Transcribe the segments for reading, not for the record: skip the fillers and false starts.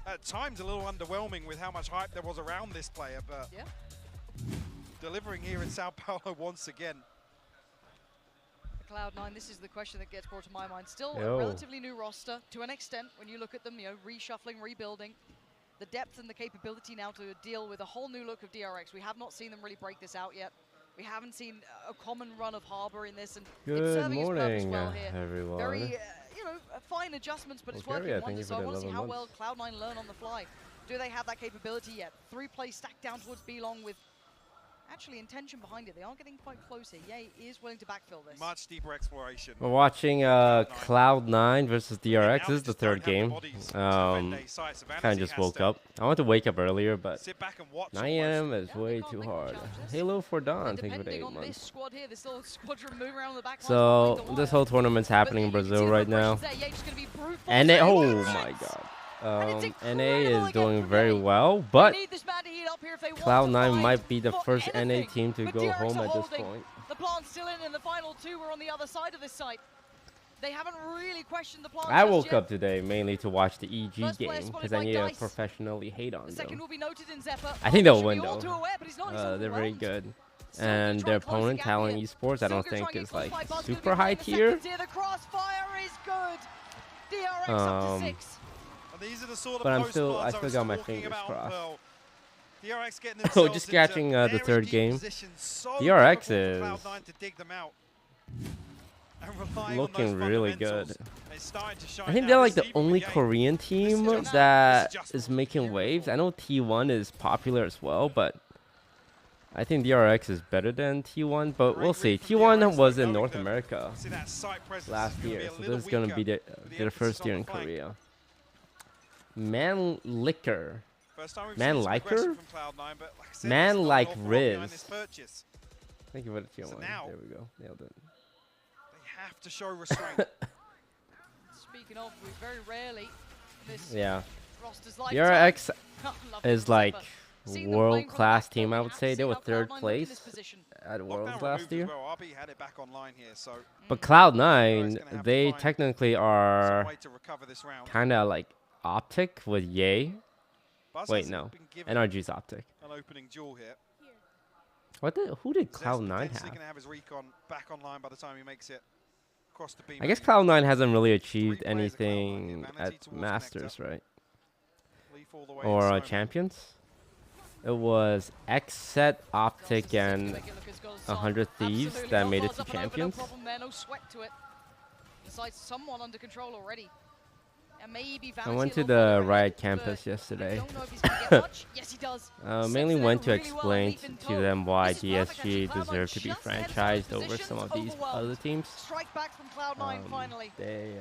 at times a little underwhelming with how much hype there was around this player, but yeah, delivering here in Sao Paulo once again. Cloud9, this is the question that gets brought to my mind. Still Yo. a relatively new roster to an extent when you look at them, reshuffling, rebuilding. The depth and the capability now to deal with a whole new look of DRX. We have not seen them really break this out yet. We haven't seen a common run of Harbor in this, and it's Good serving its purpose morning, well here. everyone. Very, fine adjustments, but it's Bulgaria, working thank you wonders. for So I the want to see 11 how well months. Cloud9 learn on the fly. Do they have that capability yet? 3 plays stacked down towards B-Long with actually intention behind it. They are getting quite close here. Ye is willing to backfill this. Much deeper exploration. We're watching Cloud9 versus DRX. This is the third game. Kind of just woke up. I want to wake up earlier, but 9 a.m. is way too hard. Halo for Dawn, thank you for the 8 months. This squad here, this little squadron moving around the back So this whole tournament's happening in Brazil right now. And oh my god. NA is doing very well, but Cloud9 might be the first NA team to go home at this point. The plant's still in, and the final 2 were on the other side of this site. They haven't really questioned the plant. I woke up today mainly to watch the EG game because I need to professionally hate on them. I think they'll win though. They're very good. And their opponent, Talent Esports, I don't think is like super high tier. But I still got my fingers crossed. Oh, just catching the third game. DRX is looking really good. I think they're like the only Korean team that is making waves. I know T1 is popular as well, but I think DRX is better than T1, but we'll see. T1 was in North America last year, so this is going to be their first year in Korea. Man Liquor. Man Liker? Man Like Riz. Thank you for the tier 1. There we go. Nailed it. They have to show restraint. Speaking of, we very rarely yeah. DRX is like world-class team, I would say. They were 3rd place at Worlds last year. But Cloud9, they technically are kind of like Optic with Ye. Wait, no. NRG's Optic. An opening duel here. Who did Cloud9 have? I guess Cloud9 hasn't really achieved anything at Masters, right? Or Champions? It was Xset, Optic, and 100 Thieves that made it to Champions. I went to the Riot campus yesterday. Mainly went to explain to them why DSG deserved to be franchised over some of these other teams. They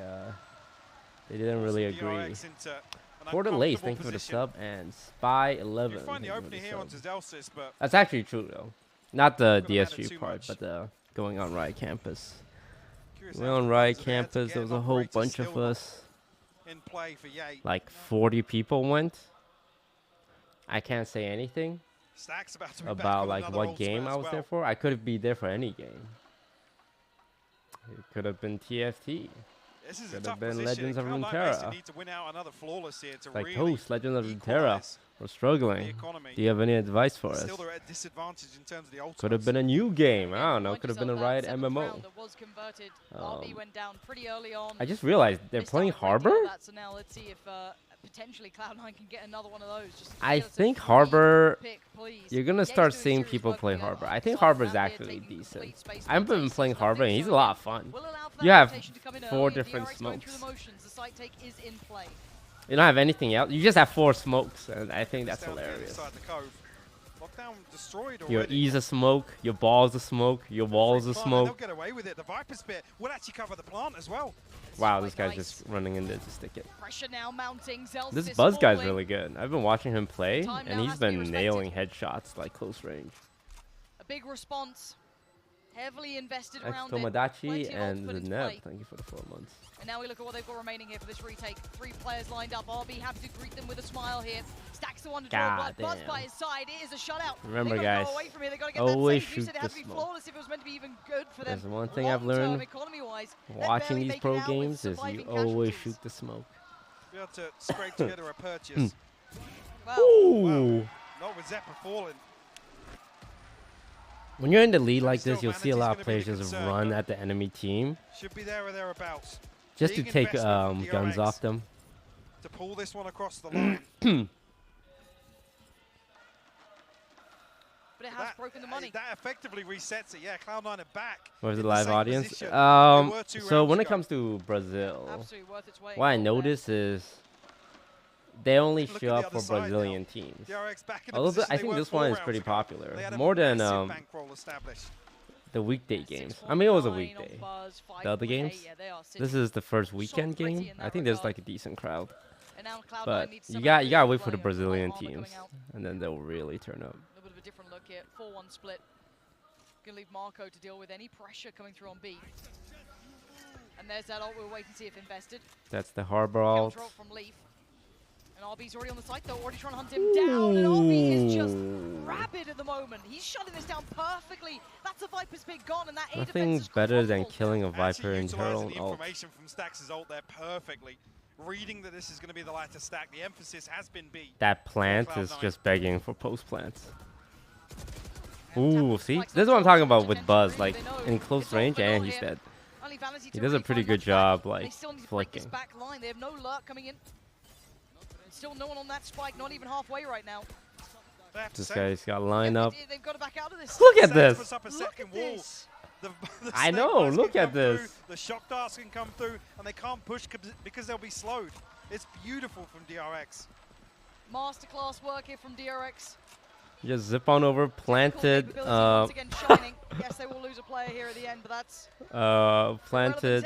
didn't really agree. Gordon Lace, thank you for the sub, and Spy11. That's actually true though. Not the DSG part, but the going on Riot campus. Going on Riot campus, there was a whole bunch of us. Like 40 people went. I can't say anything about like what game I was there for. I could be there for any game. It could have been TFT. Could have been Legends of Runeterra. Like host Legends of Runeterra. We're struggling. Do you have any advice for us? Could have been a new game. I don't know. Could have been a Riot MMO. I just realized they're playing Harbor. I think Harbor, you're going to start seeing people play Harbor. I think Harbor is actually decent. I've been playing Harbor and he's a lot of fun. You have 4 different smokes. You don't have anything else. You just have 4 smokes, and I think that's hilarious. Your E's a smoke, your ball's a smoke, your wall's a smoke. Wow, this guy's just running in there to stick it. This Buzz guy's really good. I've been watching him play, and he's been nailing headshots like close range. A big response. Heavily invested around Tomodachi and the Neb, thank you for the 4 months. And now we look at what they've got remaining here for this retake. 3 players lined up. RB happy to greet them with a smile here. Stacks the one to draw blood. Buzz by his side. It is a shutout. Remember, guys, always shoot the smoke. There's one thing I've learned watching these pro games is you always shoot the smoke. be able to scrape together a purchase. Ooh. Wow. Not with Zeppa falling. When you're in the lead like this, you'll see a lot of players just run at the enemy team. Should be there or thereabouts. Just to take guns off them. To pull this one across the line. But it has broken the money. That effectively resets it. Yeah, Cloud9 are back. Where's the live audience? So when it comes to Brazil, what I notice is they only show up for Brazilian teams. Although I think this one is pretty popular, more than the weekday games. I mean, it was a weekday. The other games, this is the first weekend game. I think there's like a decent crowd. But you gotta wait for the Brazilian teams, and then they'll really turn up. A bit of a different look here. 4-1 split. Gonna leave Marco to deal with any pressure coming through on B. And there's that ult. We'll wait and see if invested. That's the harbor ult. From Leaf. And RB's already on the site, though, already trying to hunt him down. And RB is just rabid at the moment. He's shutting this down perfectly. That's a Viper's pick gone, and that A Nothing's better than killing a Viper in her own ult. Information from Stax' ult there perfectly. Reading that this is going to be the lighter stack. The emphasis has been B. That plant is just begging for post plants. Ooh, see? This is what I'm talking about with Buzz. Like, in close range, and he's dead. He does a pretty good job, like, flicking. They have no luck coming in. Still no one on that spike, not even halfway right now. This guy's got line up. They've got to back out of this. Look at this. Look at this. The I know, look at this. Through, the shock darts can come through, and they can't push because they'll be slowed. It's beautiful from DRX. Masterclass work here from DRX. Just zip on over, planted. Once again shining. Yes, they will lose a player here at the end, but that's planted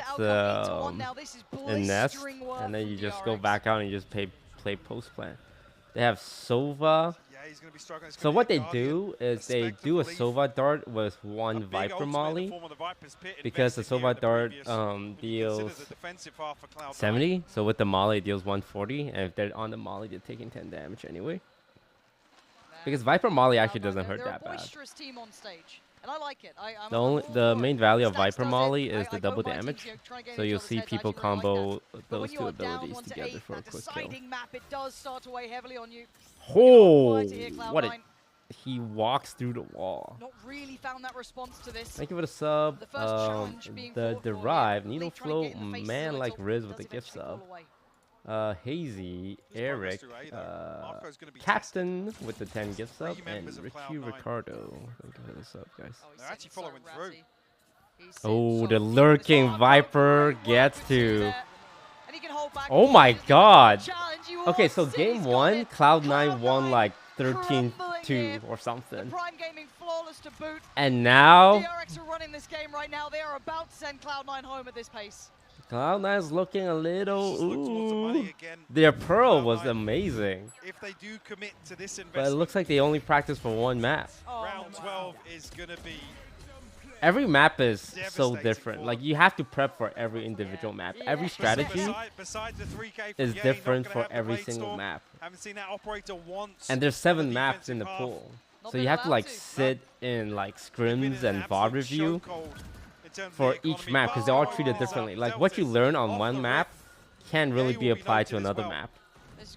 in nest, and then you just go back out and you just play post plant. They have Sova. Yeah, he's gonna be struggling. So what they do is they do a Sova dart with one Viper molly, because the Sova dart deals 70. So with the molly it deals 140, and if they're on the molly, they're taking 10 damage anyway. Because Viper molly actually doesn't hurt that bad. Team on stage, and I like it. The main value of Viper molly is the double damage, so you'll see people combo those two abilities together for a quick kill. Oh, what a, he walks through the wall. Not really found that response to this. Thank you for the sub. The Derive, Needle Float, man like Riz with the gift sub. Hazy, Eric, Captain with the 10 gift sub, and Richie Ricardo. Thank you for the sub, guys. They're actually following through. Oh, the lurking Viper gets to. Oh my god. Okay, so game 1, Cloud9 won like 13-2 or something. And now DRX are running this game right now. They are about to send Cloud9 home at this pace. Cloud9 is looking a little. Ooh. Their Pearl was amazing. If they do commit to this investment, but it looks like they only practice for one map. Round 12 is gonna be. Every map is so different. Like, you have to prep for every individual map. Every strategy is different for every single map. And there's 7 maps in the pool. So you have to like sit in like scrims and VOD review for each map, because they're all treated differently. Like, what you learn on one map can really be applied to another map.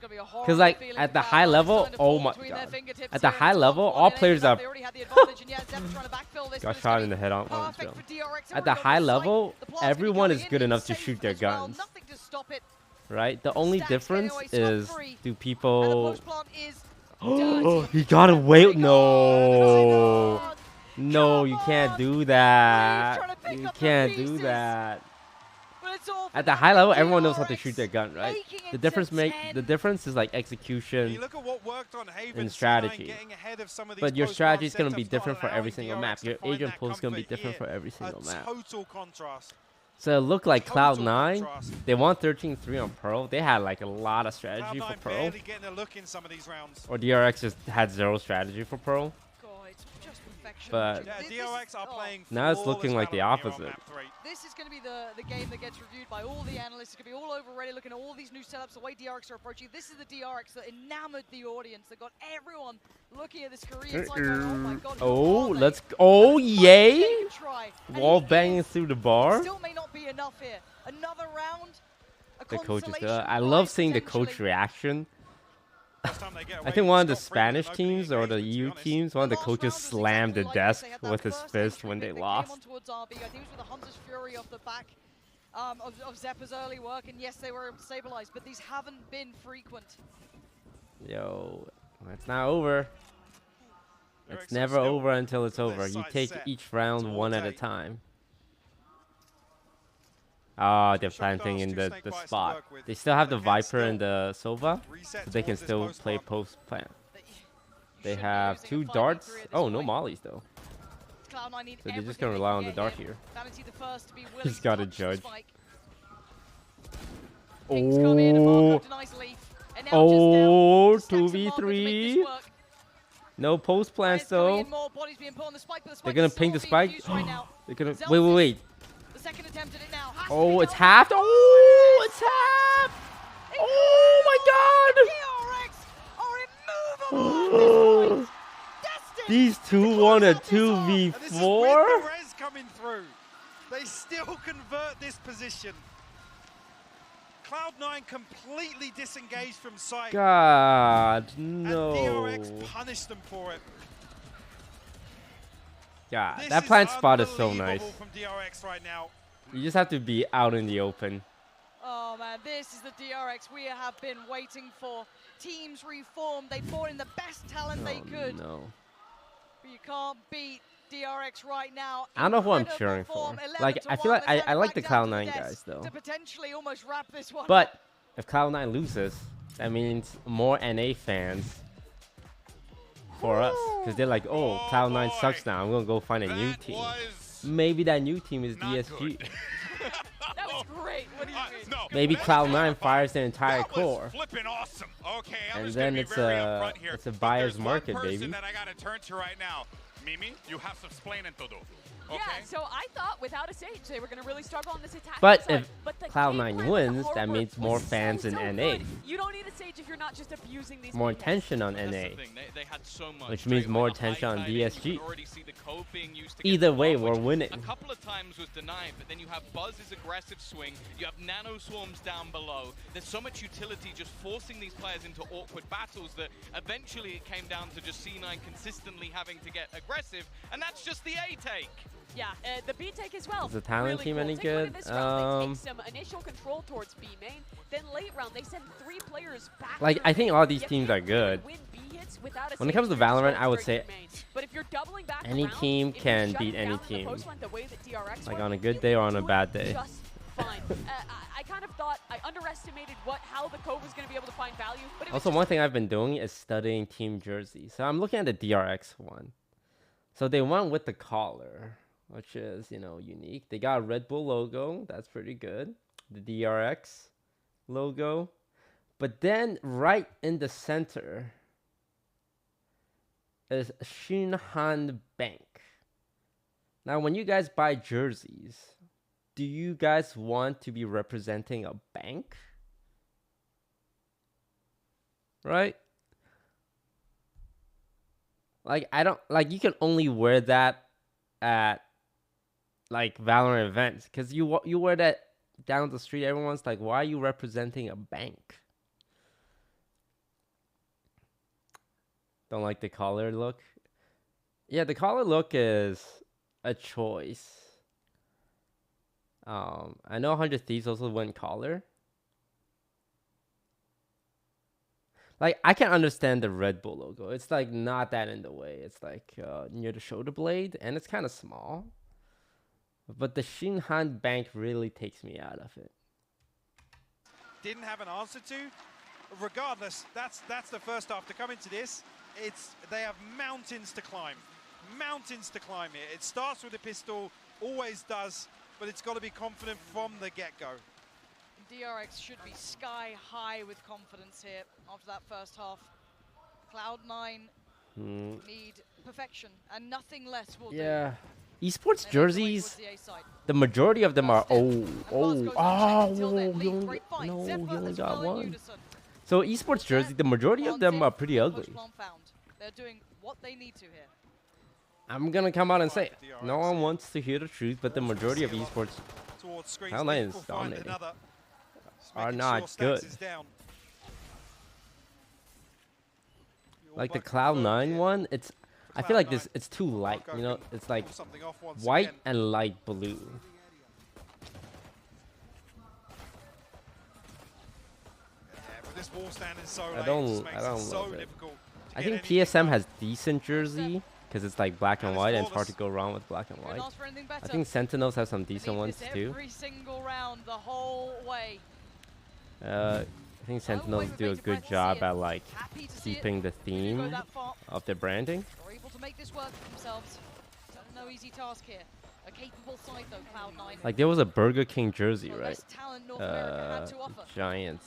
Because like at the high level, oh my god, at the high level, all players are got shot in the head on jump. At the high level, everyone is good enough to shoot their guns, right? The only difference is, do people? Oh, he got away. No, no, you can't do that. You can't do that. At the high level, everyone knows how to shoot their gun, right? The difference is like execution and strategy. But your strategy is gonna be different for every single map. Your agent pool is gonna be different for every single map. So it looked like Cloud9, they won 13-3 on Pearl. They had like a lot of strategy for Pearl. Or DRX just had 0 strategy for Pearl. But now it's looking like the opposite. This is going to be the game that gets reviewed by all the analysts. It's going to be all over Reddit, looking at all these new setups, the way DRX are approaching. This is the DRX that enamored the audience, that got everyone looking at this career. It's like, oh my god. Oh, let's go. Oh, yay! Wall banging through the bar. Still may not be enough here. Another round. A the coaches do. I love seeing the coach reaction. I think one of the Spanish teams or the EU teams, one of the coaches slammed the desk with his fist when they lost. I think it was with the Hunter's Fury off the back of Zeppa's early work, and yes, they were able to stabilize, but these haven't been frequent. Yo, it's not over. It's never over until it's over. You take each round one at a time. Ah, they're planting in the spot. They still have the Viper and the Sova, so they can still play post plant. They have 2 darts. Oh, no mollies though. So they're just gonna rely on the dart here. He's got a judge. Oh, 2v3. No post plants though. They're gonna ping the spike. They're gonna wait. Second attempt at it now. Oh, it's halved. Oh, it's halved. Oh my God. These two want a 2v4. Coming through. They still convert this position. Cloud9 completely disengaged from sight. God, no. And DRX punished them for it. God, that plant spot is so nice. From DRX right now. You just have to be out in the open. Oh man, this is the DRX we have been waiting for. Teams reformed. They brought in the best talent they could. No. But you can't beat DRX right now. I don't know who I'm cheering for. Like, I feel like I like the Cloud9 guys though. To potentially almost wrap this one. But if Cloud9 loses, that means more NA fans for us, because they're like, oh, Cloud9 sucks now. I'm gonna go find a new team. Maybe that new team is DSG. That was great. What do you mean? No. Maybe Cloud9 fires their entire core. Flipping awesome. Okay, and then it's a buyer's market, baby. That I gotta turn to right now. Mimi, you have some explaining to do. Okay. Yeah, so I thought without a Sage they were going to really struggle on this attack. But if Cloud9 wins, that means more fans in NA. You don't need a Sage if you're not just abusing these more players. attention on NA. They had so much, which means more attention on DSG. Being used to Either way, we're winning. A couple of times was denied, but then you have Buzz's aggressive swing, you have nano swarms down below. There's so much utility just forcing these players into awkward battles that eventually it came down to just C9 consistently having to get aggressive, and that's just the A take. Yeah, the B take as well. Is the talent team any good? They take some initial control towards B main, then late round they send 3 players back. Like, I think all these teams are good. When it comes to Valorant, I would say any team can beat any team. Like on a good day or on a bad day. Fine. I kind of thought I underestimated how the code was going to be able to find value. But also, one thing I've been doing is studying team jerseys. So I'm looking at the DRX one. So they went with the collar, which is, you know, unique. They got a Red Bull logo. That's pretty good. The DRX logo. But then right in the center is Shinhan Bank. Now, when you guys buy jerseys, do you guys want to be representing a bank? Right? Like, I don't, like, you can only wear that at, like, Valorant events. Because you wear that down the street, everyone's like, why are you representing a bank? Don't like the collar look. Yeah, the collar look is a choice. I know 100 Thieves also went collar. Like, I can understand the Red Bull logo. It's like not that in the way. It's like near the shoulder blade, and it's kind of small. But the Shinhan Bank really takes me out of it. Didn't have an answer to. Regardless, that's the first half to come into this. They have mountains to climb. Mountains to climb here. It starts with a pistol, always does, but it's got to be confident from the get-go. DRX should be sky high with confidence here after that first half. Cloud9 need perfection, and nothing less will do. Yeah. Esports jerseys, the majority of them are he only got one. So esports jerseys, the majority of them are pretty ugly. They're doing what they need to here. I'm gonna come out and say, no one wants to hear the truth, but the majority of esports, Cloud9 is dominating. are not good. Like the Cloud9 one, I feel like it's too light, you know? It's like white and light blue. This wall stand is so I don't love it. I think PSM has decent jersey because it's like black and white and it's hard to go wrong with black and white. I think Sentinels have some decent ones too. Every single round, the whole way. I think Sentinels do a good job at like keeping the theme of their branding. They're able to make this work for themselves. No easy task here. A capable side though, Cloud9. Like there was a Burger King jersey, right? Talent North America had to offer. Giants.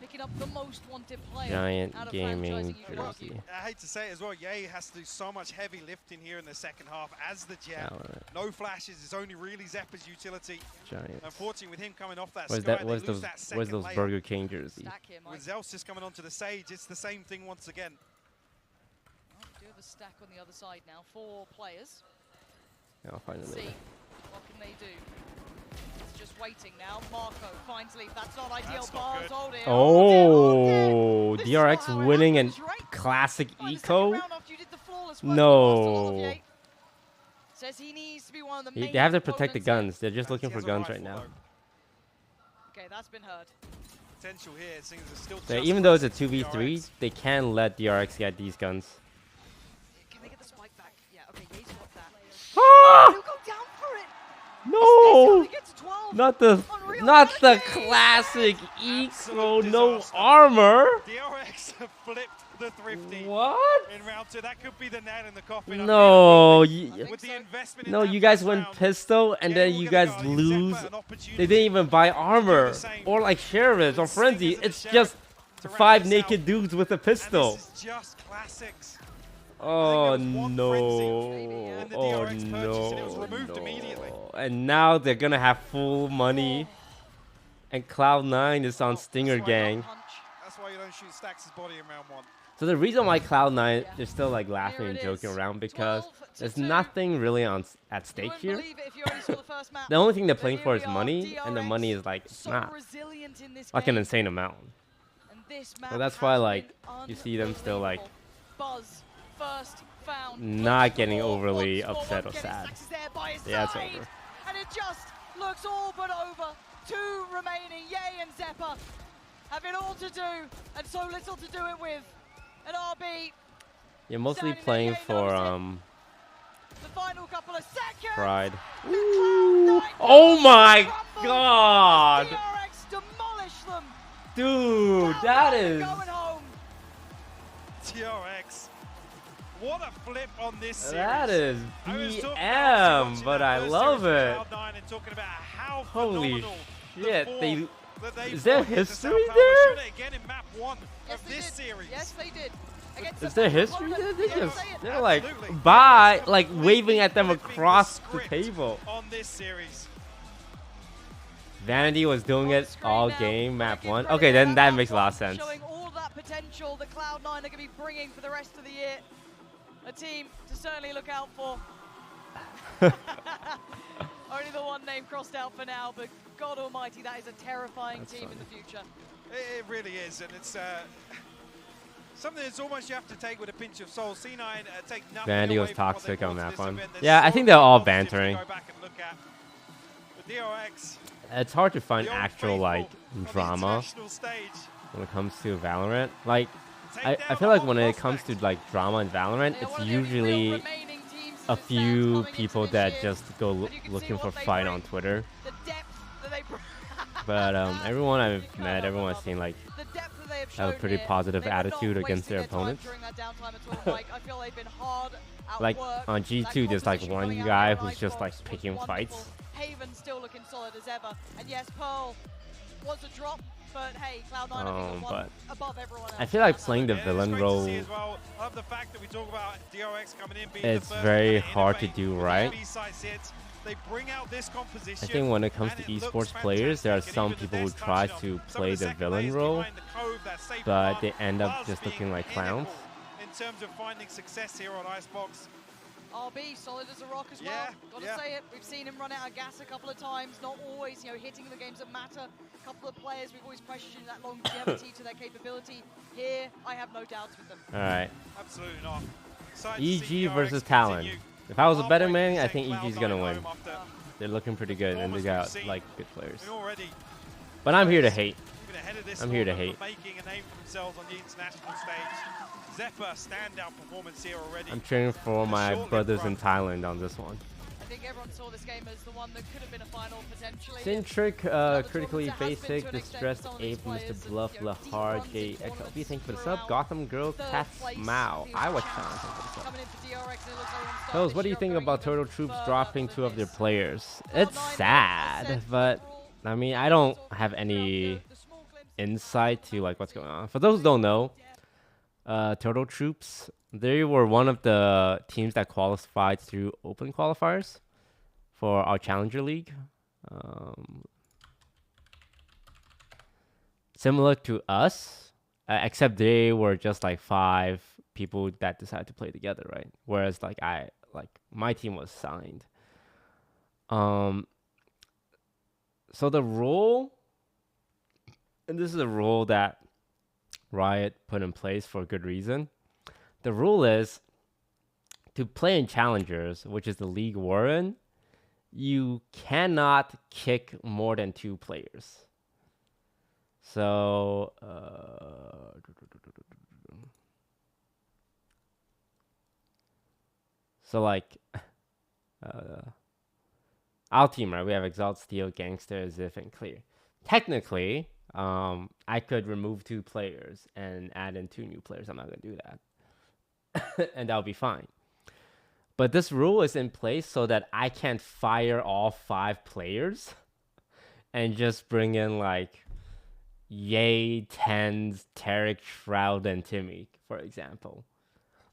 Picking up the most wanted player. Giant gaming jersey. I hate to say it as well, Ye has to do so much heavy lifting here in the second half as the Jet. No flashes, it's only really Zeppa's utility. Giants. Unfortunately, with him coming off that where's those Burger King jerseys? With Zelsis coming onto the Sage, it's the same thing once again. Well, we do have a stack on the other side now, 4 players. I'll find it later. What can they do? It's just waiting now. Marco finds lead. That's not ideal. That's not good. Oh, DRX winning and classic eco. No. Says he needs to be one of the main they have to protect the guns. They're just looking for guns right now. Okay, that's been heard. Potential here. Things are still so even though it's a 2v3, they can let DRX get these guns. Can they get the spike back? Yeah, okay, Ye's got that. Ah! He'll go down for it. No! Not the classic eco, no armor. DRX have flipped the Thrifty. What? In round 2, that could be the nail in the coffin. No, with the investment in you guys went pistol and then you guys lose. They didn't even buy armor or like sheriffs or frenzy. It's just 5 naked dudes with a pistol. This is just classics. Oh no! Oh no! And now they're gonna have full money, and Cloud9 is on Stinger Gang. That's why you don't shoot Stax' body in round 1. So the reason why Cloud9 they're still like laughing and joking around because there's nothing really at stake here. The only thing they're playing for is money, and the money is like not like an insane amount. So that's why like you see them still like not getting overly upset or sad. Yeah, it's over. And it just looks all but over. 2 remaining, Ye and Zeppa have it all to do and so little to do it with. And RB. You're mostly playing for the final couple of seconds. Pride. Oh my god! DRX demolish them. Dude, that is DRX. What a flip on this series. That is BM, but I love it. Holy shit. Is there history there? Yes, they did. Is there history there? They're like, bye, like waving at them across the table. On this series. Vanity was doing it all game, map 1. Okay, then that makes a lot of sense. Showing all that potential the Cloud9 are going to be bringing for the rest of the year. A team to certainly look out for. Only the one name crossed out for now, but God almighty, that is a terrifying team in the future. It really is, and it's something that's almost you have to take with a pinch of salt. C9 take nothing Vanity was away toxic from on that one. Yeah, I think they're all bantering. Go back and look at. But DRX, it's hard to find actual like drama when it comes to Valorant. Like, I feel like when it comes to like drama in Valorant, it's usually a few people that just go looking for fight on Twitter. But everyone I've met, everyone I've seen like have a pretty positive attitude against their opponents. Like on G2, there's like one guy who's just like picking fights. Haven still looking solid as ever, and yes, Pearl was a drop. But hey, Cloud9 but above everyone else. I feel like playing the villain role, it's very hard to do right. I think when it comes to esports players, there are some people who try to play the villain role, but they end up just looking like clowns. In terms of finding success here on Icebox, RB, solid as a rock as well. Gotta say it. We've seen him run out of gas a couple of times. Not always, you know, hitting the games that matter. A couple of players, we've always questioned that longevity to their capability. Here, I have no doubts with them. All right. Absolutely not. EG versus Talon. If I was a betting man, I think EG's gonna win. They're looking pretty good, and they got like good players. But I'm here to hate. I'm here to hate. Making a name for themselves on the international stage. Zephyr, standout performance here already. I'm cheering for my brothers in Thailand on this one. I think everyone saw this game as the one that could have been a final potentially. Centric, critically basic, distressed, Ape, Mr. Bluff, Lahar, J, XLB, thank you for the sub. Gotham Girl, Cats, Mao, Iowa Challenge, thank you for the sub. Rose, what do you think about Turtle Troops dropping 2 of their players? It's sad, but I mean, I don't have any insight to like what's going on. For those who don't know, Turtle Troops, they were one of the teams that qualified through open qualifiers for our Challenger League. Similar to us, except they were just like 5 people that decided to play together, right? Whereas like my team was signed. So the rule, and this is a rule that Riot put in place for a good reason. The rule is to play in Challengers, which is the league we're in, you cannot kick more than 2 players. So, like, our team, right? We have Exalt, Steel, Gangster, Ziff, and Clear. Technically, I could remove 2 players and add in 2 new players. I'm not going to do that. And that'll be fine. But this rule is in place so that I can't fire all 5 players and just bring in like Ye, Tens, Tarek, Shroud, and Timmy, for example.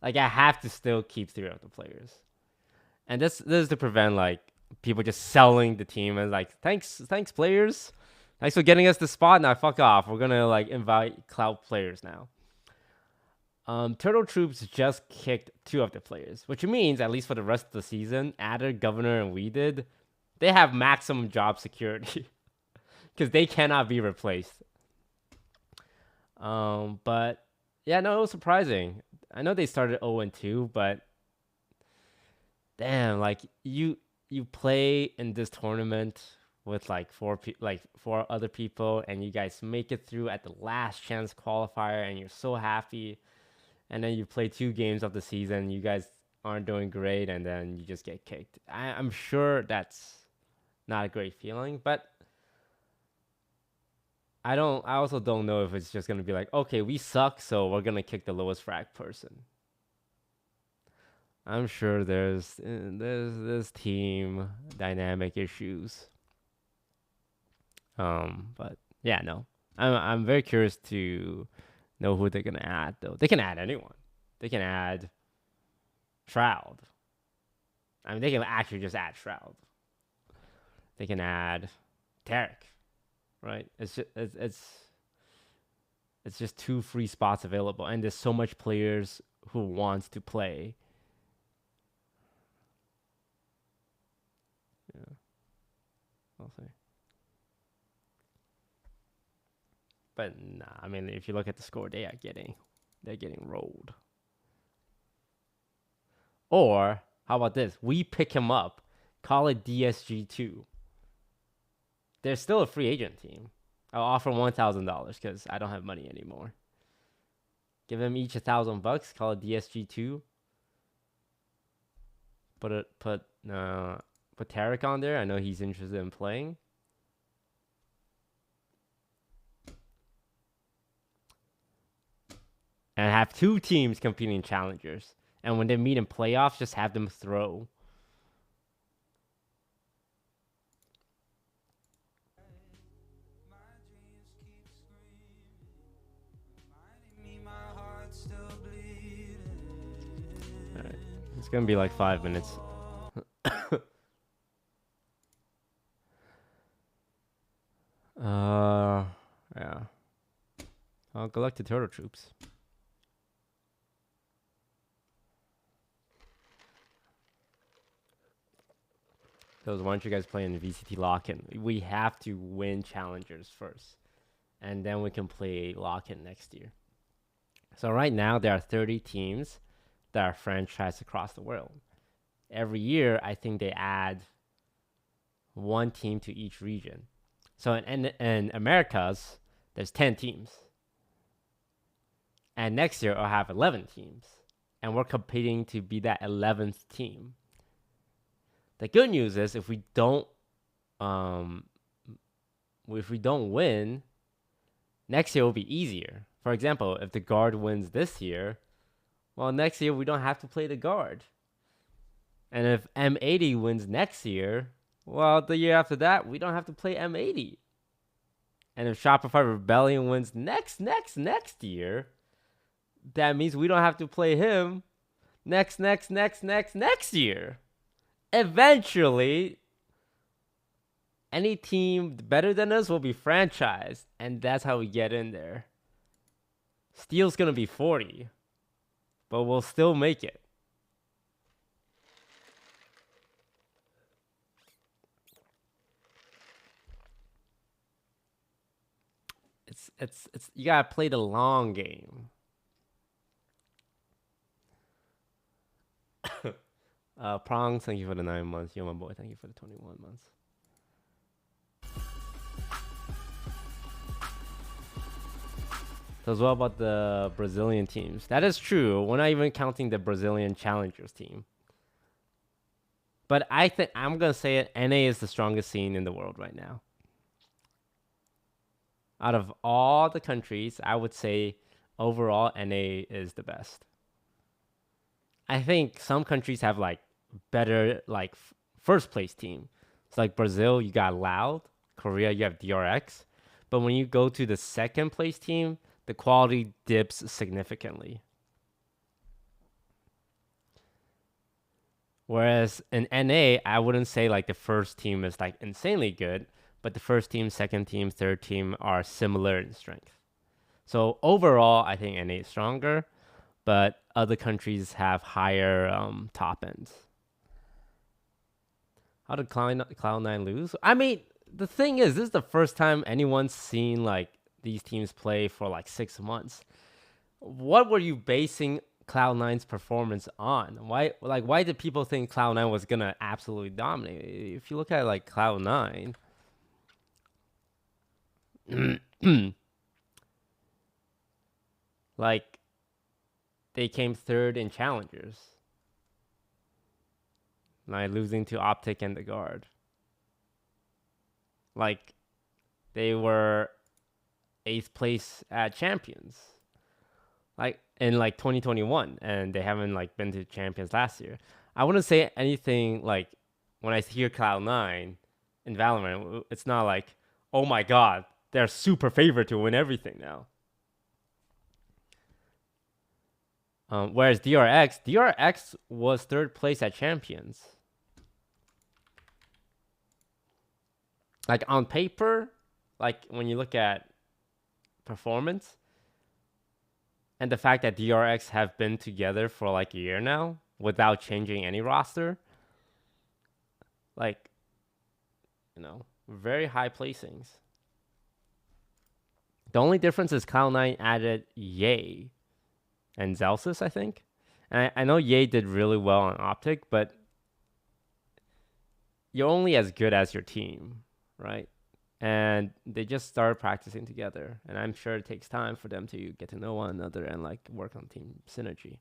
Like I have to still keep 3 of the players. And this is to prevent like people just selling the team and like, thanks players. Thanks for getting us the spot. Now fuck off. We're gonna like invite Cloud players now. Turtle Troops just kicked 2 of the players, which means at least for the rest of the season, Adder, Governor, and We Did, they have maximum job security because they cannot be replaced. But yeah, no, it was surprising. I know they started 0-2, but damn, like you play in this tournament with like 4 other people, and you guys make it through at the last chance qualifier, and you're so happy. And then you play 2 games of the season, you guys aren't doing great, and then you just get kicked. I'm sure that's not a great feeling, but I also don't know if it's just gonna be like, okay, we suck, so we're gonna kick the lowest frag person. I'm sure there's team dynamic issues. But yeah, no, I'm very curious to know who they're gonna add though. They can add anyone. They can add Shroud. I mean, they can actually just add Shroud. They can add Tarek, right? It's just 2 free spots available, and there's so much players who wants to play. Yeah, I'll say. But nah, I mean, if you look at the score, they're getting rolled. Or how about this? We pick him up, call it DSG2. They're still a free agent team. I'll offer $1,000 because I don't have money anymore. Give them each $1,000. Call it DSG2. Put Tarek on there. I know he's interested in playing. And have 2 teams competing in Challengers. And when they meet in playoffs, just have them throw. Alright. It's going to be like 5 minutes. Yeah. I'll go back to Turtle Troops. why don't you guys play in VCT lock-in? We have to win challengers first, and then we can play lock-in next year. So right now there are 30 teams that are franchised across the world. Every year, I think they add one team to each region. So in Americas, there's 10 teams. And next year, I'll have 11 teams. And we're competing to be that 11th team. The good news is if we don't win, next year will be easier. For example, if the guard wins this year, well, next year we don't have to play the guard. And if M80 wins next year, well, the year after that, we don't have to play M80. And if Shopify Rebellion wins next year, that means we don't have to play him next year. Eventually, any team better than us will be franchised, and that's how we get in there. Steel's going to be 40, but we'll still make it. It's you gotta play the long game. Prong, thank you for the 9 months. Yo, my boy, thank you for the 21 months. So as well about the Brazilian teams. That is true. We're not even counting the Brazilian Challengers team. But I think I'm gonna say it. NA is the strongest scene in the world right now. Out of all the countries, I would say overall NA is the best. I think some countries have like better like first place team. It's like Brazil, you got Loud. Korea, you have DRX. But when you go to the second place team, the quality dips significantly. Whereas in NA, I wouldn't say like the first team is like insanely good, but the first team, second team, third team are similar in strength. So overall, I think NA is stronger, but other countries have higher top ends. How did Cloud9 lose? I mean, the thing is, this is the first time anyone's seen like these teams play for like 6 months. What were you basing Cloud9's performance on? Why did people think Cloud9 was gonna absolutely dominate? If you look at like Cloud9, like they came third in challengers, like losing to Optic and the guard. Like they were 8th place at champions, like in like 2021, and they haven't like been to champions last year. I wouldn't say anything like when I hear Cloud9 in Valorant, it's not like, oh my god, they're super favored to win everything now. Whereas DRX was 3rd place at champions. Like on paper, like when you look at performance and the fact that DRX have been together for like a year now without changing any roster, like, you know, very high placings. The only difference is Cloud9 added Ye and Zelsis, I think. And I know Ye did really well on Optic, but you're only as good as your team, right? And they just started practicing together. And I'm sure it takes time for them to get to know one another and like work on team synergy.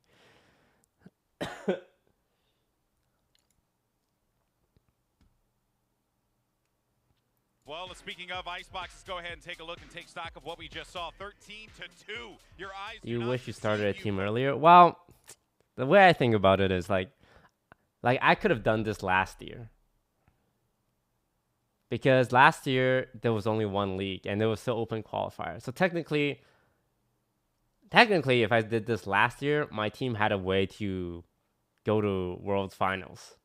Well, speaking of Iceboxes, go ahead and take a look and take stock of what we just saw. 13-2. Your eyes. You wish you started a team earlier? Well, the way I think about it is like I could have done this last year. Because last year there was only one league and there was still open qualifier. So technically if I did this last year, my team had a way to go to World Finals.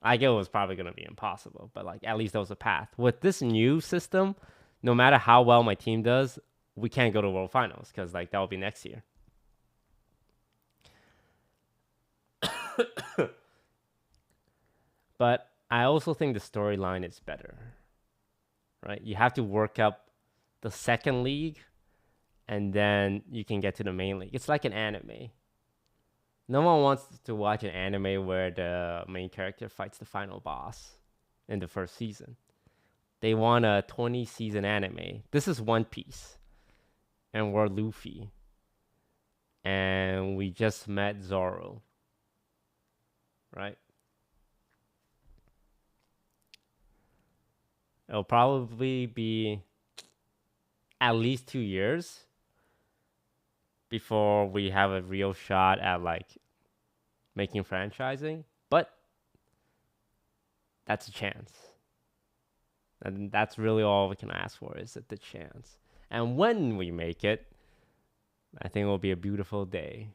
I get it was probably going to be impossible, but like at least there was a path. With this new system, no matter how well my team does, we can't go to World Finals because like that will be next year. But I also think the storyline is better, right? You have to work up the second league, and then you can get to the main league. It's like an anime. No one wants to watch an anime where the main character fights the final boss in the first season. They want a 20-season anime. This is One Piece, and we're Luffy, and we just met Zoro, right? It'll probably be at least 2 years before we have a real shot at like making franchising, but that's a chance. And that's really all we can ask for, is the chance. And when we make it, I think it will be a beautiful day.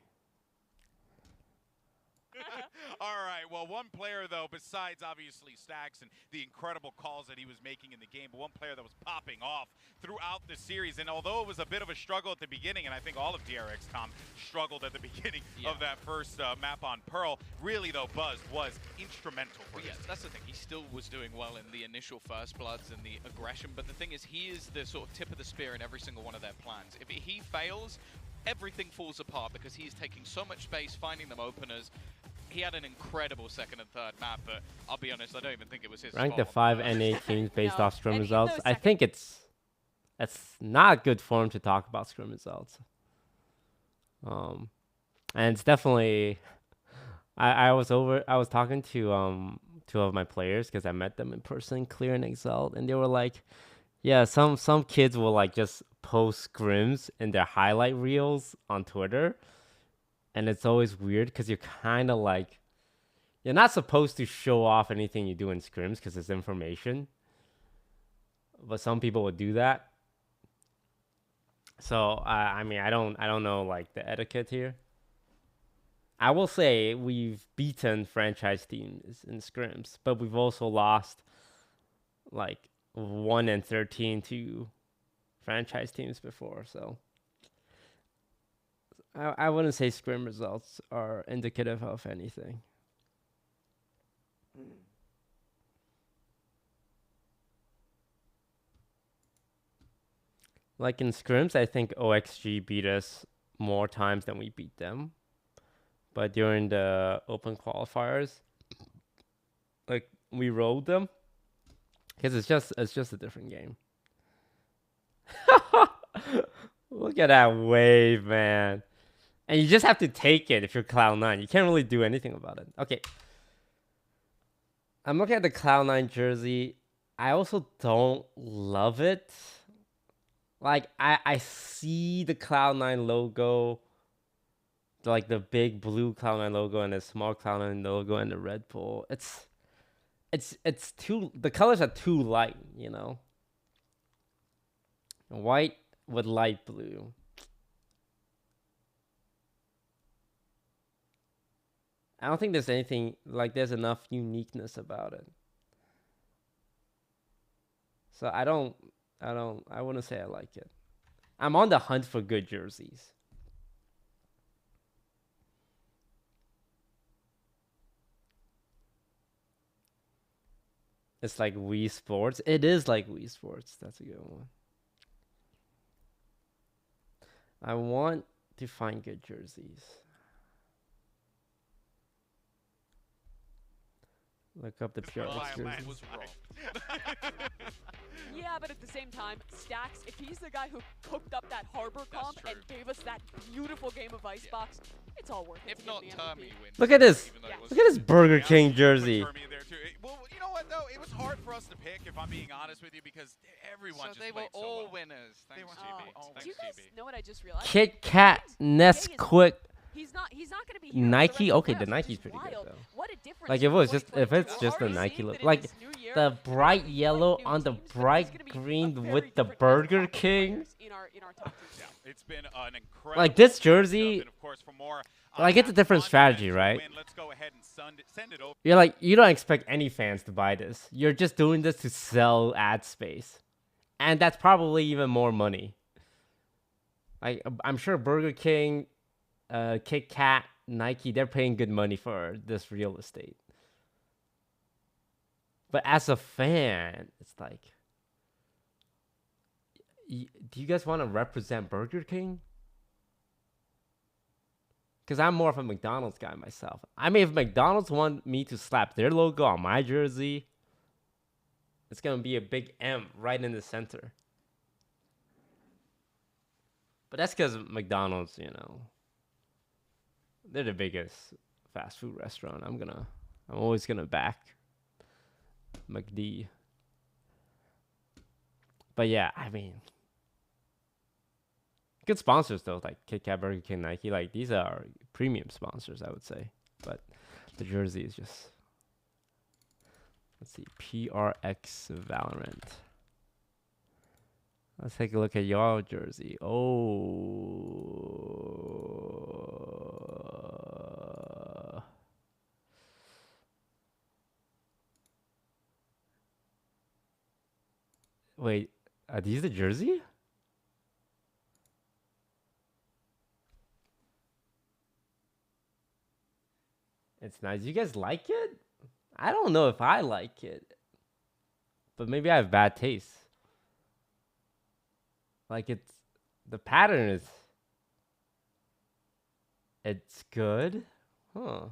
All right, well, one player, though, besides obviously Stacks and the incredible calls that he was making in the game, but one player that was popping off throughout the series, and although it was a bit of a struggle at the beginning, and I think all of DRX, Tom, struggled at the beginning of that first map on Pearl, really, though, Buzz was instrumental for this. That's the thing. He still was doing well in the initial First Bloods and the aggression, but the thing is, he is the sort of tip of the spear in every single one of their plans. If he fails, everything falls apart because he's taking so much space, finding them openers. He had an incredible second and third map, but I'll be honest, I don't even think it was his Rank fault. the 5 NA teams based off scrim results. I think it's not good form to talk about scrim results. And it's definitely, I was talking to 2 of my players because I met them in person, Clear and Exalt, and they were like, yeah, some kids will like just post scrims in their highlight reels on Twitter. And it's always weird because you're kind of like, you're not supposed to show off anything you do in scrims because it's information. But some people would do that. So I mean, I don't know like the etiquette here. I will say we've beaten franchise teams in scrims, but we've also lost like 1 and 13 to franchise teams before. So I wouldn't say scrim results are indicative of anything. Like in scrims, I think OXG beat us more times than we beat them. But during the open qualifiers, like we rolled them because it's just a different game. Look at that wave, man. And you just have to take it if you're Cloud9. You can't really do anything about it. Okay. I'm looking at the Cloud9 jersey. I also don't love it. Like, I see the Cloud9 logo, like the big blue Cloud9 logo and the small Cloud9 logo and the Red Bull. It's too, the colors are too light, you know? White with light blue. I don't think there's anything, like there's enough uniqueness about it. So I wouldn't say I like it. I'm on the hunt for good jerseys. It's like Wii Sports. It is like Wii Sports. That's a good one. I want to find good jerseys. Look up the DRX jerseys. Yeah, but at the same time, Stacks, if he's the guy who cooked up that Harbor comp and gave us that beautiful game of Icebox, it's all worth it. If not, Termi wins. Look at this. Look at this Burger King jersey. Well, you know what, though? It was hard for us to pick, if I'm being honest with you, because everyone just they played were so all well. winners. Thanks, GB. Do you guys know what I just realized? Kit Kat, Nesquik. He's not going to be here Nike. for Okay, the the rest of Nike's the pretty playoffs, good which is though. What a difference Like if it's just the Nike look, like the bright yellow on the bright green with the Burger King. It's been an incredible, like this jersey. and of course, for more, Like it's a different strategy, right? Let's go ahead and send it over. You're like, you don't expect any fans to buy this. You're just doing this to sell ad space, and that's probably even more money. Like I'm sure Burger King, Kit Kat, Nike, they're paying good money for this real estate. But as a fan, it's like, do you guys want to represent Burger King? Because I'm more of a McDonald's guy myself. I mean, if McDonald's want me to slap their logo on my jersey, it's going to be a big M right in the center. But that's because McDonald's, you know, they're the biggest fast food restaurant. I'm always going to back McD. But yeah, I mean, good sponsors though, like Kit Kat, Burger King, Nike. Like, these are premium sponsors, I would say. But the jersey is just, let's see, PRX Valorant. Let's take a look at your jersey. Oh. Wait, are these the jersey? It's nice. You guys like it? I don't know if I like it. But maybe I have bad taste. Like, the pattern is, it's good. Huh.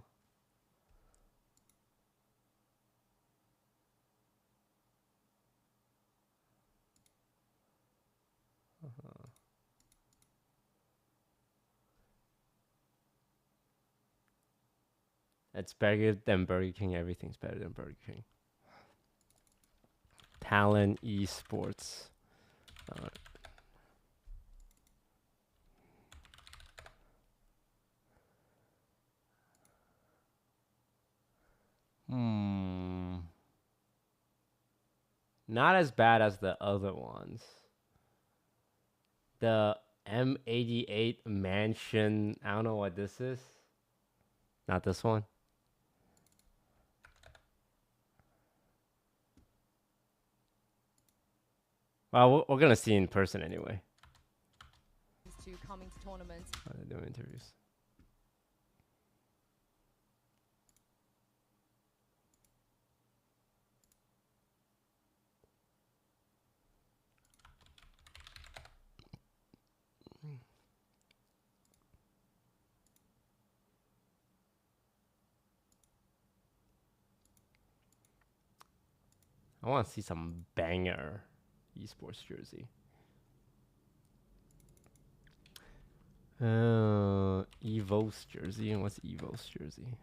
It's better than Burger King. Everything's better than Burger King. Talent Esports. Not as bad as the other ones. The M88 Mansion. I don't know what this is. Not this one. Well, we're gonna see in person anyway. To coming to tournaments. They're doing interviews. I want to see some banger esports jersey. Evo's jersey. And what's Evo's jersey?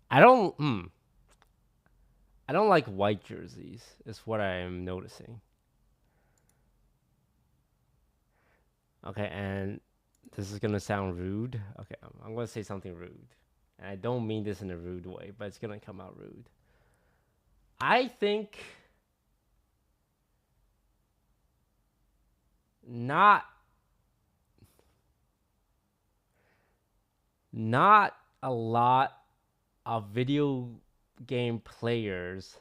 I don't like white jerseys, is what I am noticing. Okay, and this is gonna sound rude. Okay, I'm gonna say something rude. And I don't mean this in a rude way, but it's gonna come out rude. I think not a lot of video game players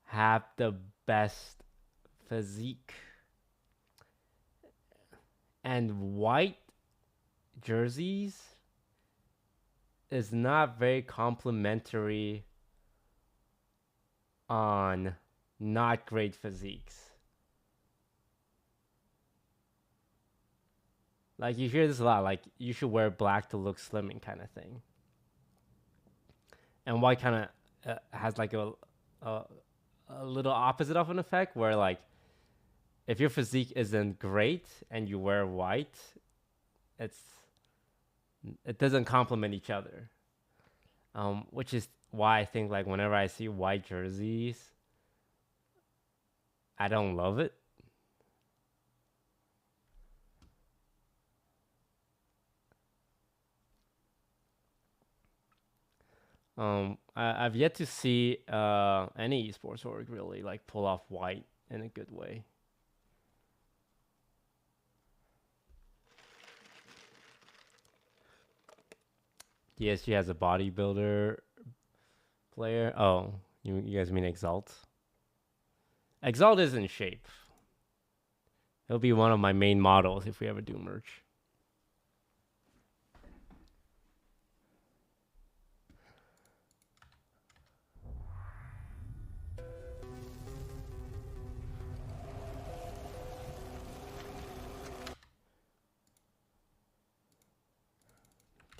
have the best physique. And white jerseys is not very complimentary on not great physiques. Like, you hear this a lot, like, you should wear black to look slimming kind of thing. And white kind of has like a little opposite of an effect where, like, if your physique isn't great and you wear white, it doesn't complement each other. Which is why I think, like, whenever I see white jerseys, I don't love it. I've yet to see any esports org really, like, pull off white in a good way. DSG has a bodybuilder player. Oh, you guys mean Exalt? Exalt is in shape. He'll be one of my main models if we ever do merch.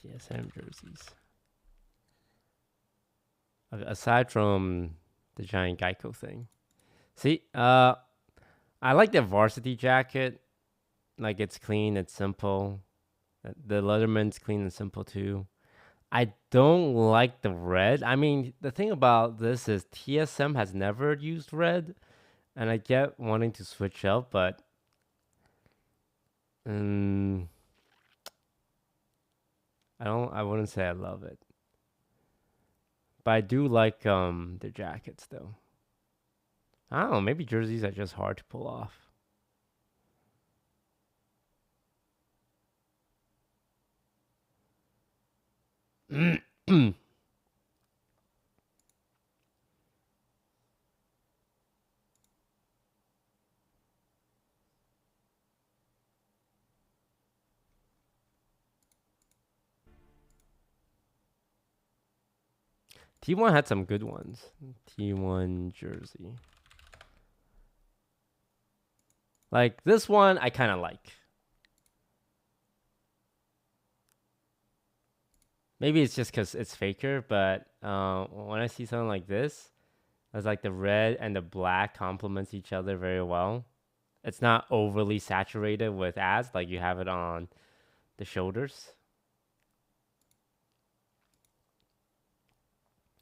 TSM jerseys. Aside from the giant Geico thing. See, I like the varsity jacket. Like, it's clean, it's simple. The Letterman's clean and simple too. I don't like the red. I mean, the thing about this is TSM has never used red, and I get wanting to switch up, but I wouldn't say I love it. But I do like the jackets though. I don't know, maybe jerseys are just hard to pull off. T1 had some good ones. T1 jersey. Like this one, I kind of like. Maybe it's just because it's faker, but when I see something like this, it's like the red and the black complements each other very well. It's not overly saturated with ads like you have it on the shoulders.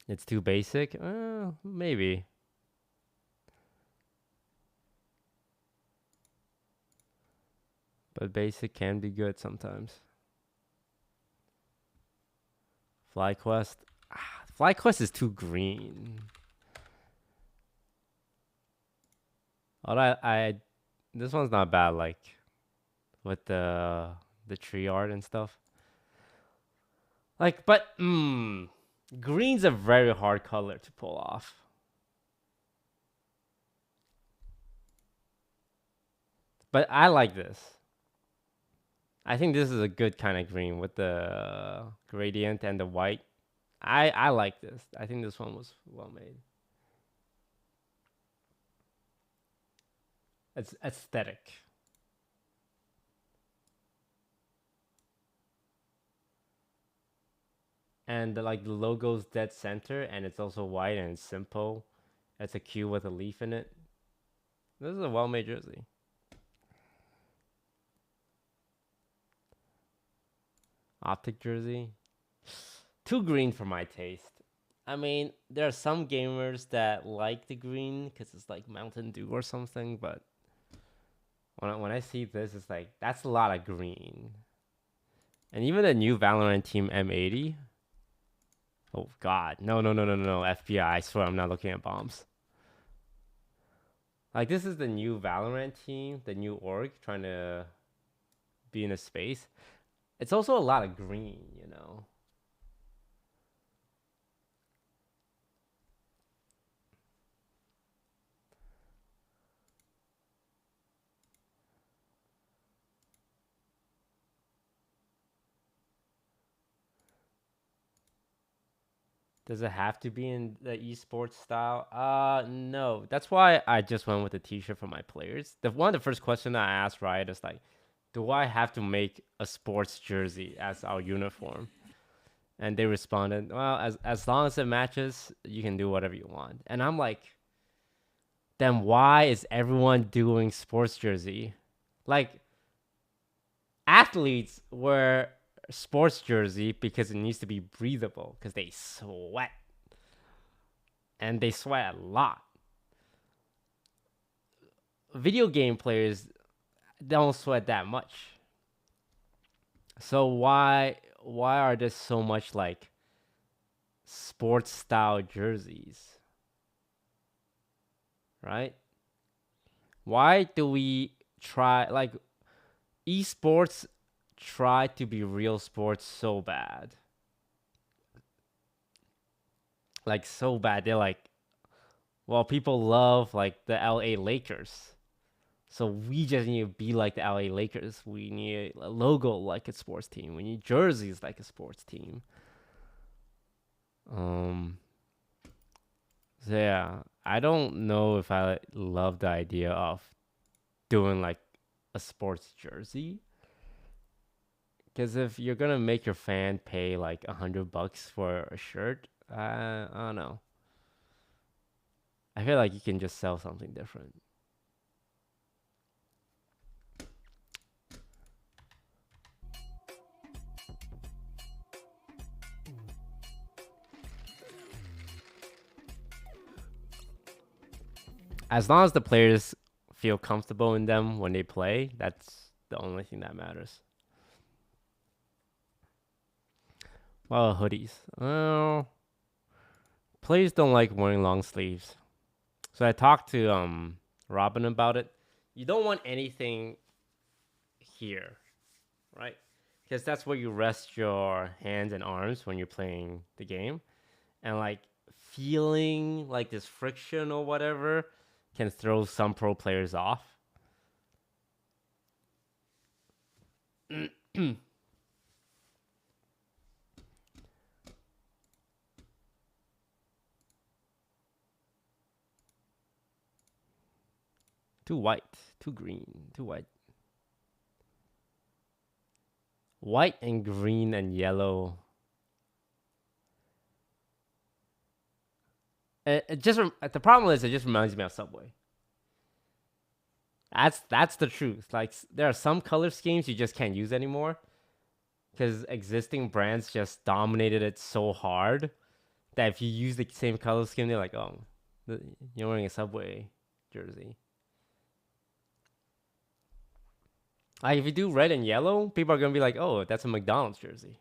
It's too basic? Maybe. But basic can be good sometimes. FlyQuest. FlyQuest is too green. Although this one's not bad, like with the tree art and stuff. Like, but green's a very hard color to pull off. But I like this. I think this is a good kind of green with the gradient and the white. I like this. I think this one was well made. It's aesthetic. And the logo's dead center, and it's also white and it's simple. It's a Q with a leaf in it. This is a well-made jersey. Optic jersey. Too green for my taste. I mean, there are some gamers that like the green because it's like Mountain Dew or something, but when I see this, it's like, that's a lot of green. And even the new Valorant team M80. Oh, God. No, FBI, I swear I'm not looking at bombs. Like, this is the new Valorant team, the new org, trying to be in a space. It's also a lot of green, you know. Does it have to be in the esports style? No. That's why I just went with a t-shirt for my players. One of the first questions I asked Riot is like, do I have to make a sports jersey as our uniform? And they responded, well, as long as it matches, you can do whatever you want. And I'm like, then why is everyone doing sports jersey? Like, athletes wear sports jersey because it needs to be breathable, because they sweat. And they sweat a lot. Video game players don't sweat that much. So why are there so much like sports style jerseys? Right? Why do we try, like, esports try to be real sports so bad? Like, so bad. They're like, well, people love like the LA Lakers. So we just need to be like the LA Lakers. We need a logo like a sports team. We need jerseys like a sports team. So yeah, I don't know if I love the idea of doing like a sports jersey, Because if you're gonna make your fan pay like $100 for a shirt, I don't know. I feel like you can just sell something different. As long as the players feel comfortable in them when they play, that's the only thing that matters. Well, hoodies. Well, players don't like wearing long sleeves. So I talked to Robin about it. You don't want anything here, right? Because that's where you rest your hands and arms when you're playing the game. And like feeling like this friction or whatever can throw some pro players off. Too white, too green, too white. White and green and yellow. The problem is it just reminds me of Subway. That's the truth. Like there are some color schemes you just can't use anymore because existing brands just dominated it so hard that if you use the same color scheme, they're like, oh, you're wearing a Subway jersey. Like if you do red and yellow, people are gonna be like, oh, that's a McDonald's jersey.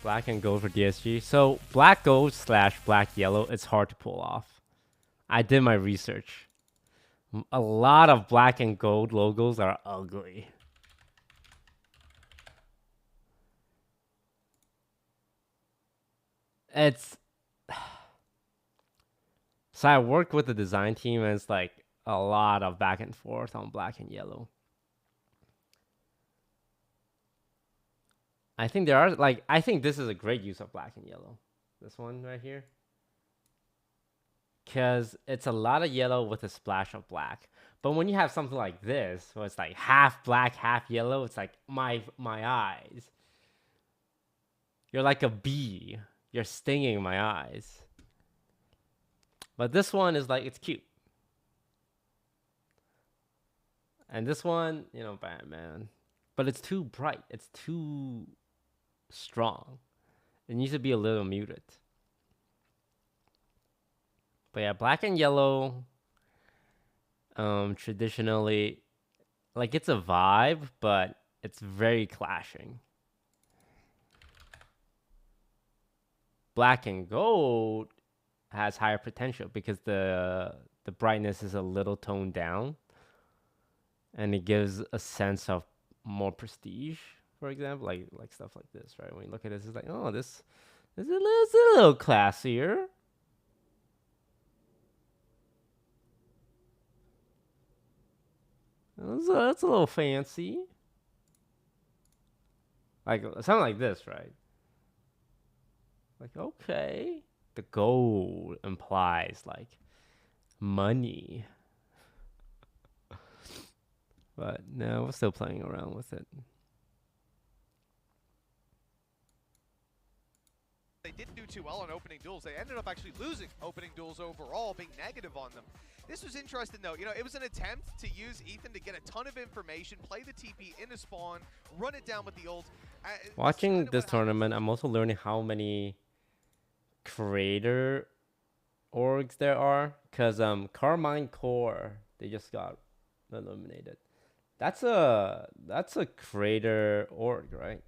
Black and gold for DSG. So black gold / black yellow, it's hard to pull off. I did my research. A lot of black and gold logos are ugly. It's so I worked with the design team and it's like a lot of back and forth on black and yellow. I think there are I think this is a great use of black and yellow. This one right here. Because it's a lot of yellow with a splash of black. But when you have something like this, where it's like half black, half yellow, it's like my eyes. You're like a bee. You're stinging my eyes. But this one is like, it's cute. And this one, you know, Batman. But it's too bright. It's too strong. It needs to be a little muted. But yeah, black and yellow, traditionally, like it's a vibe, but it's very clashing. Black and gold has higher potential because the brightness is a little toned down, and it gives a sense of more prestige. For example, like stuff like this, right? When you look at this, it's like, oh, this is a little classier. That's a little fancy. Like something like this, right? Like, okay. The gold implies like money. But no, we're still playing around with it. They didn't do too well on opening duels. They ended up actually losing opening duels overall, being negative on them. This was interesting, though. You know, it was an attempt to use Ethan to get a ton of information, play the TP in a spawn, run it down with the ult. Watching this tournament, I'm also learning how many creator orgs there are. Because Carmine Core, they just got eliminated. That's a creator org, right?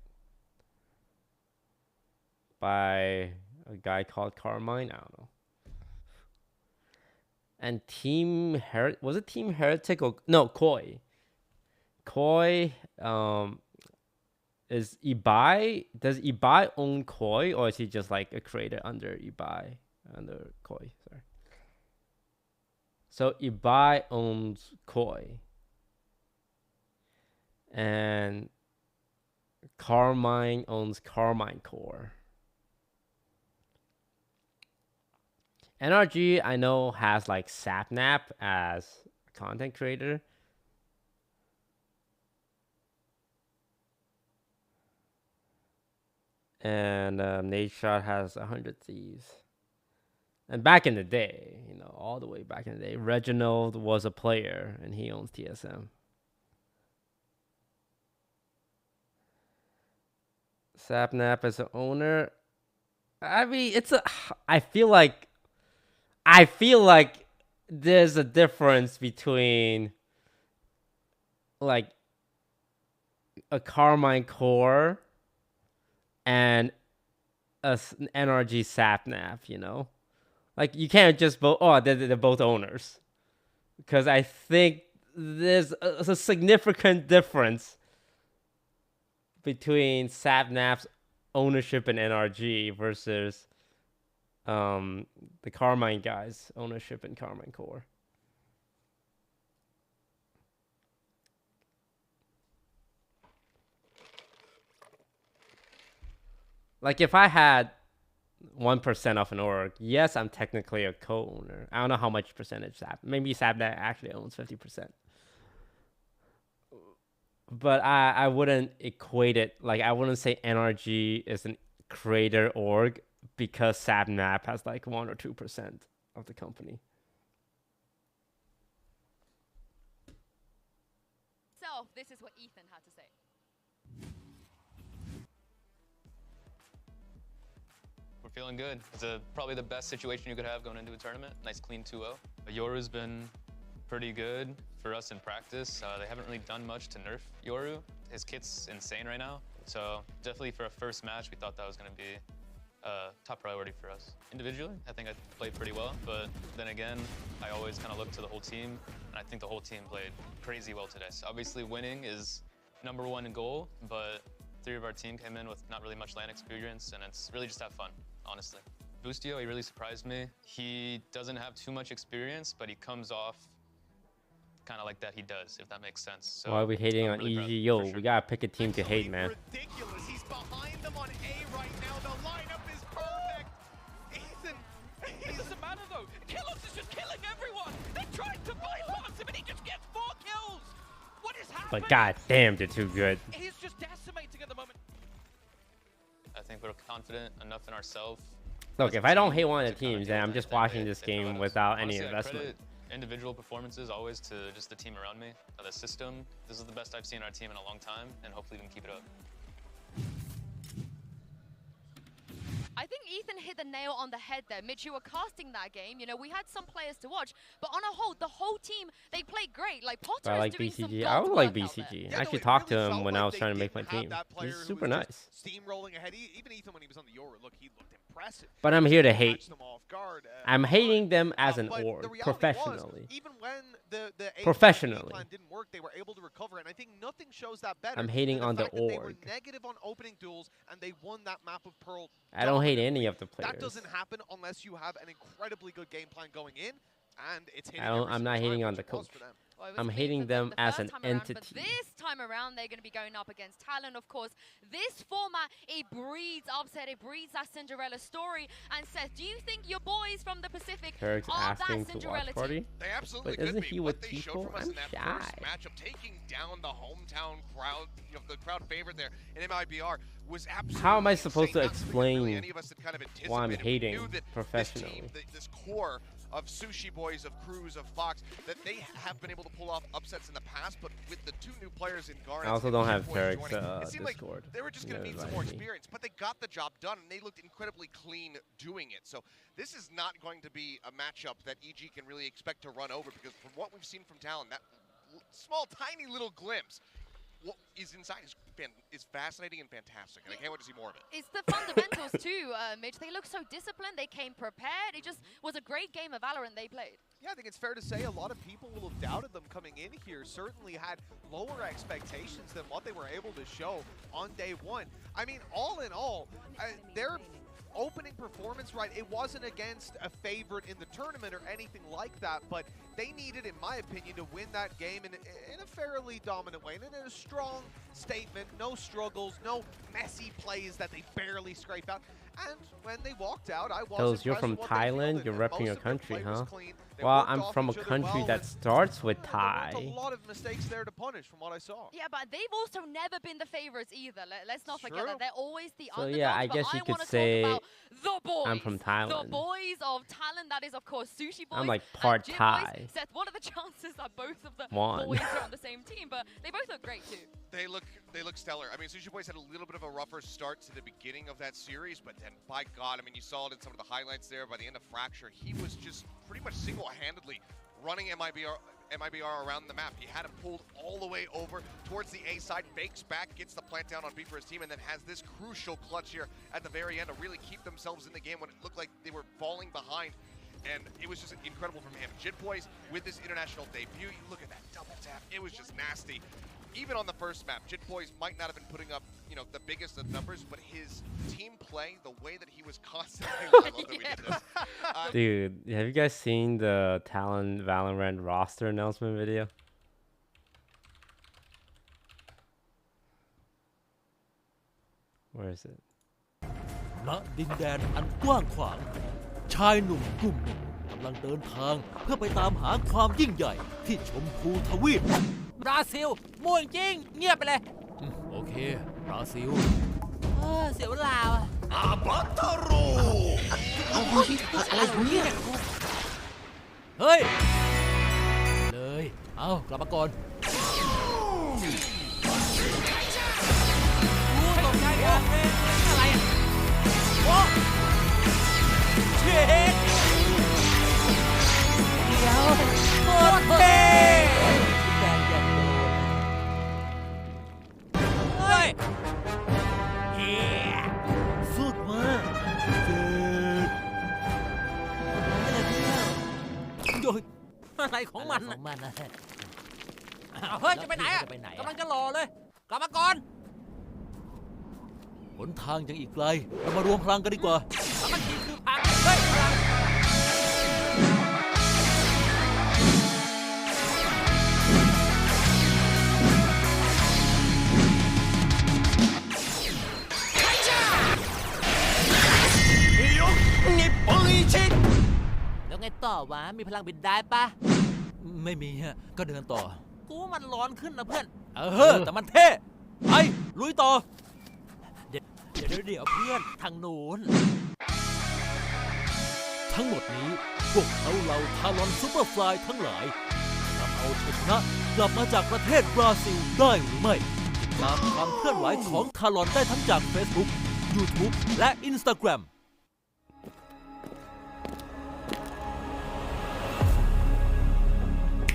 By a guy called Carmine, I don't know. And was it Team Heretic or no, Koi? Koi is Ibai. Does Ibai own Koi, or is he just like a creator under Ibai, under Koi? Sorry. So Ibai owns Koi, and Carmine owns Carmine Core. NRG, I know, has like Sapnap as a content creator. And Nate Shot has 100 Thieves. And back in the day, you know, all the way back in the day, Reginald was a player and he owns TSM. Sapnap as an owner. I mean, I feel like there's a difference between like a Carmine Core and an NRG Sapnap, you know? Like, you can't just vote, oh, they're both owners. Because I think there's a significant difference between Sapnap's ownership in NRG versus the Carmine guys' ownership in Carmine Core. Like, if I had 1% of an org, yes, I'm technically a co-owner. I don't know how much percentage maybe Sapnap actually owns 50%. But I wouldn't equate it, like I wouldn't say NRG is an creator org because Sapnap has like 1 or 2% of the company. So this is what Ethan had to say. We're feeling good. It's probably the best situation you could have going into a tournament. Nice clean 2-0. Yoru's been pretty good for us in practice. They haven't really done much to nerf Yoru. His kit's insane right now. So definitely for a first match, we thought that was going to be a top priority for us. Individually, I think I played pretty well, but then again, I always kind of look to the whole team, and I think the whole team played crazy well today. So obviously winning is #1 in goal, but 3 of our team came in with not really much LAN experience, and it's really just have fun, honestly. Boostio, he really surprised me. He doesn't have too much experience, but he comes off kind of like that he does, if that makes sense. So why are we hating on really EG? Yo, sure. we gotta pick a team to hate, man. Ridiculous. He's behind them on A right now. The lineup is perfect. Ethan, It doesn't matter though. Killos is just killing everyone. They're trying to bypass him and he just gets 4 kills. What is happening? But god damn, they're too good. He's just decimating at the moment. I think we're confident enough in ourselves. Look, if I don't hate one of the teams, then I'm just watching this game without any Honestly, investment. I credit individual performances always to just the team around me, the system. This is the best I've seen our team in a long time, and hopefully we can keep it up. I think Ethan hit the nail on the head there. Mitch, you were casting that game. You know, we had some players to watch, but on a whole, the whole team, they played great. Like, Potter I like is doing BCG. some I would like gold work out BCG. there. I actually talked to him when I was trying to make my team. He's super nice. Steamrolling ahead. Even Ethan, when he was on the Yoru, look, he looked impressive. But I'm here to hate. Catch them off guard, I'm hating them as an but org, the reality professionally. Was, even when the Professionally. plan didn't work, they were able to recover, and I think nothing shows that better. I'm hating on the fact that They were org. negative on opening duels, and they won that map of Pearl. I don't hate dominantly. any of the players. That doesn't happen unless you have an incredibly good game plan going in, and it's hitting. I'm not hating on the coach. Well, it was I'm clean hating for them the as first an time around, entity. But this time around, they're going to be going up against Talon, of course. This format, it breeds upset, it breeds that Cinderella story. And Seth, do you think your boys from the Pacific Eric's are asking that to Cinderella watch party? team? They absolutely But isn't could be. he What with they showed people? from us I'm in that shy. first matchup, taking down the hometown crowd, you know, the crowd favorite there in MIBR was absolutely How am I supposed to insane. Not something that really explain any of us had kind of why I'm anticipated. We hating knew that professionally? This team, this core of Sushi Boys, of Cruz, of Fox, that they have been able to pull off upsets in the past, but with the 2 new players in Garnet, I also don't have Tarek's it seemed like Discord. they were just going to need some more experience, but they got the job done, and they looked incredibly clean doing it. So this is not going to be a matchup that EG can really expect to run over, because from what we've seen from Talon, that small, tiny little glimpse, what is inside is fascinating and fantastic, and I can't wait to see more of it. It's the fundamentals too, Mitch. They look so disciplined. They came prepared. It just was a great game of Valorant they played. Yeah, I think it's fair to say a lot of people will have doubted them coming in here, certainly had lower expectations than what they were able to show on day 1. I mean, all in all, they're opening performance, right, it wasn't against a favorite in the tournament or anything like that, but they needed, in my opinion, to win that game in a fairly dominant way, and in a strong statement, no struggles, no messy plays that they barely scrape out. And when they walked out, I was you're from Thailand, you're repping your country, huh? Well, I'm from a country that starts with Thai. There's a lot of mistakes there to punish from what I saw. Yeah, but they've also never been the favorites either. Let's not forget that. They're always the So underdogs. yeah, I guess you could say the boys. I'm from Thailand. The boys of Thailand, that is of course Sushi Boys. I'm like part and Thai. Boys. Seth, what are the chances that both of the One. boys are on the same team? But they both look great too. They look stellar. I mean, Sushi Boys had a little bit of a rougher start to the beginning of that series, but then by God, I mean, you saw it in some of the highlights there. By the end of Fracture, he was just pretty much single-handedly running MIBR around the map. He had him pulled all the way over towards the A side, fakes back, gets the plant down on B for his team, and then has this crucial clutch here at the very end to really keep themselves in the game when it looked like they were falling behind. And it was just incredible from him. Jit Boys with his international debut, you look at that double tap, it was just nasty. Even on the first map, Jit Boys might not have been putting up, you know, the biggest of numbers, but his team play, the way that he was constantly, I love that we did this. Dude, have you guys seen the Talon Valorant roster announcement video? Where is it? ณ ดินแดนอันกว้างขวางชายหนุ่มกลุ่มหนึ่งกำลังเดินทางเพื่อไปตามหาความยิ่งใหญ่ที่ชมพูทวีปบราซิลม่วงจริงเงียบไปเลยโอเคบราซิลเสียเวลาอ่ะอาบัตโรอะไรเนี่ยเฮ้ยเลยเอากลับมาก่อนตกใจกันอะไรอ่ะโอ้เช็ดเดี๋ยวหมดเท่แดงยันโดนเฮ้ยเฮียสุดมากเจ็ดโดยอะไรของมันนะเฮ้ยจะไปไหนอ่ะกำลังจะรอเลยกลับมาก่อนหนทางยังอีกไกลเรามารวมพลังกันดีกว่ามันคือพังเฮ้ยแล้วไงต่อวะมีพลังบินได้ปะไม่มีฮะก็เดินต่อกูมันร้อนขึ้นนะเพื่อนแต่มันเท่ไปลุยต่อเดี๋ยวเพื่อนทางโน้นทั้งหมดนี้พวกเขาเหล่าทารอนซูเปอร์ฟลายทั้งหลายนำเอาชัยชนะกลับมาจากประเทศบราซิลได้หรือไม่ติดตามความเคลื่อนไหวของทารอนได้ทั้งจาก Facebook YouTube และ Instagram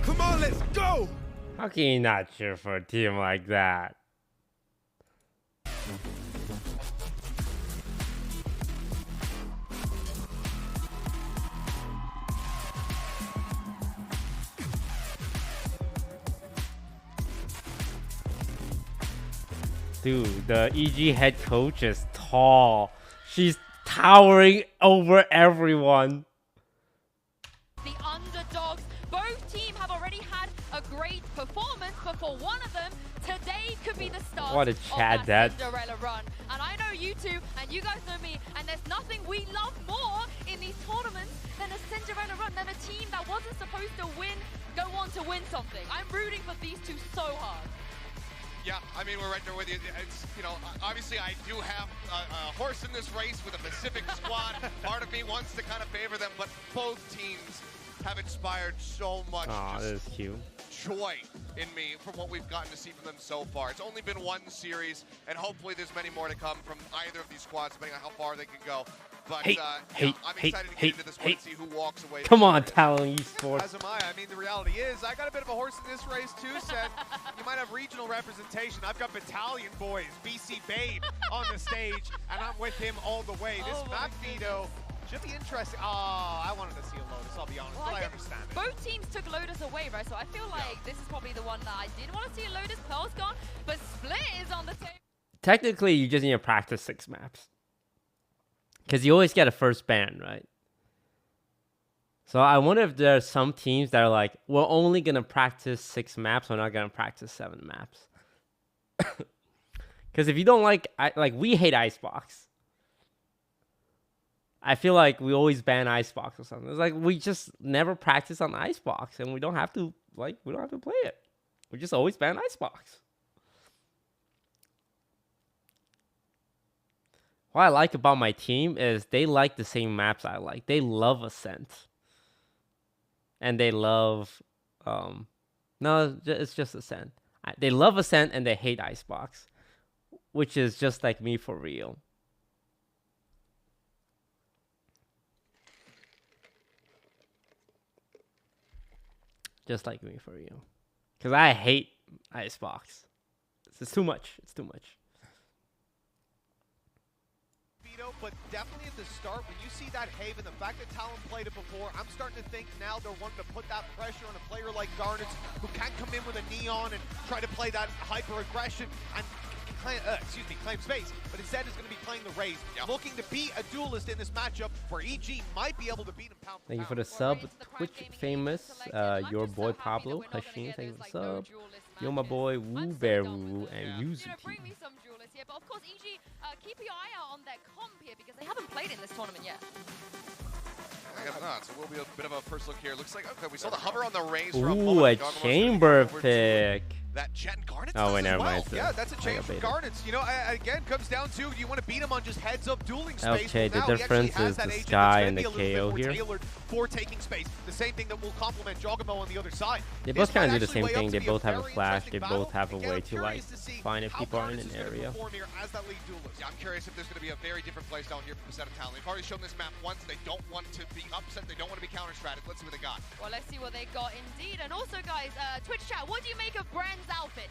Come on, let's go! How can you not cheer for a team like that? Dude, the EG head coach is tall. She's towering over everyone. The underdogs, both teams have already had a great performance, but for one of them, today could be the start What a Chad of that Cinderella run. And I know you two, and you guys know me, and there's nothing we love more in these tournaments than a Cinderella run, than a team that wasn't supposed to win, go on to win something. I'm rooting for these two so hard. Yeah, I mean, we're right there with you. It's, you know, obviously I do have a horse in this race with a Pacific squad. Part of me wants to kind of favor them, but both teams have inspired so much Aw, that is cute. joy in me from what we've gotten to see from them so far. It's only been one series, and hopefully there's many more to come from either of these squads, depending on how far they can go. But I'm excited to get into this one and see who walks away. Come on, Talon Esports. As am I. I mean, the reality is, I got a bit of a horse in this race too, Seth. You might have regional representation. I've got Battalion Boys, BC Babe, on the stage, and I'm with him all the way. This map veto should be interesting. Oh, I wanted to see a Lotus, I'll be honest, but I understand it. Both teams took Lotus away, right? So I feel like this is probably the one that I did want to see a Lotus. Pearl's gone, but Split is on the table. Technically, you just need to practice 6 maps. Because you always get a first ban, right? So I wonder if there are some teams that are like, we're only going to practice 6 maps. We're not going to practice 7 maps. Because if you don't like we hate Icebox. I feel like we always ban Icebox or something. It's like we just never practice on Icebox, and we don't have to play it. We just always ban Icebox. What I like about my team is they like the same maps I like. They love Ascent. And they love no, it's just Ascent. They love Ascent and they hate Icebox, which is just like me for real. Just like me for real. Because I hate Icebox. It's too much. It's too much. But definitely at the start, when you see that Haven, the fact that Talon played it before, I'm starting to think now they're wanting to put that pressure on a player like Garnets, who can't come in with a Neon and try to play that hyper-aggression and claim space, but instead is going to be playing the Raze, looking to be a duelist in this matchup where EG might be able to beat him pound for pound. Thank you for the sub, Twitch famous, your boy Pablo, Hashim, thank you for the sub. Yo, my boy Woo Bear Woo and Yuzu. Yeah, but of course, EG, keep your eye out on their comp here because they haven't played in this tournament yet. So we'll be a bit of a first look here. Looks like, okay, we saw the hover on the Raze. Ooh, a chamber pick. That Jet and Garnets. Oh, wait, never mind. Yeah, that's a change from Garnets. You know, again, comes down to, do you want to beat him on just heads-up dueling space? Okay, the difference is the Sky and the KO here. For taking space. The same thing that will complement Joggamo on the other side. They both kind of do the same thing. They both have a flash. They both have a way to like find if people are in an area. Yeah, I'm curious if there's going to be a very different playstyle here from Percent of Talent. They've already shown this map once. They don't want to be upset. They don't want to be counter-stratted. Let's see what they got. Well, let's see what they got indeed. And also, guys, Twitch chat, what do you make of Brand's outfit?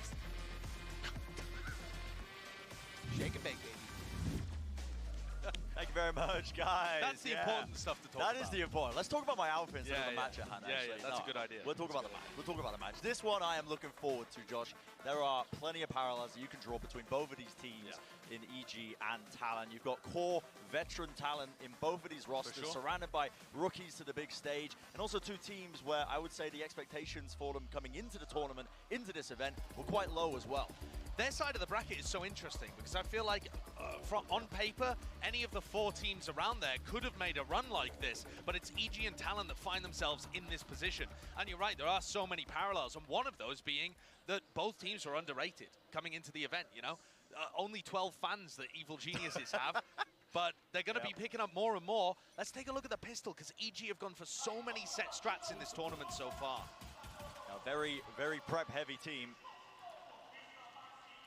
Shake and bake, baby. Thank you very much, guys. That's the important stuff to talk about. That is the important. Let's talk about my outfit instead of the match at hand, actually. That's a good idea. We'll talk about the match. We'll talk about the match. This one I am looking forward to, Josh. There are plenty of parallels that you can draw between both of these teams in EG and Talon. You've got core veteran talent in both of these rosters, surrounded by rookies to the big stage, and also two teams where I would say the expectations for them coming into the tournament, into this event, were quite low as well. Their side of the bracket is so interesting because I feel like on paper, any of the 4 teams around there could have made a run like this, but it's EG and Talon that find themselves in this position. And you're right, there are so many parallels, and one of those being that both teams are underrated coming into the event, you know? Only 12 fans that Evil Geniuses have, but they're going to be picking up more and more. Let's take a look at the pistol, because EG have gone for so many set strats in this tournament so far. A very, very prep-heavy team.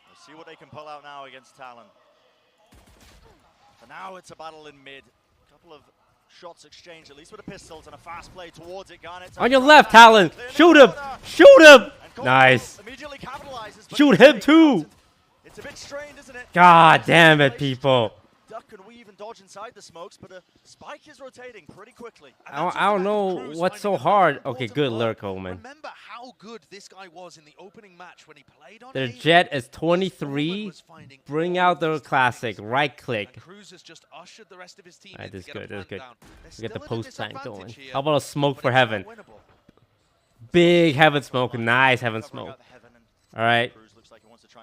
We'll see what they can pull out now against Talon. For now, it's a battle in mid. A couple of shots exchanged, at least with the pistols, and a fast play towards it. Garnet on your left, Talon! Shoot him! Shoot him! Nice. Shoot him too! It's a bit strained, isn't it? God damn it, people. Duck and weave and dodge inside the smokes, but a spike is rotating pretty quickly. I don't know what's so hard. Okay, good lurk, Omen. Remember how good this guy was in the opening match when he played on Their Jet is 23. Bring out their classic. Right click. Cruz has just ushered the rest of his team. Alright, this is good. This is good. We get the post tank going. How about a smoke for Heaven? Big Heaven smoke. Nice Heaven smoke. Alright.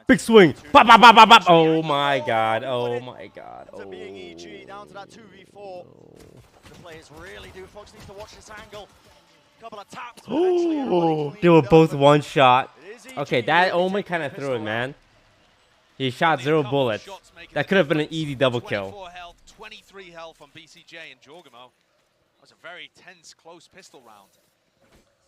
Big swing. Bop, bop, bop, bop, bop. Oh my god. Oh my god. Oh. Being EG down to that 2v4. The players really do. Fox needs to watch this angle. Couple of taps. Oh, they were both one shot. Okay, that Omen kind of threw it, man. He shot 0 bullets. That could have been an easy double kill. 24 health, 23 health on BCJ and Jorgamo. That was a very tense, close pistol round.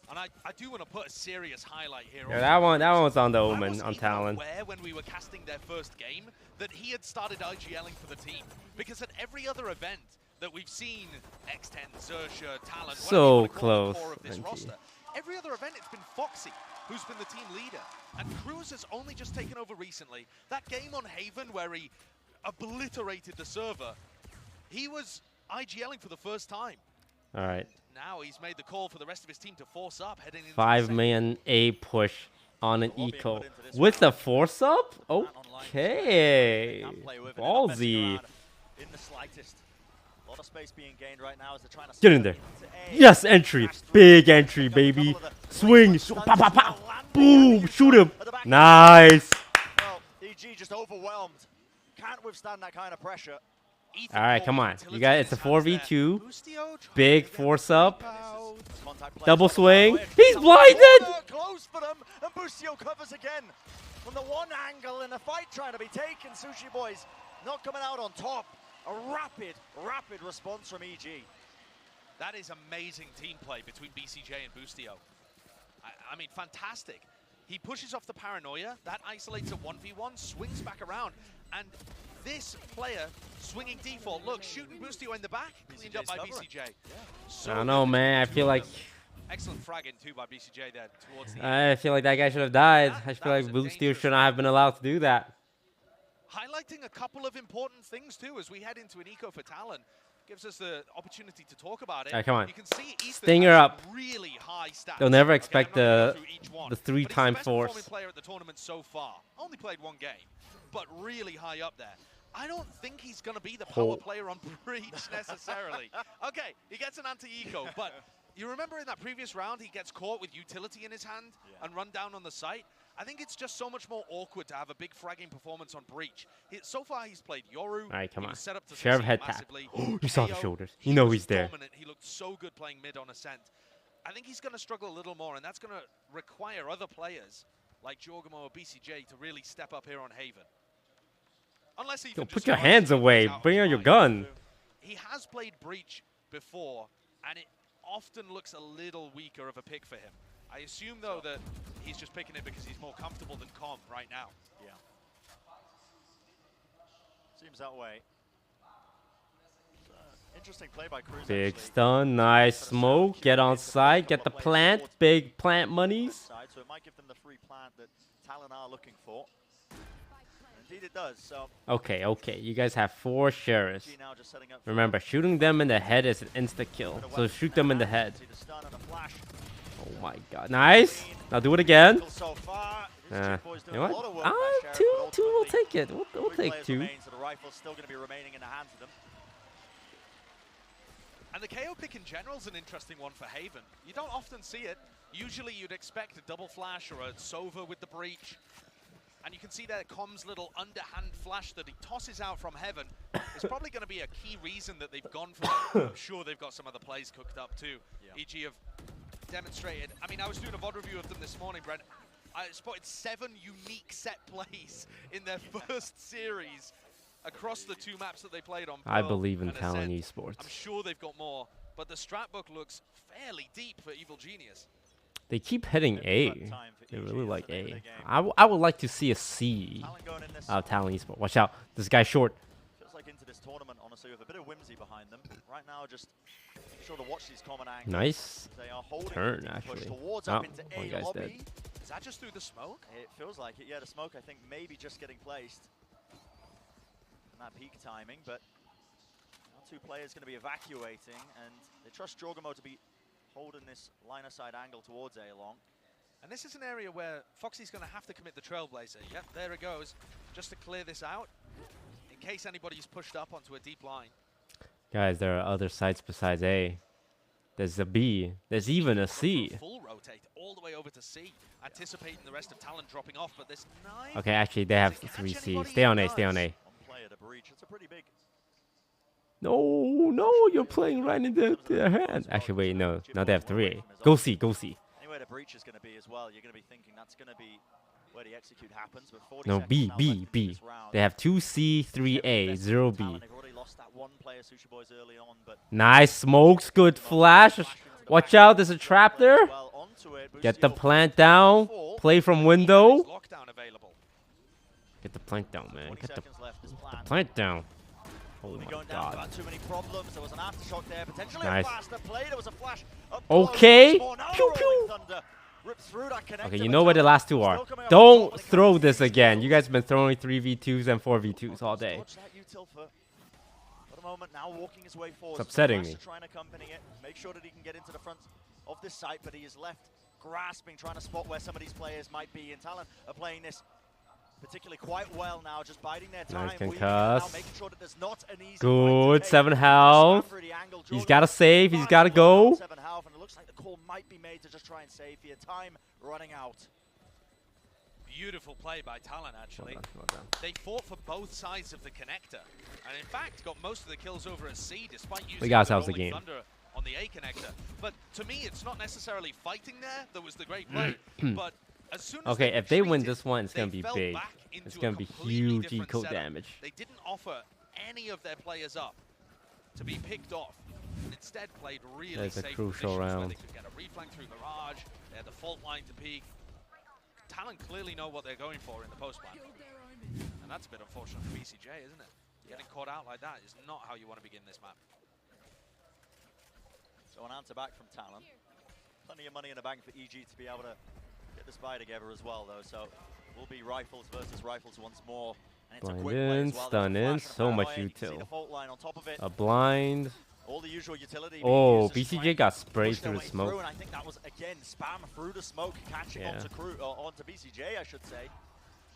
And I do want to put a serious highlight here. Yeah, that one was on the Omen, on Talon. Aware when we were casting their first game that he had started IGLing for the team, because at every other event that we've seen, X10, Xerxia, Talon, so close. Of this roster, every other event it's been Foxy who's been the team leader, and Cruz has only just taken over recently. That game on Haven where he obliterated the server, he was IGLing for the first time. All right. Now he's made the call for the rest of his team to force up, heading into 5-man A push on an eco with the force up. Okay, ballsy. In the slightest. A lot of space being gained right now as they're trying to Get in there. Yes, entry. Big entry, baby. Swing. Pop, pop, pop. Boom. Shoot him. Nice. Well, EG just overwhelmed. Can't withstand that kind of pressure. All right, come on. You got it's a 4v2. Big force up. Double swing. He's blinded. Close for them, and Bustio covers again. From the one angle in a fight trying to be taken, Sushi Boys not coming out on top. A rapid response from EG. That is amazing team play between BCJ and Bustio. I mean, fantastic. He pushes off the paranoia, that isolates a 1v1, swings back around, and this player swinging default, look, shooting Bustio in the back, cleaned up by BCJ. Yeah. So I don't know, man. I feel like... Excellent fragging too by BCJ there towards the I feel like that guy should have died. I feel like Bustio should not have been allowed to do that. Highlighting a couple of important things too as we head into an eco for Talon. Gives us the opportunity to talk about it. All right, come on. You can see Ethan Stinger up. Really high stats. They'll never expect the 3-time force. force. He's the best player at the tournament so far. Only played one game, but really high up there. I don't think he's going to be the power player on Breach necessarily. Okay, he gets an anti-eco, but you remember in that previous round, he gets caught with utility in his hand and run down on the site. I think it's just so much more awkward to have a big fragging performance on Breach. So far, he's played Yoru. All right, come on. Set up to Sheriff head tap. You saw the shoulders. You know he's there. Dominant. He looked so good playing mid on Ascent. I think he's going to struggle a little more, and that's going to require other players like Jorgamo or BCJ to really step up here on Haven. Unless he put your hands away. Bring out your gun. He has played Breach before, and it often looks a little weaker of a pick for him. I assume, though, that he's just picking it because he's more comfortable than Com right now. Yeah. Seems that way. Interesting play by Cruz. Big stun, nice smoke. Get on side, get the plant. Big plant monies. So it might give them the free plant that Talon are looking for. Indeed it does. So Okay, you guys have 4 sheriffs. Remember, shooting them in the head is an insta-kill. So shoot them in the head. Oh my god. Nice. Now do it again. You know what? 2 will take it. We'll take 2. And the KO pick in general is an interesting one for Haven. You don't often see it. Usually you'd expect a double flash or a Sova with the breach. And you can see there Com's little underhand flash that he tosses out from Heaven. It's probably going to be a key reason that they've gone for that. I'm sure they've got some other plays cooked up too. EG have demonstrated. I mean, I was doing a VOD review of them this morning, Brent. I spotted 7 unique set plays in their first series across the 2 maps that they played on. I believe in Talon Esports. I'm sure they've got more, but the strat book looks fairly deep for Evil Genius. They keep hitting A. They really like A. I would like to see a C out of Talon Esports. Watch out. This guy's short. Feels like into this tournament, honestly, with a bit of whimsy behind them. Right now, just sure to watch these common angles. Nice turn, actually. Oh, one guy's dead. Is that just through the smoke? It feels like it. Yeah, the smoke, I think, maybe just getting placed. And that peak timing, but now 2 players going to be evacuating, and they trust Jorgamo to be holding this line-of-sight angle towards A-Long. And this is an area where Foxy's going to have to commit the Trailblazer. Yep, there it goes. Just to clear this out, in case anybody's pushed up onto a deep line. Guys, there are other sites besides A. There's a B. There's even a C. Full rotate all the way over to C, anticipating the rest of Talon dropping off, but this 9... Okay, actually, they have 3 Cs. Stay on A, stay on A. One player to breach. It's a pretty big... No, you're playing right into their hand. Actually, wait, no. Now they have 3A. Go C, go C. Anywhere the breach is going to be as well, you're going to be thinking that's going to be where the execute happens. But 40 no, B. They have 2C, 3A, 0B. They've already lost that one player, Sushi Boys, early on, but nice smokes, good flash. Watch out, there's a trap there. Get the plant down. Play from window. Get the plant down, man. Get the plant down. Oh my god. Too many problems. There was an aftershock there. Potentially nice. A faster play. There was a flash. Okay. Pew pew. Okay, you know where the last 2 are. Don't throw this again. You guys have been throwing 3v2s and 4v2s all day. It's upsetting me. Make sure that he can get into the front of this site, but he is left grasping, trying to spot where some of these players might be. And Talon are playing this particularly quite well now, just biding their time. Nice concuss. Making sure that there's not an easy Good, 7 health. He's got to save. He's got to go. 7 health, and it looks like the call might be made to just try and save here. Time running out. Beautiful play by Talon, actually. They fought for both sides of the connector, and in fact got most of the kills over at C, despite using the game on the A connector. But to me, it's not necessarily fighting there that was the great play, but as soon as if they win this one, it's going to be big. It's going to be huge eco damage. They didn't offer any of their players up to be picked off, and instead played really safe. That's a crucial round. They could get a reflank through Garage. They had the fault line to peek. Talon clearly know what they're going for in the post-plan. And that's a bit unfortunate for BCJ, isn't it? Getting caught out like that is not how you want to begin this map. So an answer back from Talon. Plenty of money in the bank for EG to be able to get this buy together as well, though. So we'll be rifles versus rifles once more. And it's blind a quick play in, as well. stun in, so much util. A blind. All the usual utility. Oh, BCJ got sprayed through the smoke. And I think that was, again, spam through the smoke, catching onto BCJ, I should say.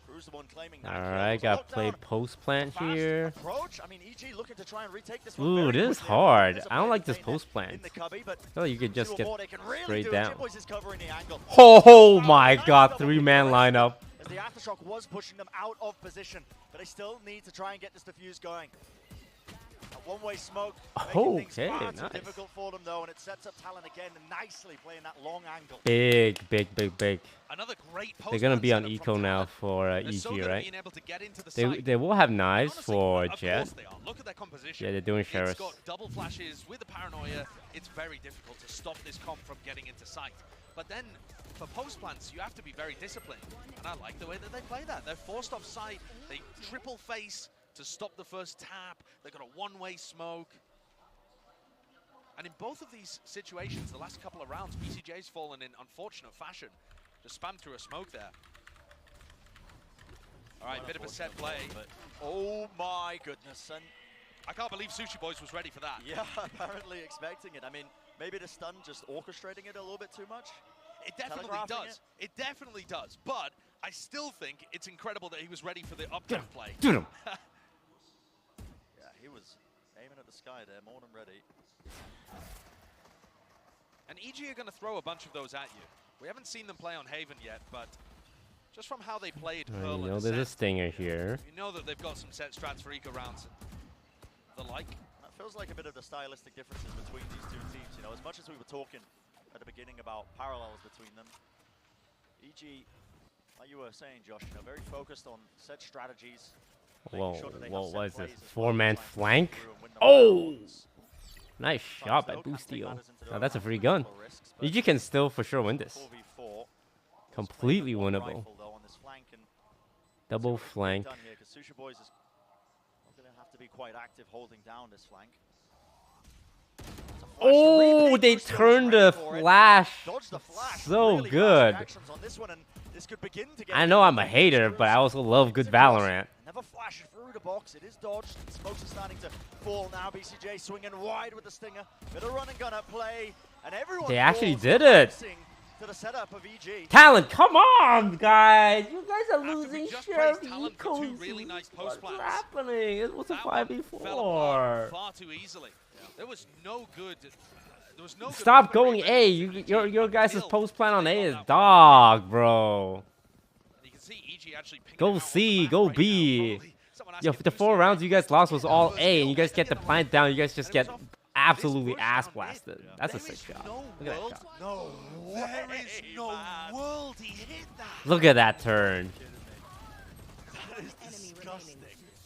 Crew's the one claiming that. Alright, got played post plant here. Approach. I mean, EG looking to try and retake this one. Ooh, this is hard. I don't like this post plant. Oh, you could just get sprayed down. Oh my god, 3-man lineup. As the aftershock was pushing them out of position, but they still need to try and get this defuse going. One-way smoke, making things far too difficult for them though, and it sets up Talon again nicely playing that long angle. Big. Another great They're gonna be on eco now for EG, right? They will have knives for Jet. Look at their composition. Yeah, they're doing sheriffs. It's got double flashes with the paranoia. It's very difficult to stop this comp from getting into sight. But then for post plants, you have to be very disciplined, and I like the way that they play that. They're forced off site. They triple face to stop the first tap. They got a one-way smoke. And in both of these situations, the last couple of rounds, BCJ's fallen in unfortunate fashion. Just spammed through a smoke there. All right, bit of a set play. Oh my goodness. And I can't believe Sushi Boys was ready for that. Yeah, apparently expecting it. I mean, maybe the stun just orchestrating it a little bit too much. It definitely does. It definitely does. But I still think it's incredible that he was ready for the up-jump play. Dude. He was aiming at the sky there, more than ready. And EG are going to throw a bunch of those at you. We haven't seen them play on Haven yet, but just from how they played Pearl you know there's a stinger here. You know that they've got some set strats for eco rounds and the like. That feels like a bit of the stylistic differences between these two teams. You know, as much as we were talking at the beginning about parallels between them, EG, like you were saying, Josh, you know, very focused on set strategies. Whoa, what is this? 4-man flank? Oh! Nice shot by Boostio. Oh, that's a free gun. EG can still for sure win this. Completely winnable. Double flank. Sushi Boys is going to have to be quite active holding down this flank. Oh, they turned the flash so good. I know I'm a hater, but I also love good Valorant. Never flash through the box. It is dodged. Smokes are starting to fall now. BCJ swinging wide with the stinger. Bit of run and gun at play, and everyone. They actually did it. To the setup of EG. Talon, come on, guys! You guys are losing share of ecos. Really nice post What's happening? It was a 5v4. Far too easily. There was no good. Stop going A. Your guys' post plan on A is dog, bro. You can see EG actually go C, go B. Yo, the 4 rounds you guys lost was all A, and you guys get the plant down. You guys just get absolutely ass blasted. That's a sick shot. Look at that shot. No, there is no world he hit that. Look at that turn. That is disgusting.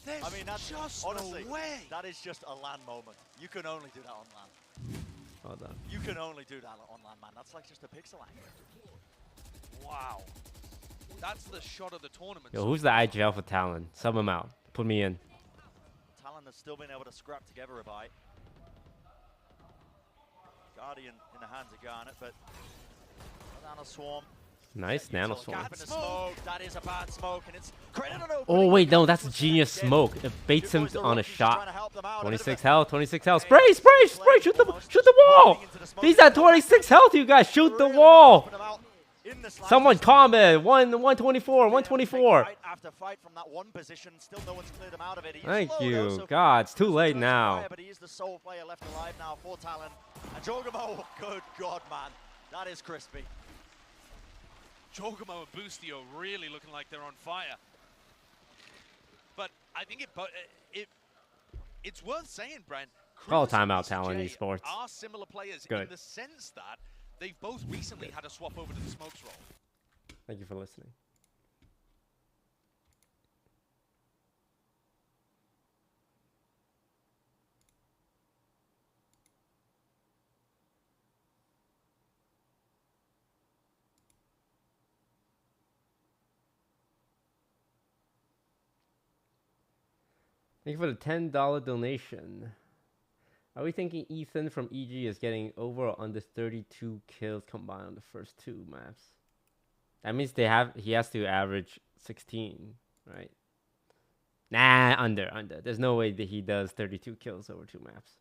I mean, that's just honestly, that is just a LAN moment. You can only do that on LAN. Hold on. You can only do that on LAN, man. That's like just a pixel angle. Wow. That's the shot of the tournament. Yo, who's the IGL for Talon? Sub him out. Put me in. Talon has still been able to scrap together a bite. Guardian in the hands of Garnet, but Nano Swarm. Nice Nano Swarm. That is a bad smoke, and it's oh wait, no, that's a genius smoke. It baits him on a shot. 26 health, 26 health. Spray, shoot the wall. He's at 26 health, you guys. Shoot the wall. in the Someone comment 124, 124. Fight after fight from that one position, still no one's cleared him out of it. Thank you. God, it's too late now. But he is the sole player left alive now for Talon. And Jogamo, good God, man. That is crispy. Jogamo and Boostio really looking like they're on fire. But I think it's worth saying, Brent. Call timeout, Talon Esports. Are similar players Good. in the sense that they've both recently had a swap over to the smokes role. Thank you for listening. Thank you for the $10 donation. Are we thinking Ethan from EG is getting over or under 32 kills combined on the first 2 maps? That means he has to average 16, right? Nah, under. There's no way that he does 32 kills over 2 maps.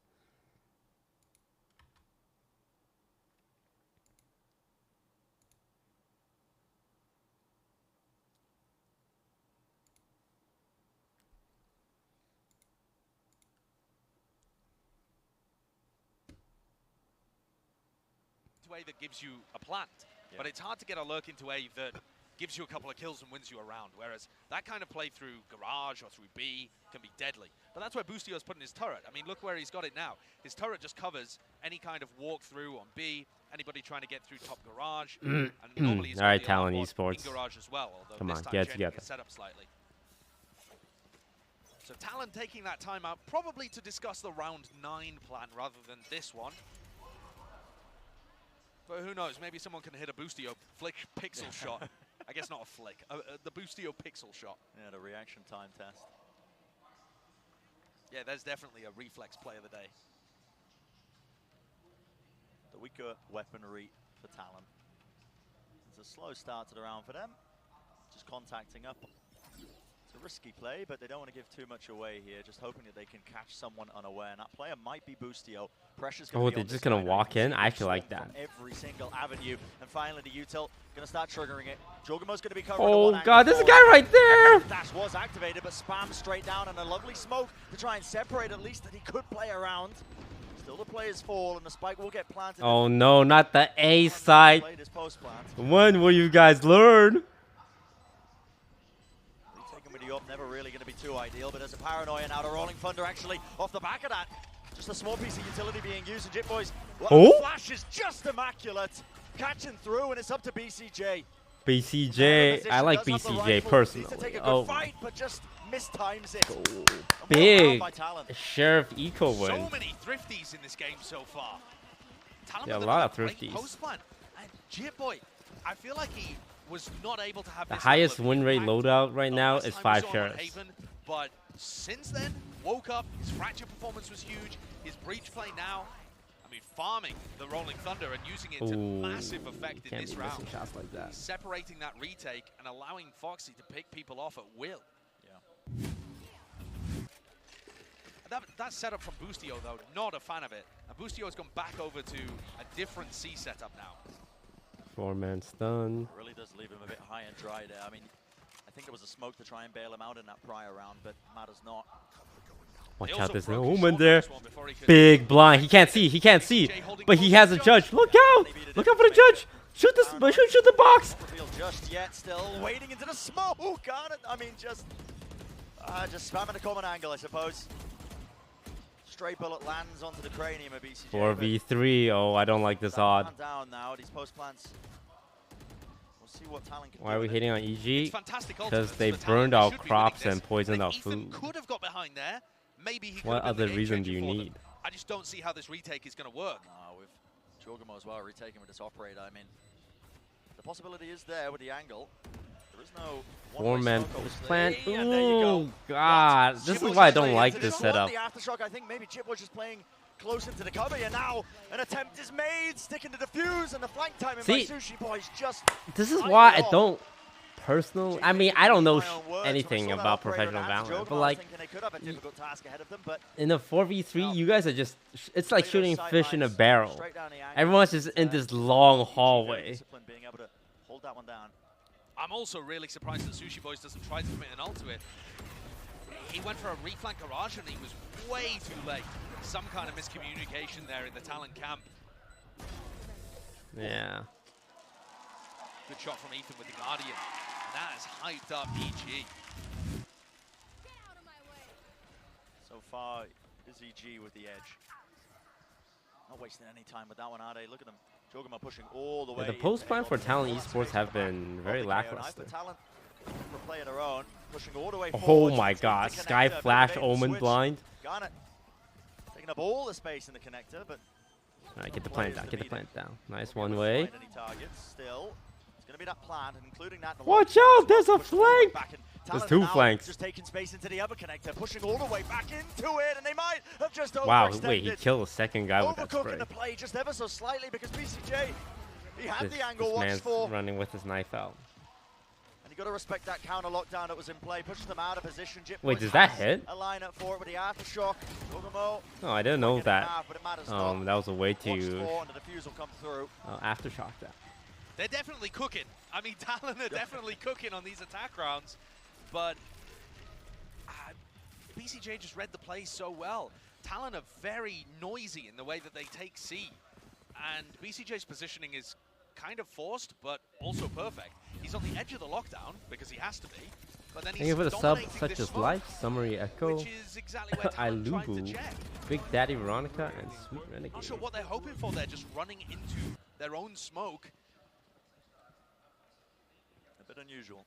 Way that gives you a plant, but it's hard to get a lurk into A that gives you a couple of kills and wins you a round, whereas that kind of play through Garage or through B can be deadly. But that's where Boostio's putting his turret. I mean, look where he's got it now. His turret just covers any kind of walkthrough on B, anybody trying to get through top Garage. And normally he's all right, Talon Esports. In Garage as well, although come on, this time get it together. Set up slightly. So Talon taking that time out, probably to discuss the round 9 plan rather than this one. But who knows, maybe someone can hit a Boostio flick pixel shot. I guess not a flick, the Boostio pixel shot. Yeah, the reaction time test. Yeah, there's definitely a reflex play of the day. The weaker weaponry for Talon. It's a slow start to the round for them. Just contacting up. It's a risky play, but they don't want to give too much away here. Just hoping that they can catch someone unaware. And that player might be Boostio. Pressure's going to be they're just going to walk in? I actually like that. Every single avenue. And finally, the util going to start triggering it. Jogamo's going to be covering. Oh, God, there's a guy right there. Dash was activated, but spam straight down and a lovely smoke to try and separate at least that he could play around. Still the players fall, and the spike will get planted. Oh, no, not the A side. When will you guys learn? Never really going to be too ideal, but there's a paranoia now. The Rolling Thunder actually off the back of that. Just a small piece of utility being used, and Jit Boys. Well, the flash is just immaculate. Catching through, and it's up to BCJ. BCJ, I like BCJ personally. Needs to take a good fight, but just mistimes it. Big Sheriff Eco win. So many thrifties in this game so far. Yeah, a lot of thrifties. And Jit Boy, I feel like he was not able to have the highest win rate loadout right now is 5 sheriffs. Haven, but since then, woke up, his fracture performance was huge, his breach play now, I mean, farming the Rolling Thunder and using it to massive effect in this round. Shots like that. Separating that retake and allowing Foxy to pick people off at will. Yeah. That setup from Boostio, though, not a fan of it. And Boostio has gone back over to a different C setup now. 4-man stun. Really does leave him a bit high and dry there. I mean, I think there was a smoke to try and bail him out in that prior round, but matters not. Watch out, there's no woman there. Big blind. He can't see, but he has a judge. Look out! Look out for the judge! Shoot this, shoot the box! Just yet, still wading into the smoke. Got it. I mean, just spamming a common angle, I suppose. Stray bullet lands onto the cranium of BCJ. 4v3. Oh, I don't like this odd. Down now. These post plants. We'll see what Talon can Why are we hitting on EG? Because they the burned our crops and poisoned our Ethan food. could have got behind there. Maybe he what other reason do you need? I just don't see how this retake is going to work. With Jogamo as well, retaking with this operator. I mean, the possibility is there with the angle. There is no 4-man post plant. Ooh, God. This is why I don't like this setup. The aftershock, I think maybe Chip was just playing close into the cover, and now an attempt is made, sticking to the fuse, and the flank timing by Sushi Boys just... This is why I don't personally... I mean, I don't know anything about professional Valorant, but like... In a 4v3, you guys are just... It's like shooting fish in a barrel. Everyone's just in this long hallway. hold that one down. I'm also really surprised that Sushi Boys doesn't try to commit an ult to it. He went for a reflank garage and he was way too late. Some kind of miscommunication there in the Talon camp. Yeah. Good shot from Ethan with the Guardian. And that has hyped up EG. So far, is EG with the edge. Not wasting any time with that one, are they? Look at them. Jogama pushing all the way. The post plan for Talon Esports have been very lackluster. Play their own, pushing all the way Oh forward. my god, Sky Flash, Omen blind. Garnet taking up all the space in the connector, but alright, get the plant down, get the plant down. Nice one way. any targets still. It's going to be that plant, and including that. Watch out, there's a flank! There's two flanks. Just taking space into the other connector, pushing all the way back into it, and they might have just wow, wait, he killed the second guy with that spray. Overcooking the play just ever so slightly because BCJ, he had This the angle watched man's for. running with his knife out. And you got to respect that counter lockdown that was in play, pushes them out of position. Jip Wait, does that hit? A lineup for it with the aftershock. No, I didn't know that. That was a way to aftershock that. They're definitely cooking. I mean, Talon are definitely cooking on these attack rounds, but BCJ just read the play so well. Talon are very noisy in the way that they take C, and BCJ's positioning is kind of forced, but also perfect. He's on the edge of the lockdown because he has to be, but then he's for the sub dominating such this as smoke, Life, Summary Echo, which is exactly where Talon tried to Ilubu, check. Big Daddy Veronica, and Sweet Renegade. Not sure what they're hoping for. They're just running into their own smoke. A bit unusual.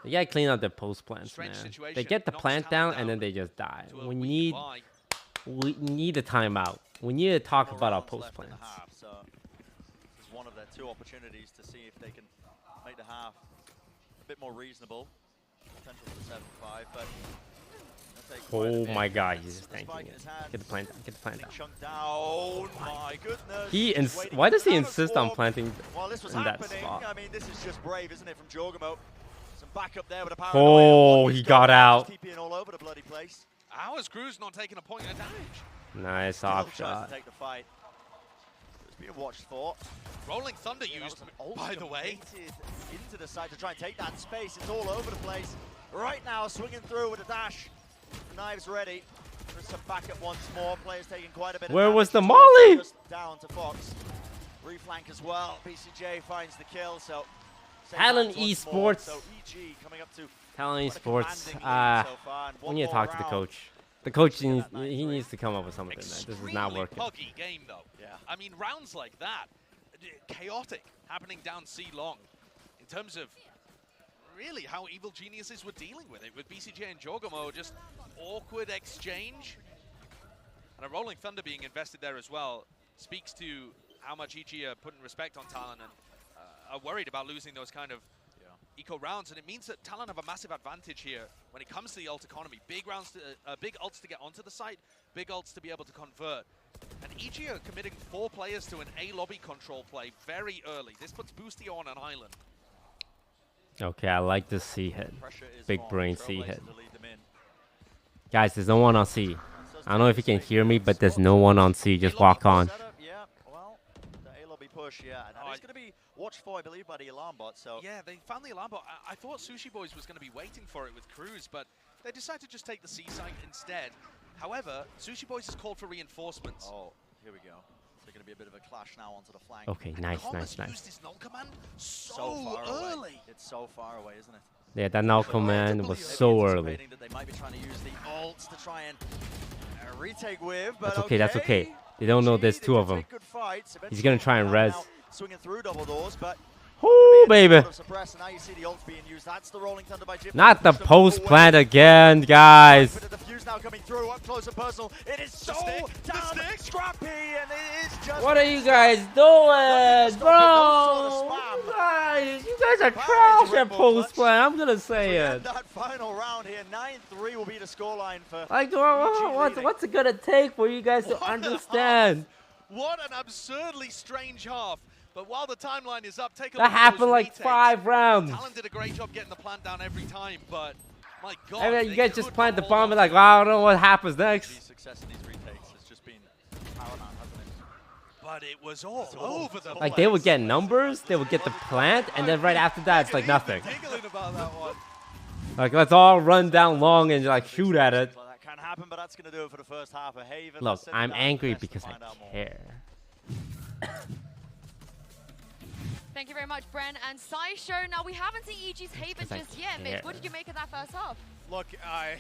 They gotta clean up their post plants, man. They get the plant down and then they just die. We need a timeout. We need to talk about our post plants. So this is one of their two opportunities to see if they can make the half a bit more reasonable. Potential for 7-5, but oh my god, he's just tanking it. Get the plant down, get the plant down. Oh my goodness. Why does he insist on planting in that happening. spot? I mean, this is just brave, isn't it, from Jorgamo? Some backup there with a power. Oh, he got out. TPing all over the bloody place. How is Cruz not taking a point of damage? Nice off shot. To take the fight. It's being watched for. Rolling Thunder used, by the way. Into the side to try and take that space. It's all over the place. Right now, swinging through with a dash. The knives ready. There's some backup once more. Players taking quite a bit of Where damage. was the molly? Just down to Fox. Reflank as well. BCJ finds the kill. So Talon Esports. So EG coming up to Talon Esports. We need to talk to the coach. The coach needs to come up with something, man. This is not working. Puggy game though. Yeah. I mean, rounds like that, chaotic, happening down C long. In terms of really how Evil Geniuses were dealing with it, with BCJ and Jorgamo, just awkward exchange. And a Rolling Thunder being invested there as well speaks to how much EG are putting respect on Talon and are worried about losing those kind of eco rounds. And it means that Talon have a massive advantage here when it comes to the ult economy. Big rounds, big ults to get onto the site, big ults to be able to convert. And EG are committing 4 players to an A lobby control play very early. This puts Boosty on an island. Okay, I like this C hit. Big brain C hit. Guys, there's no one on C. I don't know if you can hear me, but there's no one on C. Just walk on. Yeah, well, the A lobby push, yeah. And it's going to be watched for, I believe, by the alarm bot. So yeah, they found the alarm bot. I thought Sushi Boys was going to be waiting for it with Cruz, but they decided to just take the C site instead. However, Sushi Boys has called for reinforcements. Oh, here we go. There's going to be a bit of a clash now onto the flank. Okay, nice. Used his null command so far early. Away. It's so far away, isn't it? Yeah, that null command was so early. That they might be trying to use the ults to try and retake with, but that's okay, that's okay. They don't know there's 2 of them. He's going to try and res. Swinging through double doors, but oh, baby. Not the post plant again, guys. What are you guys doing, bro? Guys, you guys are trash at post plant. I'm gonna say it. That final round here, 9-3 will be the scoreline for. Like, what's it gonna take for you guys to understand? What an absurdly strange half. But while the timeline is up, take a look that happened like retakes. 5 rounds. Talon did a great job getting the plant down every time, but my God. I mean, you guys just plant the bomb and like, wow, I don't know what happens next. The success in these retakes has just been paramount, hasn't it? but it was all over the Like, they would get numbers, they would get the plant, and then right after that, it's like nothing. About that one. Like, let's all run down long and, like, shoot at it. Well, that can happen, but that's going to do it for the first half of Haven. Look, I'm angry because I care. Thank you very much, Bren and Sideshow. Now, we haven't seen EG's Haven just yet. Mitch, what did you make of that first half? Look,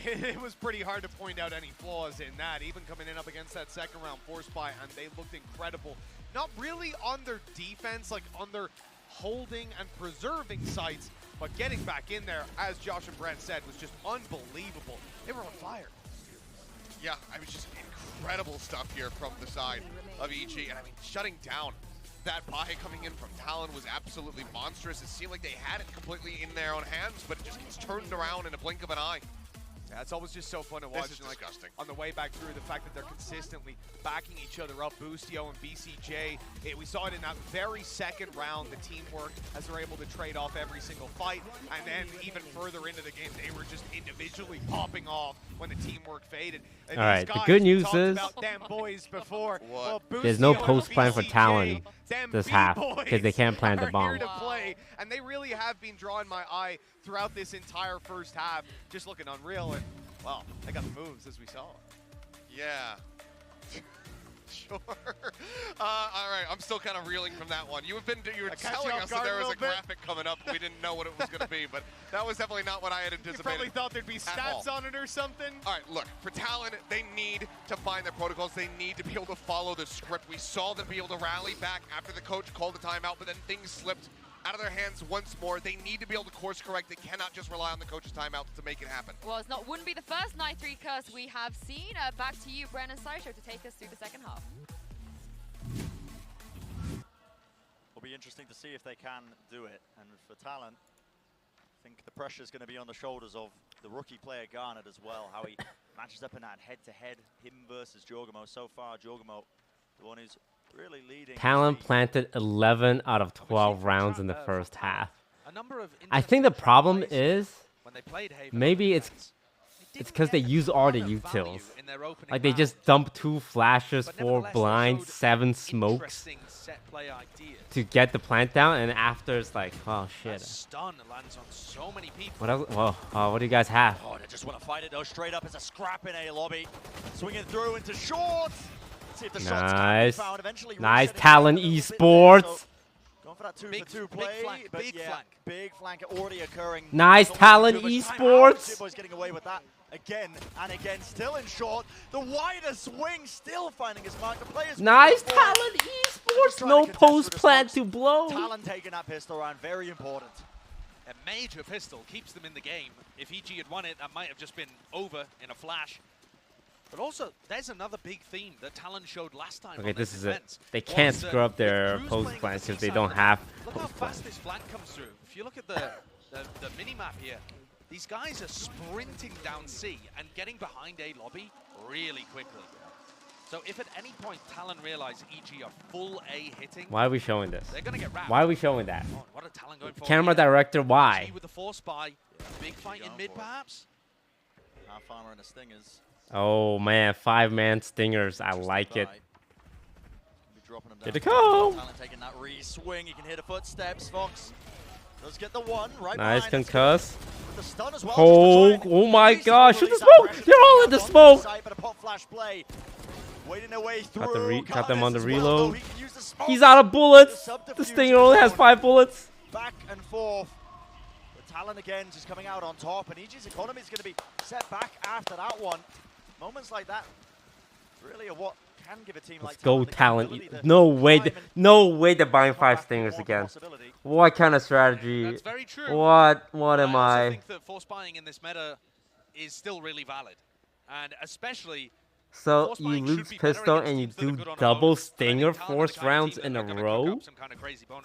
it was pretty hard to point out any flaws in that, even coming in up against that second round force buy, and they looked incredible. Not really on their defense, like on their holding and preserving sites, but getting back in there, as Josh and Brent said, was just unbelievable. They were on fire. Yeah, I mean, just incredible stuff here from the side of EG, and I mean, shutting down that buy coming in from Talon was absolutely monstrous. It seemed like they had it completely in their own hands, but it just gets turned around in a blink of an eye. Yeah, it's always just so fun to watch. This is disgusting. On the way back through, the fact that they're consistently backing each other up, Boostio and BCJ. We saw it in that very second round, the teamwork, as they're able to trade off every single fight. And then even further into the game, they were just individually popping off when the teamwork faded. And all right, the good news is about them boys before. Well, there's no post plan for Talon this half because they can't plant the bomb. To play, and they really have been drawing my eye throughout this entire first half, just looking unreal. And well, they got the moves as we saw. Yeah. Sure. All right, I'm still kind of reeling from that one. You were telling us that there was a graphic coming up. We didn't know what it was going to be, but that was definitely not what I had anticipated. You probably thought there'd be stats on it or something. All right, look, for Talon, they need to find their protocols. They need to be able to follow the script. We saw them be able to rally back after the coach called the timeout, but then things slipped out of their hands once more. They need to be able to course correct. They cannot just rely on the coach's timeout to make it happen. Well, wouldn't be the first Night 3 curse we have seen. Back to you, Bren and Sideshow, to take us through the second half. Will be interesting to see if they can do it. And for Talon, I think the pressure is going to be on the shoulders of the rookie player Garnet as well. How he matches up in that head-to-head, him versus Jorgamo. So far, Jorgamo, the one who's really leading. Talon planted 11 out of 12 rounds in the first half. I think the problem is maybe it's because they use all the utils. Like they just dump 2 flashes, 4 blinds, 7 smokes to get the plant down, and after it's like, oh shit. Stun lands on so many people. What else? Well, what do you guys have? Oh, they just want to fight it though. Straight up, it's a scrap in A lobby. Swinging through into short. See if the shots can be found. Eventually nice Talon Esports. Going for that 2-for-2 play, big flank already occurring. Nice Talon Esports. Boy's getting away with that again and again, still in short. The wider swing, still finding his mark. The players. Nice Talon Esports. No post plant to blow. Talon taking that pistol round, very important. A major pistol keeps them in the game. If EG had won it, that might have just been over in a flash. But also, there's another big theme that Talon showed last time. Okay, this is it. They can't screw up their post plans because they don't have. Look how fast this flank comes through. If you look at the mini-map here, these guys are sprinting down C and getting behind A lobby really quickly. So if at any point Talon realize EG are full A hitting, why are we showing this? They're gonna get wrapped. Why are we showing that? Oh, what are Talon going for? Camera director, why? EG with the force buy, big fight in mid perhaps. Half-armor and the Stingers. Oh man, 5-man Stingers. I like it. Here to go. Talon taking that re-swing. You can hear the footsteps. Fox does get the one right. Nice concuss. The stun as well, oh my gosh! Shoot the smoke! They're all in the smoke. But a pop flash play. Waiting their way through. Got them on the reload. He's out of bullets. The Stinger only has 5 bullets. Back and forth. The Talon again just coming out on top, and EG's economy is going to be set back after that one. Moments like that really are what can give a team like Talon. No way, no way they're buying 5 Stingers again. What kind of strategy? That's very true. What am I? I think that force buying in this meta is still really valid, and especially. So you lose pistol and you do double Stinger force rounds in a row,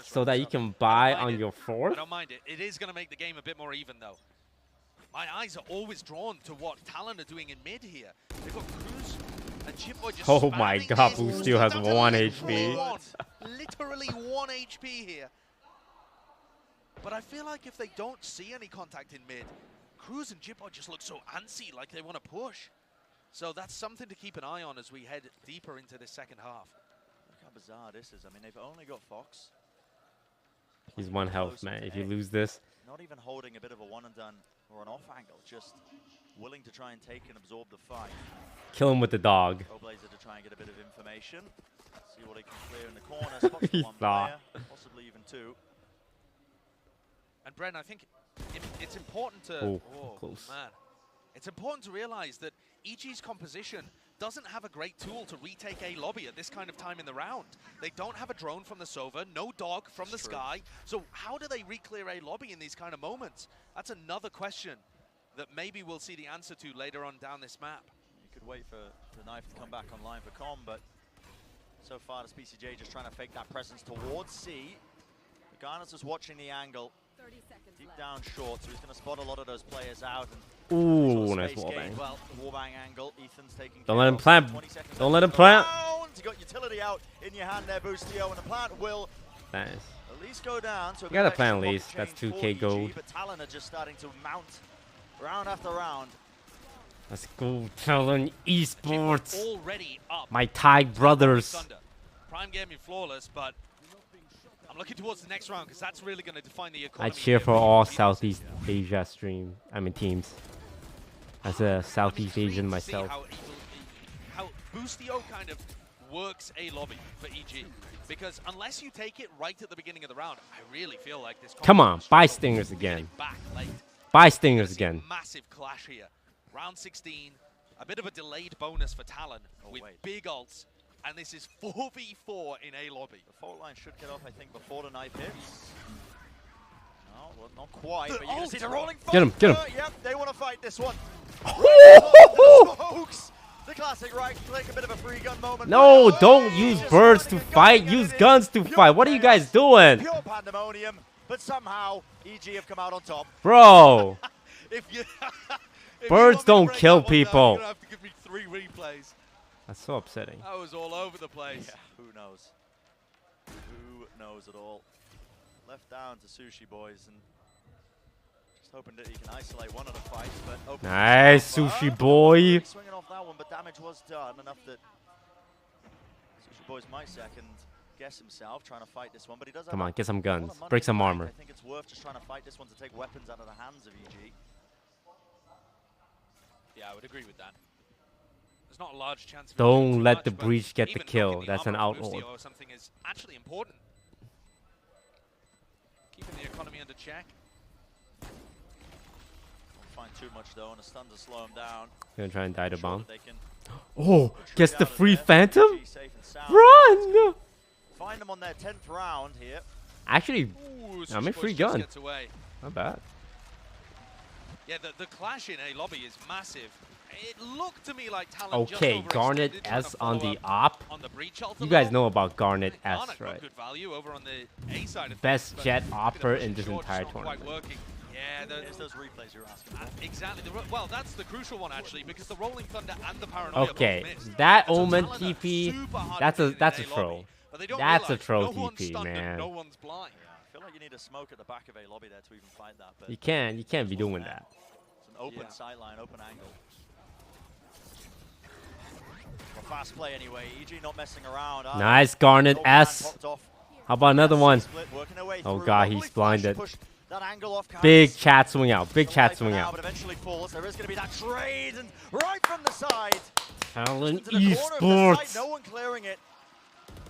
so that you can buy on your fourth. I don't mind it. It is going to make the game a bit more even though. My eyes are always drawn to what Talon are doing in mid here. They've got Cruz and Chipboy just oh my god, Boostio has 1 HP. Literally 1 HP here. But I feel like if they don't see any contact in mid, Cruz and Chipboy just look so antsy, like they want to push. So that's something to keep an eye on as we head deeper into this second half. Look how bizarre this is. I mean, they've only got Fox. He's 1 health, man. If you lose this. Not even holding a bit of a one and done or an off angle, just willing to try and take and absorb the fight. Kill him with the dog. Trailblazer to try and get a bit of information. See what he can clear in the corner. Spots for one player, possibly even two. And Bren, I think it's important to close. Man, it's important to realize that EG's composition doesn't have a great tool to retake a lobby at this kind of time in the round. They don't have a drone from the Sova, no dog from the sky. So how do they re-clear a lobby in these kind of moments? That's another question that maybe we'll see the answer to later on down this map. You could wait for the knife to come back online for Com, but so far the PCJ just trying to fake that presence towards C. Garner's just watching the angle. 30 seconds Deep left. down short, so he's going to spot a lot of those players out. And ooh, nice wallbang. Well, wallbang angle. Ethan's taking. Don't let him plant. Don't let him plant. You got utility out in your hand there, Boostio, and the plant will nice. At least go down. So you gotta plant at least. That's 2K gold. But Talon are just starting to mount round after round. Let's go, Talon Esports. Already up. My Thai brothers. Thunder. Prime Gaming flawless, but I'm looking towards the next round because that's really going to define the economy. I cheer for all Southeast Asia teams. As a Southeast Asian myself. How Boostio kind of works a lobby for EG. Because unless you take it right at the beginning of the round, I really feel like this. Come on, buy Stingers again. Buy Stingers again. Massive clash here. Round 16, a bit of a delayed bonus for Talon with big ults. And this is 4v4 in a lobby. The fault line should get off, I think, before the knife hits. No, well, not quite, but you can see the rolling Get him, get him. Yep, they want to fight this one. The classic right click, a bit of a free gun moment. No, don't use birds to fight. Use guns to fight. What are you guys doing? Pure pandemonium, but somehow EG have come out on top. Bro. if birds don't kill people. You're gonna have to give me 3 replays. That's so upsetting. That was all over the place. Yeah, who knows? Who knows at all? Left down to Sushi Boys and just hoping that he can isolate one of the fights, but nice, Sushi Boy. Swinging off that one, but damage was done enough that Sushi Boys might second guess himself trying to fight this one, but he does. Come on, get some guns, break some armor. I think it's worth just trying to fight this one to take weapons out of the hands of EG. Yeah, I would agree with that. There's not a large chance. Don't let the breach get the kill. That's an outlaw. Or something is actually important. Keeping the economy under check. Don't find too much though, and a stun to slow him down. Gonna try and die to bomb. Oh, gets the free phantom. Run! Find them on their 10th round here. Actually, ooh, I'm in free gun. Not bad. Yeah, the clash in a lobby is massive. It looked to me like Talon okay, Garnet S on the op. On the breach you guys know about Garnet S, right? Good value over on the A side of best things, jet opper in this entire tournament. Yeah, there's those replays you're asking for. Exactly. Well, that's the crucial one actually, because the Rolling Thunder and the Paranoia. Okay, that Omen TP, that's a troll. That's a troll TP, man. No one's blind. Yeah, I feel like you need a smoke at the back of a lobby there to even find that. But you can't be doing that. It's an open sideline, open angle. Fast play anyway. EG not messing around. Nice Garnet S. How about another one? Oh god, he's blinded. Big chat swing out. Big chat swing out. But eventually falls. There is going to be that trade, and right from the side. Talon Esports. No one clearing it.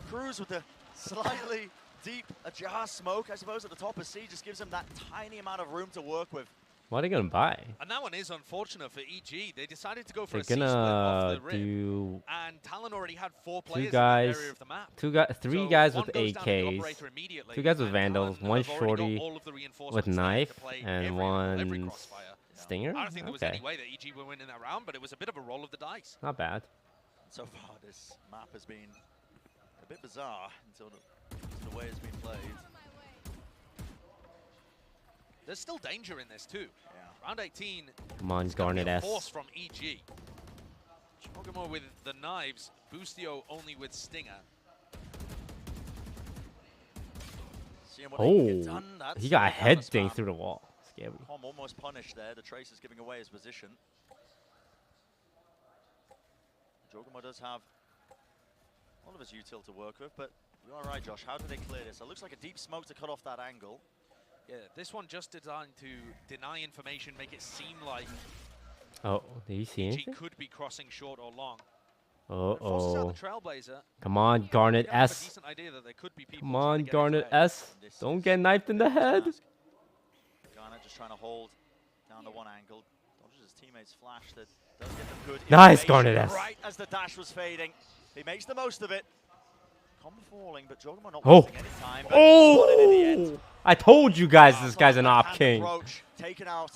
Cruz with the slightly deep ajar smoke, I suppose, at the top of C just gives him that tiny amount of room to work with. What are they gonna buy? And that one is unfortunate for EG. They decided to go for a C-split off the rim, and Talon already had 4 players in that area of the map. 3 guys with AKs, 2 guys with Vandals, 1 shorty with knife, and 1 Stinger? I don't think there was any way that EG would win in that round, but it was a bit of a roll of the dice. Not bad. So far, this map has been a bit bizarre until the way it's been played. There's still danger in this too. Yeah. Round 18. Come on, Garnet S. Force from EG. Chogamo with the knives. Boostio only with Stinger. Oh, he got a head thing through the wall. Scary. Com almost punished there. The Trace is giving away his position. Chogamo does have All of his util to work with, but you're all right, Josh. How do they clear this? It looks like a deep smoke to cut off that angle. Yeah, this one just designed to deny information, make it seem like Oh, did you see anything? could be crossing short or long. Uh-oh. Trailblazer. Come on, Garnet S. Come on, Garnet S. Don't get knifed in the head. Garnet just trying to hold down the one angle. Dodges his teammates' flash that does get them good. Nice, Garnet S. Right as the dash was fading. He makes the most of it. Combo falling, but Jogamo not Oh! wasting any time. Oh! I told you guys this guy's an op king. Taken out.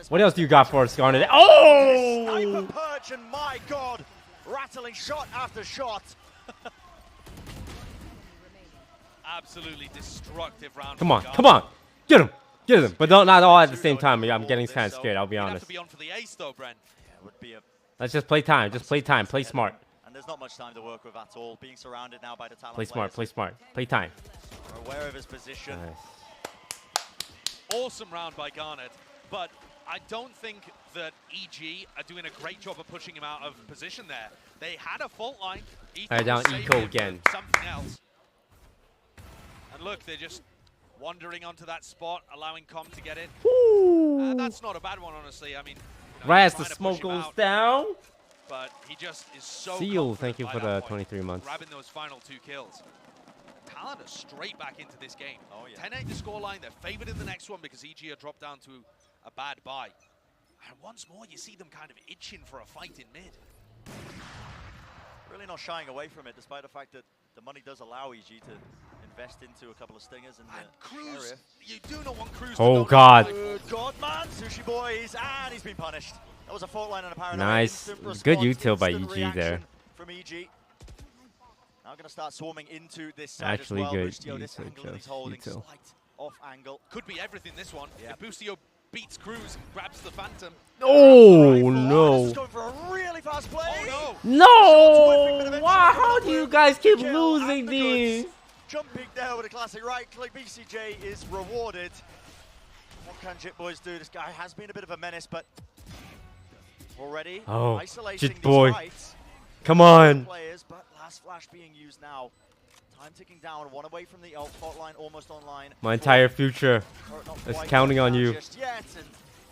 What else do you got for us, Garnet? Oh! Sniper perch, and my God, rattling shot after shot. Absolutely destructive round. Come on, come on, get him, get him. But not all at the same time. I'm getting kind of scared. I'll be honest. Be on for the ace though, Bren. Let's just play time. Just play time. Play smart. And there's not much time to work with at all. Being surrounded now by the talent. Play smart. Play smart. Play time. We're aware of his position. Nice. Awesome round by Garnet, but I don't think that EG are doing a great job of pushing him out of position there. They had a fault line. Alright, down eco again. Something else. And look, they're just wandering onto that spot, allowing Com to get in. That's not a bad one, honestly. I mean, right as the smoke goes down. But he just is so Seal, thank you for the 23 months. Grabbing those final 2 kills. Talon are straight back into this game. Oh, yeah. 10-8 the scoreline. They're favored in the next one because EG are dropped down to a bad buy. And once more, you see them kind of itching for a fight in mid. Really not shying away from it, despite the fact that the money does allow EG to invest into a couple of stingers. And Cruz, you do not want Cruz oh, to God. Good God, man. Sushi Boys, and he's been punished. That was a fault line and a paranoid. Nice. Good util by EG there. From EG. Now going to start swarming into this side Actually as well. good Boostio, this angle that he's holding, slight off angle. Could be everything this one. Yeah. If Boostio beats Cruz and grabs the Phantom. Oh, no. Going for a really fast play. Oh, no. Wow, how do you guys keep losing these? Jumping there with a classic right click. BCJ is rewarded. What can Jit Boys do? This guy has been a bit of a menace, but already isolating Jit Boy. Fights. Come on. Players, but last flash being used now. Time ticking down, one away from the ult, hotline almost online. My entire future is counting on you. Just yet, and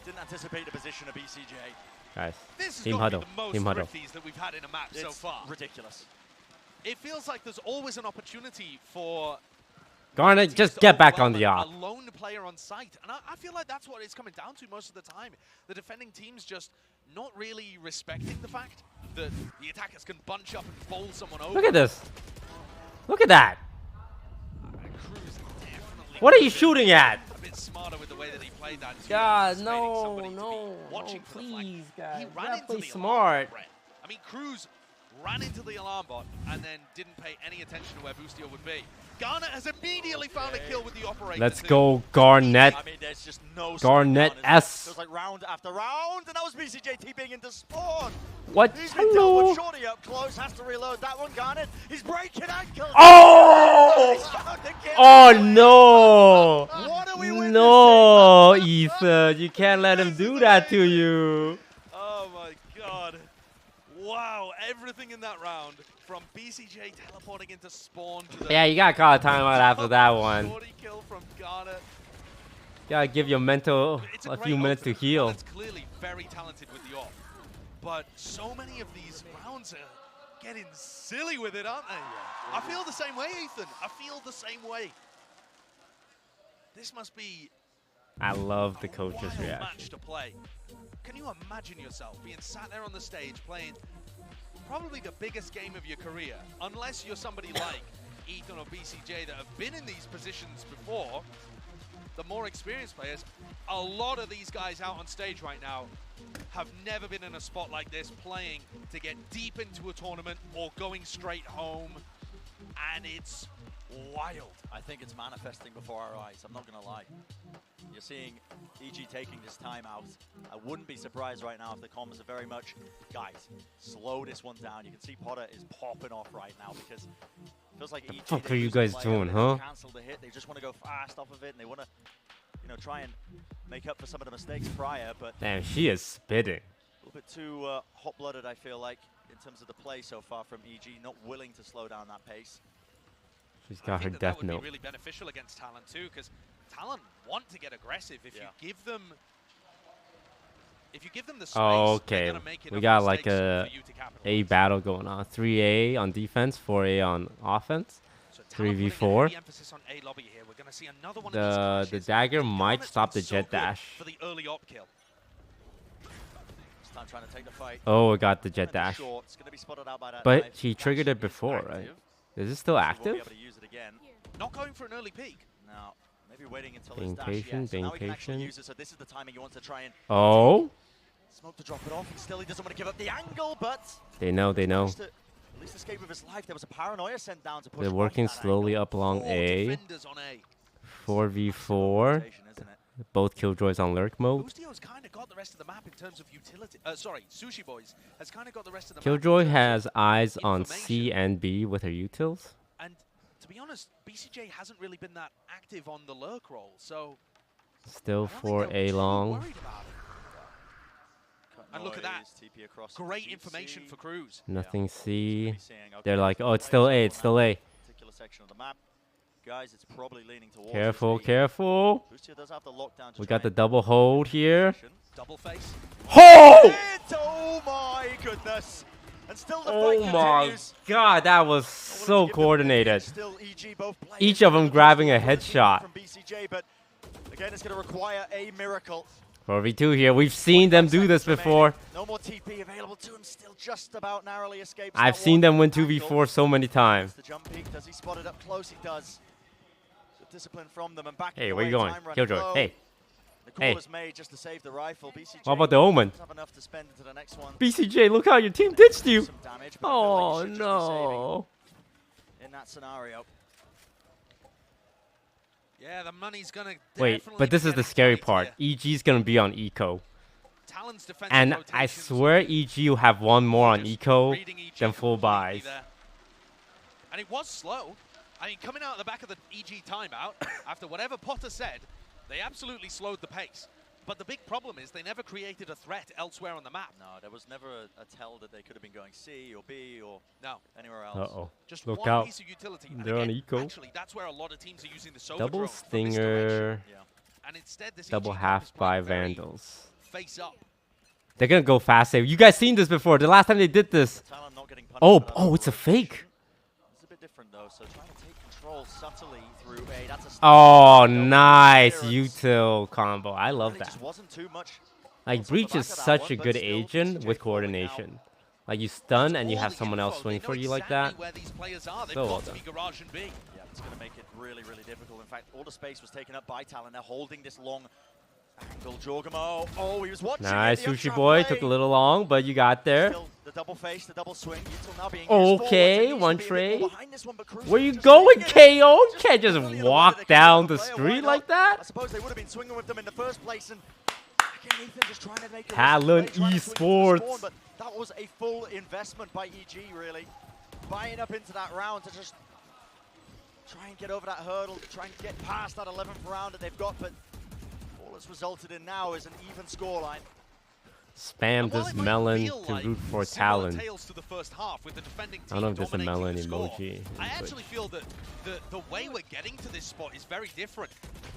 didn't anticipate the position of BCJ. Guys, this team huddle. Team huddle. That we've had in a match so far. Ridiculous. It feels like there's always an opportunity for Garnet, just get back on the op. A lone player on site, and I feel like that's what it's coming down to most of the time. The defending team's just not really respecting the fact that the attackers can bunch up and bowl someone over. Look at this. Look at that. What are you shooting at? A bit smarter with the way that he played that. God, no, please, guys. You gotta play smart. I mean, Cruz ran into the alarm bot and then didn't pay any attention to where Boostio would be. Garnet has immediately found a kill with the operator. Let's go, Garnet. I mean, there's just no Garnet S. Feels like round after round, and that was BCJ TPing into spawn. What? He's been dealt with. Shorty up close, has to reload that one. Garnet, he's breaking ankles. Oh! Oh no! No, Ethan, you can't let him do that to you. Oh my God! Wow, everything in that round. From BCJ teleporting into spawn to the... Yeah, you gotta call a timeout after that one. Kill from Garnet. Gotta give your mental a few minutes to heal. It's clearly very talented with the off. But so many of these rounds are getting silly with it, aren't they? I feel the same way, Ethan. I feel the same way. This must be... I love the coach's reaction. Match to play. Can you imagine yourself being sat there on the stage playing probably the biggest game of your career, unless you're somebody like Ethan or BCJ that have been in these positions before, the more experienced players, a lot of these guys out on stage right now have never been in a spot like this, playing to get deep into a tournament or going straight home, and it's wild. I think it's manifesting before our eyes, I'm not gonna lie. You're seeing EG taking this time out. I wouldn't be surprised right now if the comms are very much, guys, slow this one down. You can see Potter is popping off right now because it feels like EG. What the fuck are you guys doing, huh? Cancel the hit. They just want to go fast off of it, and they want to, you know, try and make up for some of the mistakes prior. But damn, she is spitting. A little bit too hot-blooded, I feel like. in terms of the play so far from EG, not willing to slow down that pace. She's got her death note. That would be really beneficial against Talon too, because Talon want to get aggressive. If you give them the space, okay. We got like a battle going on. 3A on defense, 4A on offense. 3v4. The dagger might stop the jet dash. For the early op kill. Trying to take the fight. Oh, it got the jet dash. But he triggered it before, right? Is it still active? Not going for an early peek. No, maybe waiting until being this patient, being patient. Use it, so this is the timing you want to try and smoke to drop it off, and still he doesn't want to give up the angle, but they know. At least escape with his life. There was a paranoia sent down to push. They're working slowly up along A. 4v4. Both killjoys on lurk mode. Boostio's kind of got the rest of the map in terms of utility. Sorry, Sushi Boys has kind of got the rest of the Killjoy map. has eyes on C and B with her utils. And to be honest, BCJ hasn't really been that active on the lurk role, so still 4A long. And look at that. Great information for Cruz. Nothing C. They're like, oh, it's still A, it's still A. Particular section of the map. Guys, it's probably leaning towards careful, careful. Does have the lockdown we got the double hold here. Double face. Oh! Oh my goodness. And still the oh fight my continues. god, that was so coordinated. Each of them grabbing a headshot. From BCJ, but again, it's going to require a miracle. 4v2 here. We've seen them do this before. No more TP available to him. Still just about narrowly escapes. I've seen them win 2v4 so many times. The jump peak. Does he spot it up close? He does. Good discipline from them and back. Hey, where you going? Killjoy. Hey. The call is made just to save the rifle. BCJ what about the Omen? Have enough to spend into the next one. BCJ, look how your team ditched you. Damage, oh no. In that scenario. Yeah, the money's gonna. Wait, but this is the scary part. EG's gonna be on eco. And I swear EG will have one more on eco than full buys. And it was slow. I mean, coming out of the back of the EG timeout, after whatever Potter said, they absolutely slowed the pace. But the big problem is they never created a threat elsewhere on the map. No, there was never a tell that they could have been going C or B or anywhere else. Uh-oh. Just look one out. Piece of utility. They're on eco. Actually, that's where a lot of teams are using the Sova double drone stinger. And instead, this double EG half by vandals. Face up. They're gonna go fast save. You guys seen this before? The last time they did this. Oh, it's a fake. It's a bit different though. So trying to take control subtly through A. That's a oh, nice util combo. I love that. Just wasn't too much. Like Breach is such a good agent with coordination. Like you stun and you have someone else swing for you like that. So well done. Yeah, it's going to make it really, really difficult. In fact, all the space was taken up by Talon. They're holding this long angle. Jorgamo. Oh, he was watching. Nice, Sushi Boy. Took a little long, but you got there. Still the double face, the double swing. Now being okay, one trade. Where you going, KO? You can't just walk down the street like that. I suppose they would have been swinging with them in the first place. And again, Ethan just trying to make Talon Esports. But that was a full investment by EG, really. Buying up into that round to just try and get over that hurdle, try and get past that 11th round that they've got. But all it's resulted in now is an even scoreline. Spam this melon to root for Talon. To the first half with the defending team I don't know if there's a melon emoji. I actually feel that the way we're getting to this spot is very different.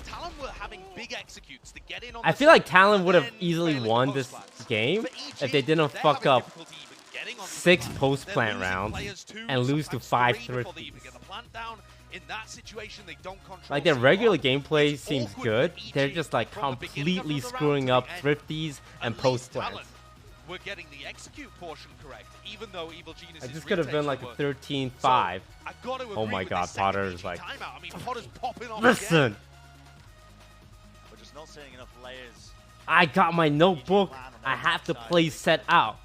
Talon were having big executes to get in on I feel like Talon would have easily won this game if they didn't fuck up 6 post-plant rounds and lose to 5 thrifties. In that situation, they don't control. Like their regular gameplay seems good. They're just like completely screwing up thrifties and post plants. We're getting the execute portion correct, even though Evil Genius. This could have been like a 13-5. Oh my God, Potter's like. I mean, Potter's popping off. Listen. We're just not seeing enough layers. I got my notebook. I have to play set out.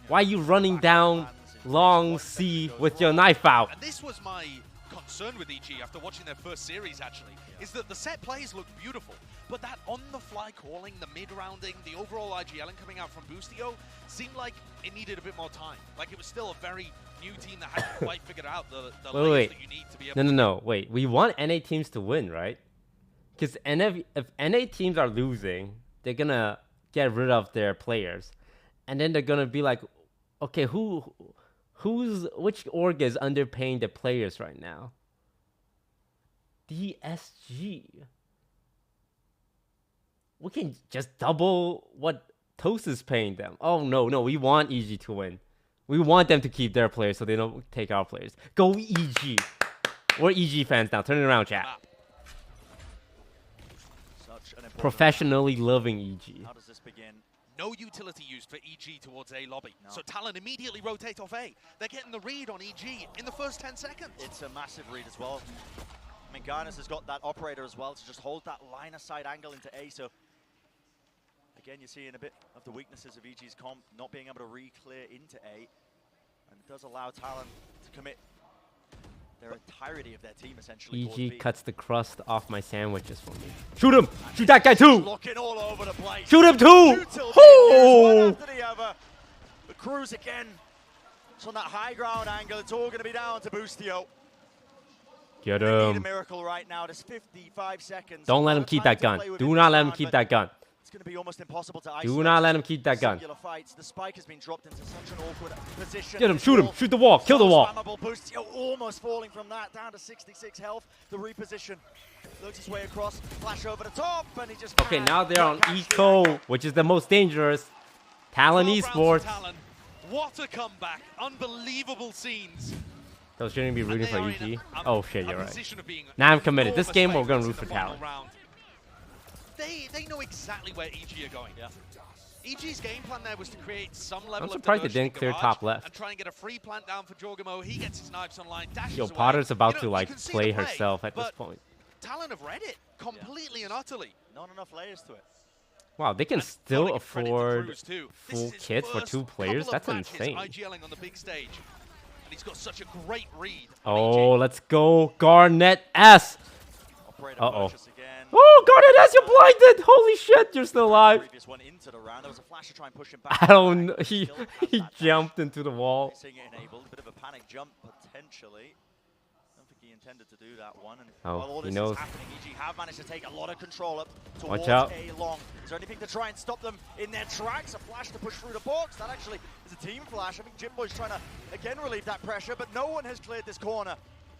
Why are you running down long C with your knife out? And this was my concern with EG after watching their first series, actually, is that the set plays look beautiful, but that on-the-fly calling, the mid-rounding, the overall IGLing coming out from Boostio seemed like it needed a bit more time. Like it was still a very new team that hadn't quite figured out the layers that you need to be able to... No, wait. We want NA teams to win, right? Because if NA teams are losing, they're going to get rid of their players. And then they're going to be like, okay, who Which org is underpaying the players right now? DSG. We can just double what Toast is paying them. Oh no, we want EG to win. We want them to keep their players so they don't take our players. Go EG. We're EG fans now. Turn it around, chat. Professionally loving EG. How does this begin? No utility used for EG towards A lobby. No. So Talon immediately rotate off A. They're getting the read on EG in the first 10 seconds. It's a massive read as well. I mean, Garnis has got that operator as well to just hold that line of sight angle into A. So again, you're seeing a bit of the weaknesses of EG's comp, not being able to re-clear into A. And it does allow Talon to commit their entirety of their team essentially. EG cuts the crust off my sandwiches for me. Shoot him! Shoot that guy too! Looking all over the place. Shoot him too! Oh! One after the other. The Cruz again. It's on that high ground angle. It's all going to be down to Boostio. Get They need a him. miracle right now. There's 55 seconds. Don't let him keep that gun. Do not let him keep that gun. It's going to be almost impossible to isolate. Do not let him keep that gun. Fights. The spike has been dropped into such an awkward position. Get him, shoot him, shoot the wall, kill the wall. Boostio almost falling from that, down to 66 health. The reposition looks his way across, flash over the top, and he just Okay, now they're on Eco, which is the most dangerous. Talon Esports. Talon. What a comeback. Unbelievable scenes. So shouldn't be rooting for EG. Oh shit, you're right. Now I'm committed. This game we're gonna root for Talon. They know exactly where EG are going. Yeah. EG's game plan there was to create some level I'm surprised they didn't clear top left. And try and get a free plant down for Jorgamo. He gets his knives online, dashes Yo, away. Potter's about to like you can see play the herself at this point. Talon have read it completely and utterly. Not enough layers to it. Wow, they can still afford full Kits kits for 2 players? That's insane. IGLing on the big stage. And he's got such a great read. Oh, let's go. Garnet S. Uh-oh. Again. Oh, Garnet S, you're blinded. Holy shit, you're still alive. Previous one into the round. There was a flash to try and push him back. I don't know. He jumped into the wall. Seeing it enabled. A bit of a panic jump, potentially. I don't think he intended to do that one. And oh, while all he this knows. is happening, EG have managed to take a lot of control up towards Watch out. A long. Is there anything to try and stop them in their tracks? A flash to push through the box. That actually is a team flash. I think Jimbo's trying to, again, relieve that pressure, but no one has cleared this corner.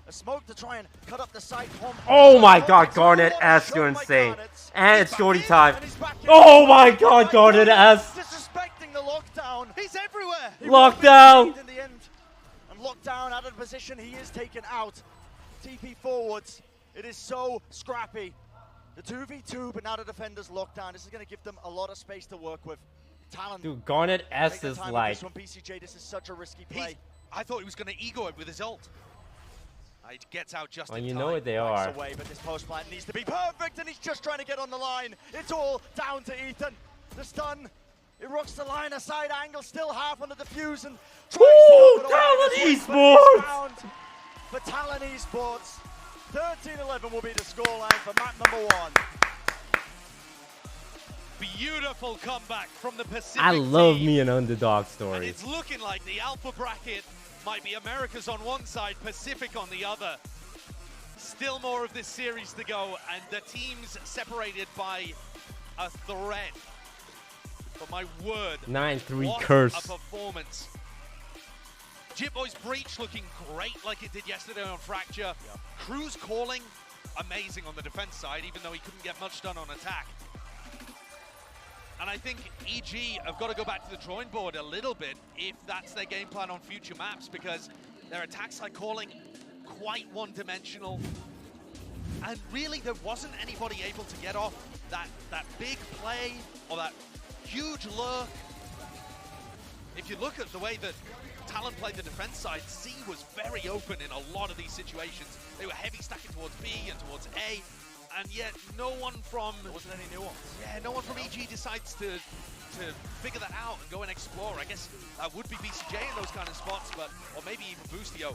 A smoke to try and cut up the side. Oh my god, Garnet S, you're insane. And it's shorty time. Oh my god, Garnet S. Disrespecting the lockdown. He's everywhere. Lockdown. In the end. And lockdown out of the position. He is taken out. TP forwards. It is so scrappy. The 2v2, but now the defenders locked down. This is going to give them a lot of space to work with. Talon. Dude, Garnet S is like. This one, BCJ, this is such a risky play. I thought he was going to ego it with his ult. It gets out just in you time. know what they are. Away, but this post plant needs to be perfect, and he's just trying to get on the line. It's all down to Ethan. The stun. It rocks the line, a side angle, still half on the defuse, and Ooh, Talon Esports! For Talon Esports, 13-11 will be the scoreline for map number 1. Beautiful comeback from the Pacific I love team. me an underdog And story. it's looking like the alpha bracket might be America's on one side, Pacific on the other. Still more of this series to go, and the teams separated by a thread. But my word, 9-3 what curse. a performance. Jitboy's breach looking great like it did yesterday on Fracture. Yep. Cruz calling, amazing on the defense side, even though he couldn't get much done on attack. And I think EG have got to go back to the drawing board a little bit if that's their game plan on future maps, because their attack side calling quite one-dimensional. And really, there wasn't anybody able to get off that big play or that huge lurk. If you look at the way that Talon played the defense side, C was very open in a lot of these situations. They were heavy stacking towards B and towards A. And yet, no one from... There wasn't any nuance. Yeah, no one from EG decides to figure that out and go and explore. I guess that would be BCJ in those kind of spots, but or maybe even Boostio.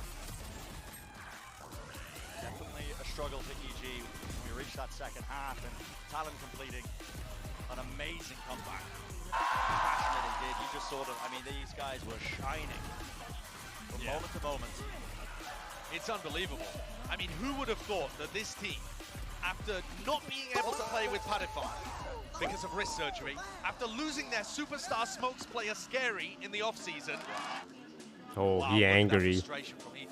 Definitely a struggle for EG when we reach that second half, and Talon completing an amazing comeback. Passionate he did. You just sort of, I mean, these guys were shining from moment to moment. It's unbelievable. I mean, who would have thought that this team, after not being able to play with Padify because of wrist surgery, after losing their superstar smokes player Scary in the offseason, Oh, wow, he angry.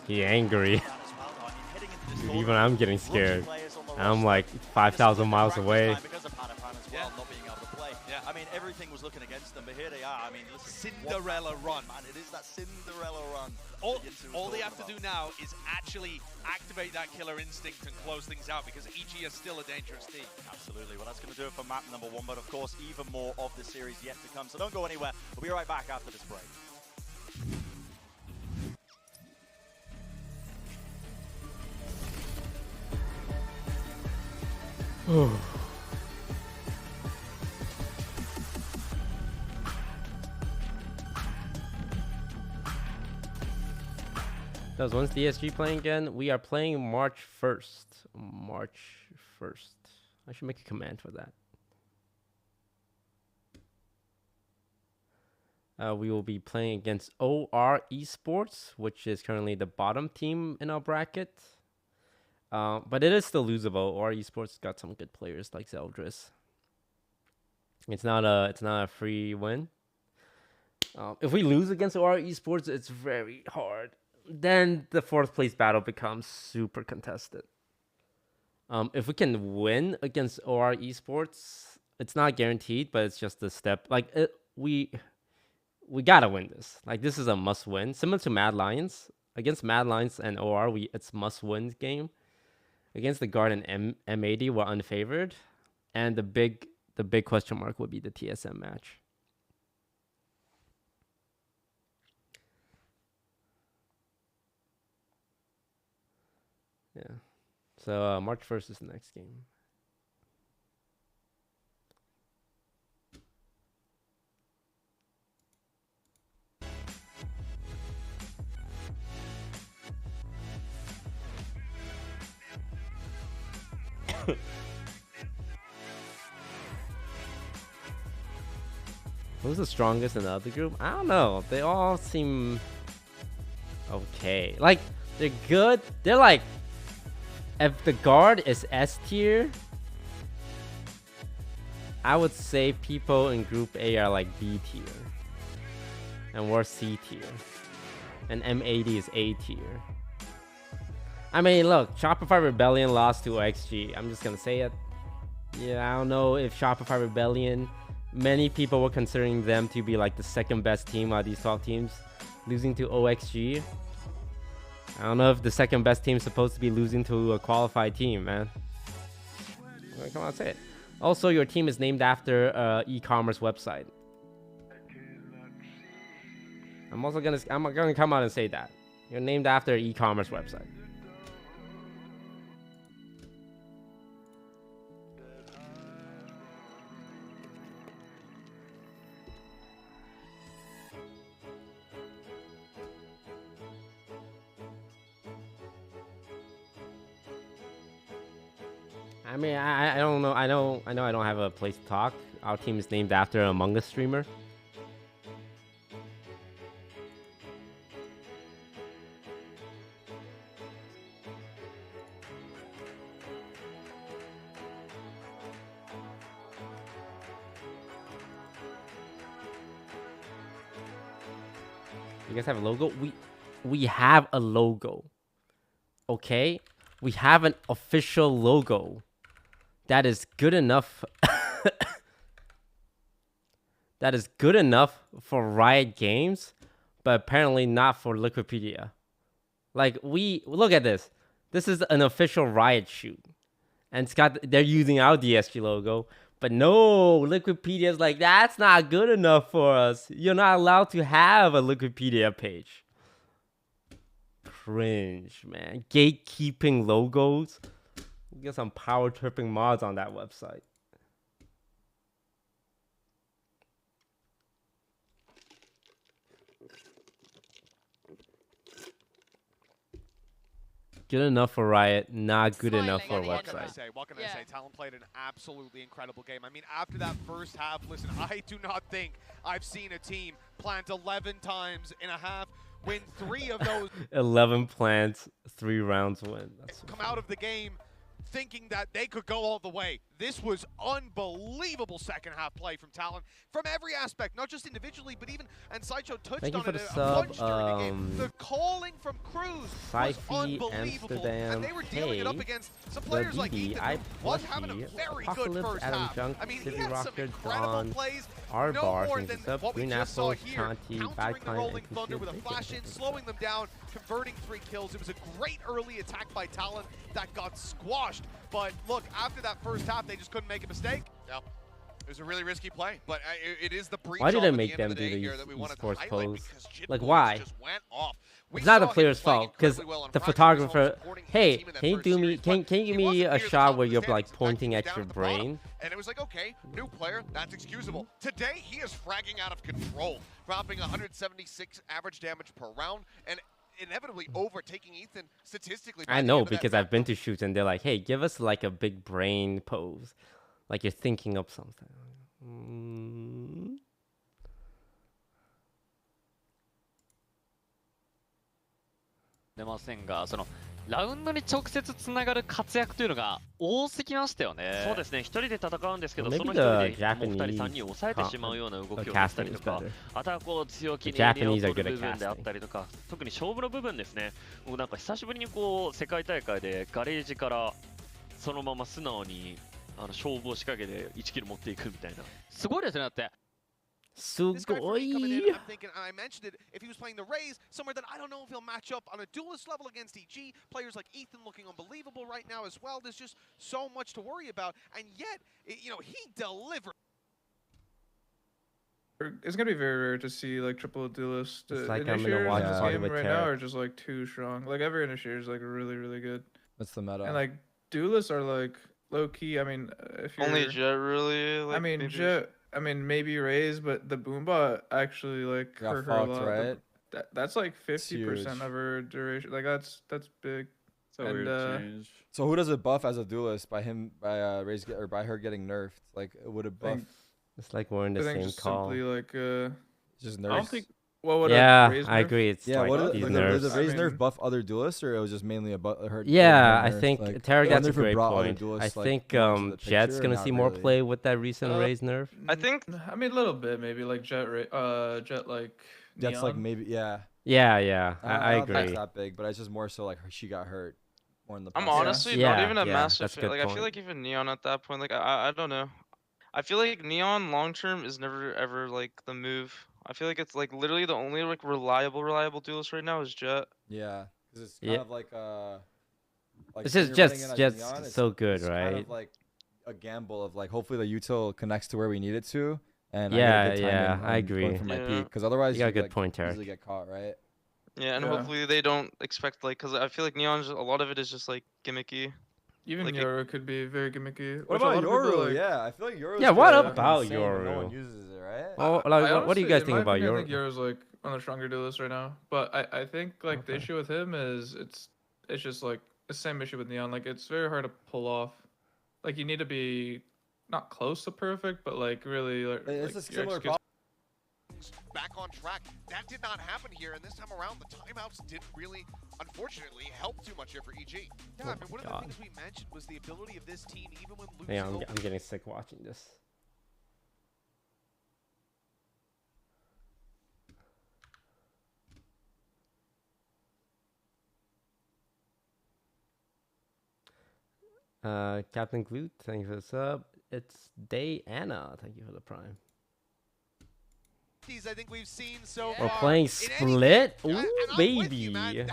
He angry. Dude, even I'm getting scared. I'm like 5,000 miles away. I mean, everything was looking against them, but here they are. I mean, listen, Cinderella run. Man, it is that Cinderella run. All they have to do now is actually activate that killer instinct and close things out, because EG is still a dangerous team. Absolutely. Well, that's going to do it for map number 1, but of course, even more of the series yet to come. So don't go anywhere. We'll be right back after this break. Does when's DSG playing again? We are playing March 1st. March 1st. I should make a command for that. We will be playing against OR Esports, which is currently the bottom team in our bracket. But it is still losable. OR Esports got some good players like Zeldris. It's not a free win. If we lose against OR Esports, it's very hard. Then the 4th place battle becomes super contested. If we can win against OR Esports, it's not guaranteed, but it's just a step. Like we gotta win this. Like this is a must win. Similar to Mad Lions. Against Mad Lions and OR, it's must win game. Against the Guard and M80, we're unfavored, and the big question mark would be the TSM match. Yeah. So March 1st is the next game. Who's the strongest in the other group? I don't know. They all seem okay. Like, they're good. They're like, if the Guard is S tier, I would say people in Group A are like B tier. And we're C tier. And M80 is A tier. I mean, look, Shopify Rebellion lost to OXG. I'm just gonna say it. Yeah, I don't know if Shopify Rebellion, many people were considering them to be like the second best team out of these 12 teams. Losing to OXG. I don't know if the second best team is supposed to be losing to a qualified team, man. Come on, say it. Also, your team is named after an e-commerce website. I'm gonna come out and say that. You're named after an e-commerce website. I mean, I don't know. I know I don't have a place to talk. Our team is named after an Among Us streamer. You guys have a logo? We have a logo. Okay? We have an official logo. That is good enough. That is good enough for Riot Games, but apparently not for Liquipedia. Like, look at this. This is an official Riot shoot. And they're using our DSG logo. But no, Liquipedia's like, that's not good enough for us. You're not allowed to have a Liquipedia page. Cringe, man. Gatekeeping logos. Get some power tripping mods on that website. Good enough for Riot, not good enough for a website. What can I say? Talon played an absolutely incredible game. I mean, after that first half, listen, I do not think I've seen a team plant 11 times in a half, win 3 of those. 11 plants, 3 rounds win. Come out of the game thinking that they could go all the way. This was unbelievable second half play from Talon from every aspect, not just individually, but even, and Sideshow touched on it a bunch during the game. The calling from Cruz was unbelievable, and they were dealing it up against some players like Ethan, who was having a very good first half. I mean, he had some incredible plays, no more than what we just saw here, countering the Rolling Thunder with a flash in, slowing them down, converting 3 kills. It was a great early attack by Talon that got squashed, but look, after that first half, they just couldn't make a mistake. Yeah. It was a really risky play, but it is the breach. Why did they make them do the esports pose? Like, why? It's not the player's fault, because the photographer, hey, can you do me? Can you give me a shot where you're like pointing at your brain? And it was like, okay, new player, that's excusable. Today he is fragging out of control, dropping 176 average damage per round, and inevitably overtaking Ethan statistically. I know, because I've been to shoots and they're like, hey, give us like a big brain pose, like you're thinking of something. 出ませんが、そのラウンドに直接つながる活躍というのが多すぎましたよね。そうですね、一人で戦うんですけど、その一人でもう2人3人を抑えてしまうような動きをしたりとか、あとはこう強気にエリアを取る部分であったりとか、特に勝負の部分ですね。もうなんか久しぶりにこう世界大会でガレージからそのまま素直に勝負を仕掛けて1キル持っていくみたいな。すごいですね、だって。This guy for me coming in, I'm thinking, and I mentioned it, if he was playing the Rays, somewhere that I don't know if he'll match up on a duelist level against EG. Players like Ethan looking unbelievable right now as well. There's just so much to worry about, and yet, you know, he delivered. It's gonna be very rare to see like triple duelist like initiators in this game right now are just like too strong. Like every initiator is like really, really good. That's the meta. And like duelists are like low key. I mean, if you're only Jet really. Like, I mean, Jet. I mean, maybe Raze, but the Boombot actually like hurt her a lot. Right? That's like 50% of her duration. Like that's big. So weird change. So who does it buff as a duelist? By Raze or by her getting nerfed? Like would it buff? It's like we're in the same call. Simply like just nerfs. I don't think. What yeah, I agree. It's yeah, like these nerfs. Does Raze nerf buff other duelists, or it was just mainly about her? Yeah, I nerf? think like, Tarek, that's a great point. Duelists, I think Jet's gonna see more play with that recent Raze nerf. I think. I mean, a little bit, maybe like Jet like. Jet's Neon. like maybe Yeah. I I don't agree. think it's that big, but it's just more so like she got hurt more in the. I'm honestly not even a massive fan. Like point. I feel like even Neon at that point, like I don't know. I feel like Neon long term is never ever like the move. I feel like it's like literally the only like reliable duelist right now is Jet. Yeah, because it's kind of like this is just so good, it's right? Kind of like a gamble of like hopefully the util connects to where we need it to, and I agree. From my peak, because otherwise you got a good like, point, Tarek. Easily get caught, right? Yeah, and hopefully they don't expect like, because I feel like Neon, a lot of it is just like gimmicky. Even like Yoru could be very gimmicky. What about Yoru? Like, yeah, I feel like Yoru. Yeah, what about Yoru? No one uses it, right? Oh, like, what do you guys think about Yoru? I think Yoru's like one of the stronger duelists right now. But I think like the issue with him is it's just like the same issue with Neon. Like it's very hard to pull off. Like you need to be not close to perfect, but like really like. It's a similar problem. Back on track. That did not happen here, and this time around, the timeouts didn't really, unfortunately, help too much here for EG. Yeah, I mean, one of the things we mentioned was the ability of this team, even when losing. Yeah, I'm getting sick watching this. Captain Glute, thank you for the sub. It's Diana, thank you for the prime. I think we've seen so We're far. playing Split? Ooh, baby. You,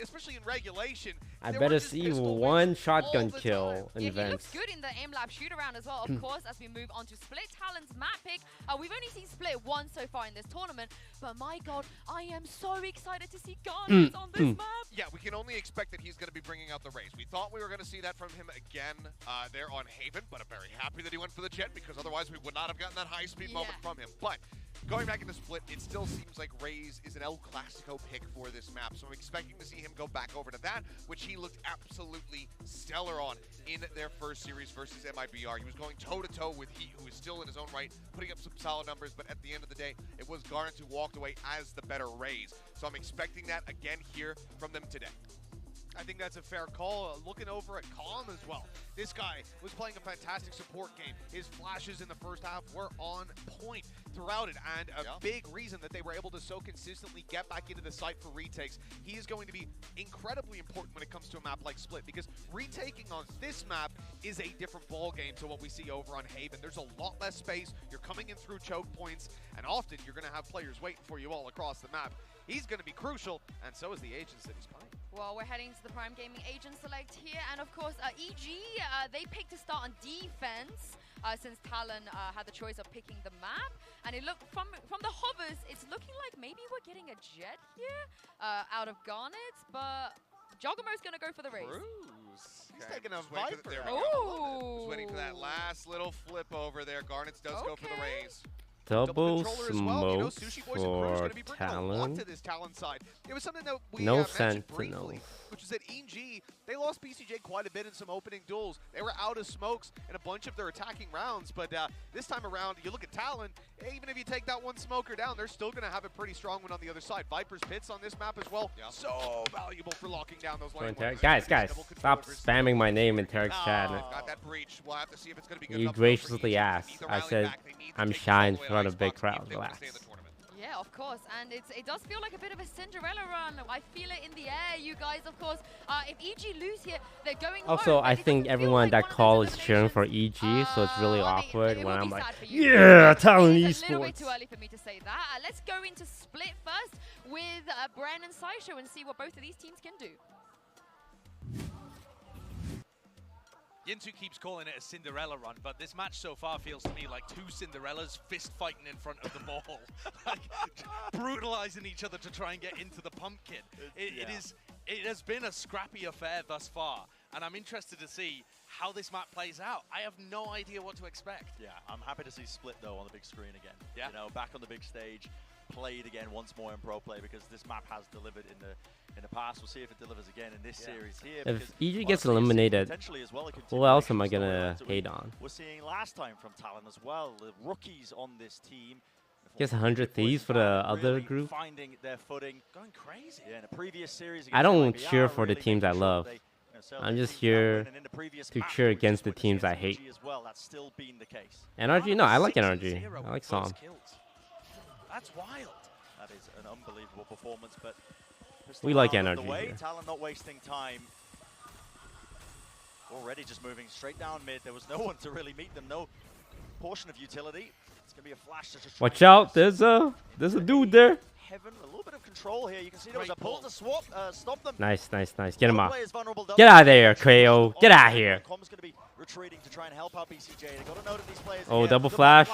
especially in regulation. I better see one shotgun kill in He events. looks good in the aim lab shoot around as well, of course, as we move on to Split Talon's map pick. We've only seen Split once so far in this tournament, but my god, I am so excited to see Guardians on this map. Yeah, we can only expect that he's going to be bringing out the Raze. We thought we were going to see that from him again there on Haven, but I'm very happy that he went for the Jet, because otherwise we would not have gotten that high-speed moment from him. But going back into Split, it still seems like Raze is an El Clasico pick for this map, so I'm expecting to see him go back over to that, which he looked absolutely stellar on in their first series versus MIBR. He was going toe-to-toe with Heat, who is still in his own right, putting up some solid numbers, but at the end of the day, it was Garnet who walked away as the better Raze. So I'm expecting that again here from them today. I think that's a fair call. Looking over at Calm as well. This guy was playing a fantastic support game. His flashes in the first half were on point throughout it, and a big reason that they were able to so consistently get back into the site for retakes. He is going to be incredibly important when it comes to a map like Split, because retaking on this map is a different ball game to what we see over on Haven. There's a lot less space. You're coming in through choke points, and often you're going to have players waiting for you all across the map. He's going to be crucial, and so is the agents that he's playing. Well, we're heading to the Prime Gaming agent select here, and of course, EG, they picked to start on defense since Talon had the choice of picking the map. And it looked from the hovers, it's looking like maybe we're getting a Jet here out of Garnet, but Jogamo's going to go for the race. He's taking a Viper. Oh! Waiting for that last little flip over there. Garnets does go for the raise. Double smoke well. You know, Sushi Boys For be Talon. to this Talon side. It was something that we No mentioned Sentinels. briefly, which is that EG, they lost BCJ quite a bit in some opening duels. They were out of smokes in a bunch of their attacking rounds, but this time around, you look at Talon, even if you take that one smoker down, they're still going to have a pretty strong one on the other side. Viper's pits on this map as well, so valuable for locking down those lane ones. Guys, stop spamming my name in Tarek's chat. Got that breach. We'll have to see if it's going to be good You graciously asked. I said I'm shy in front of big crowds. Relax. Yeah, of course, and it does feel like a bit of a Cinderella run. I feel it in the air, you guys, of course. If EG lose here, they're going Also, home, I think everyone like that call is cheering for EG, so it's really awkward when I'm like, you. yeah, Talon It's a little bit Esports. too early for me to say that. Let's go into Split first with Bren and Sideshow and see what both of these teams can do. Yintu keeps calling it a Cinderella run, but this match so far feels to me like two Cinderellas fist fighting in front of the ball, like brutalizing each other to try and get into the pumpkin. It has been a scrappy affair thus far, and I'm interested to see how this map plays out. I have no idea what to expect. Yeah, I'm happy to see Split though on the big screen again. Yeah, you know, back on the big stage, played again once more in pro play, because this map has delivered in the past. We'll see if it delivers again in this series here. If EG gets eliminated, who else am I gonna hate on? We're seeing last time from Talon as well. The rookies on this team. Guess 100 Thieves for the other group. Finding their footing, going crazy. Yeah, in a previous series. I don't cheer for the teams I love. I'm just here to cheer against the teams I hate. NRG? No, I like NRG. I like Psalm. That's wild. That is an unbelievable performance, but we like NRG here. Talon not wasting time. Already just moving straight down mid. There was no one to really meet them. No portion of utility. It's gonna be a flash to just Watch out! There's a dude there. Heaven, a little bit of control here. You can see there was a pull to swap, stop them. Nice. Get him off. Get out of there, KO. Get out of here. Com's gonna be retreating to try and help out BCJ. They got to know that these players. Oh, double flash.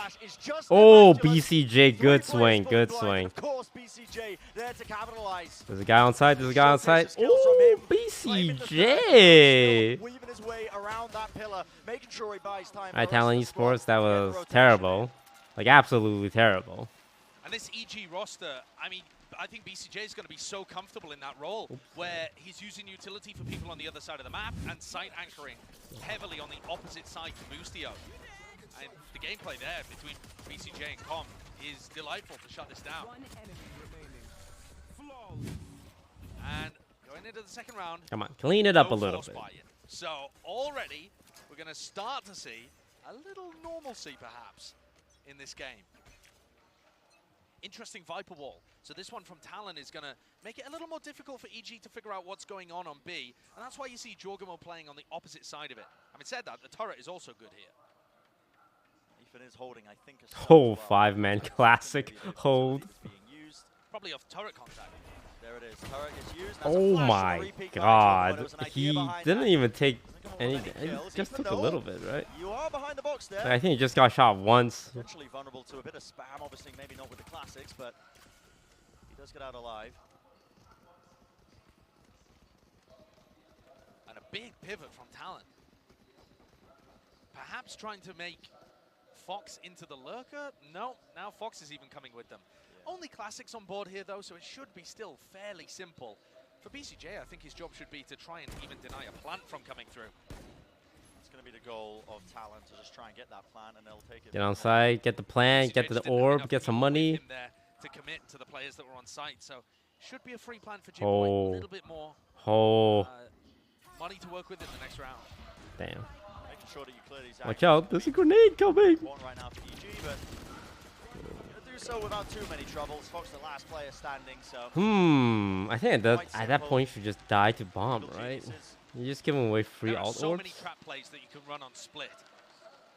Oh, BCJ, good swing. Of course, BCJ there to capitalize. There's a guy on side. Oh, BCJ. Weaving his way around that pillar, making sure he buys time. Alright, Talon Esports, that was terrible. Like, absolutely terrible. And this EG roster, I mean, I think BCJ is going to be so comfortable in that role where he's using utility for people on the other side of the map and site anchoring heavily on the opposite side to Boostio. And the gameplay there between BCJ and Com is delightful to shut this down. And going into the second round. Come on, clean it up a little bit. So already we're going to start to see a little normalcy perhaps in this game. Interesting Viper wall. So this one from Talon is going to make it a little more difficult for EG to figure out what's going on B. And that's why you see Jorgamo playing on the opposite side of it. Having said that, the turret is also good here. Ethan is holding, I think, a whole 5-man classic hold. Probably off turret contact. There it is. Turret is used. Oh my god. He didn't even take anything. He just took a little bit, right? You are behind the box there. I think he just got shot once. Potentially vulnerable to a bit of spam, obviously maybe not with the classics, but he does get out alive. And a big pivot from Talon. Perhaps trying to make Fox into the lurker? No, now Fox is even coming with them. Only classics on board here though, so it should be still fairly simple. For BCJ, I think his job should be to try and even deny a plant from coming through. It's going to be the goal of Talon to just try and get that plant, and they'll take it. Get on site, get the plant, get to the orb, get some money. There to commit to the players that were on site, so Should be a free plan for Jimboy. A little bit more money to work with in the next round. Damn. Making sure that you clear these Watch out, there's a grenade coming. Right now for EG, but do so without too many troubles. Fox the last player standing, so. I think at that point you should just die to bomb, right? You're just giving away free alt orbs. There are so many trap plays that you can run on split.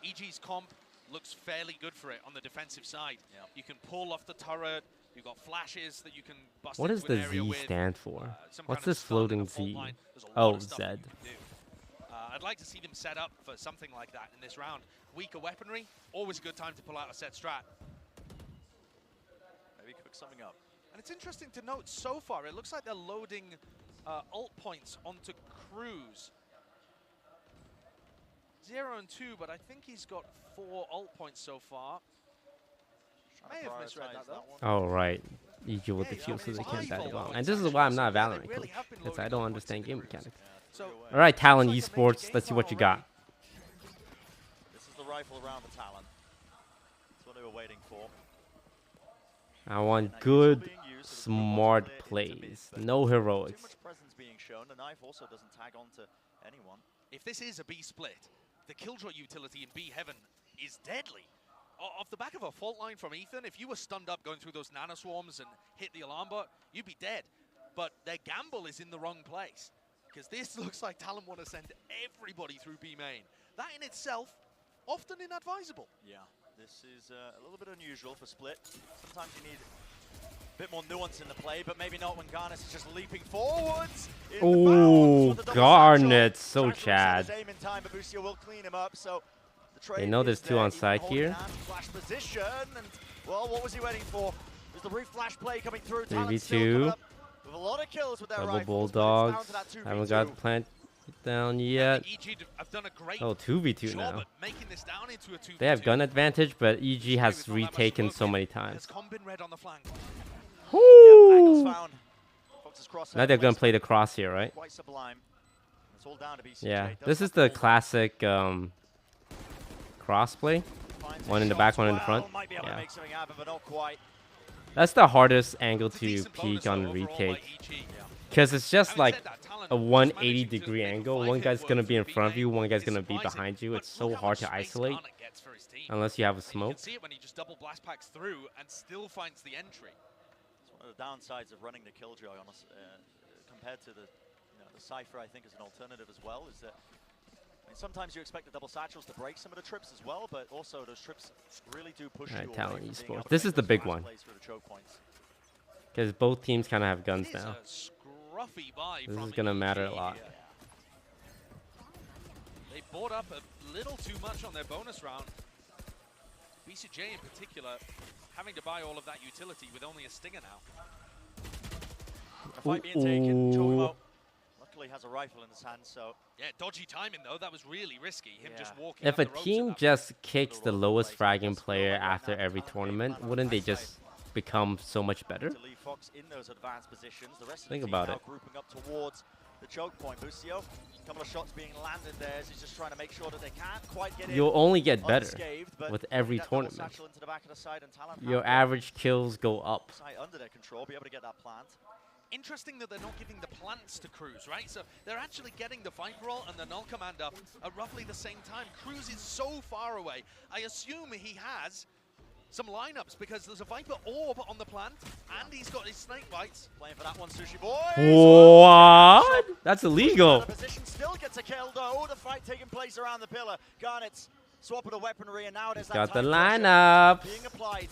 EG's comp looks fairly good for it on the defensive side. Yep. You can pull off the turret. You've got flashes that you can bust. What does the Z stand for? What's this floating Z? Oh, Z. I'd like to see them set up for something like that in this round. Weaker weaponry, always a good time to pull out a set strat. Maybe cook something up. And it's interesting to note so far, it looks like they're loading ult points onto Cruz. 0 and 2, but I think he's got 4 ult points so far. May have misread that though. Oh, right. EG with the fuel so they can't die the bomb. And this is why I'm not a Valorant coach, because I don't understand game mechanics. Alright, Talon Esports, let's see what you got. This is the rifle around the Talon. That's what they were waiting for. I want good, smart plays. No heroics. Too much presence being shown. The knife also doesn't tag on to anyone. If this is a B split, the Killjoy utility in B Heaven is deadly. Off the back of a fault line from Ethan, if you were stunned up going through those nano swarms and hit the alarm bot, you'd be dead. But their gamble is in the wrong place, because this looks like Talon want to send everybody through B main. That in itself, often inadvisable. Yeah, this is a little bit unusual for Split. Sometimes you need a bit more nuance in the play, but maybe not when Garnet is just leaping forwards. Oh, Garnet, so Chad. Will clean him up, so they know there's 2 on side here. Flash position, and well, what was he waiting for? There's the reflash play coming through. 3v2. With a lot of kills with their Double rifles, Bulldogs. Haven't got the plant down yet. Oh, 2v2 now. They have gun advantage, but EG has retaken so many times. Woo! Now they're gonna play the cross here, right? Yeah, this is the classic cross play. One in the back, one in the front. Yeah. That's the hardest angle to peek on the retake, because it's just like a 180-degree angle. One guy's gonna be in front of you, one guy's gonna be behind you. It's so hard to isolate unless you have a smoke. You can see it when he just double blast packs through and still finds the entry. It's one of the downsides of running the Killjoy, honestly, compared to the Cypher. I think as an alternative as well is that. Sometimes you expect the double satchels to break some of the trips as well, but also those trips really do push you. Talon Esports. This is the big one, because both teams kind of have guns now. This is gonna matter a lot. They bought up a little too much on their bonus round. BCJ in particular, having to buy all of that utility with only a Stinger now. A fight being taken. Chocobo luckily has a rifle in his hand, so. Yeah, dodgy timing though. That was really risky. Him just walking. If a team just kicks the lowest fragging player after every tournament, wouldn't they just become so much better? Think about it. Grouping up towards the choke point. Busio, a couple of shots being landed there. So he's just trying to make sure that they can't quite get in. You'll only get better with every tournament. Your average kills go up. Under their control, be able to get that plant. Interesting that they're not giving the plants to Cruz, right? So they're actually getting the Viper roll and the null command up at roughly the same time. Cruz is so far away. I assume he has some lineups because there's a Viper orb on the plant and he's got his snake bites. Playing for that one, Sushi Boy. What? That's illegal. Position still gets a kill though. The fight taking place around the pillar. Garnet's swapping the weaponry and now it is that got the lineup. Being applied.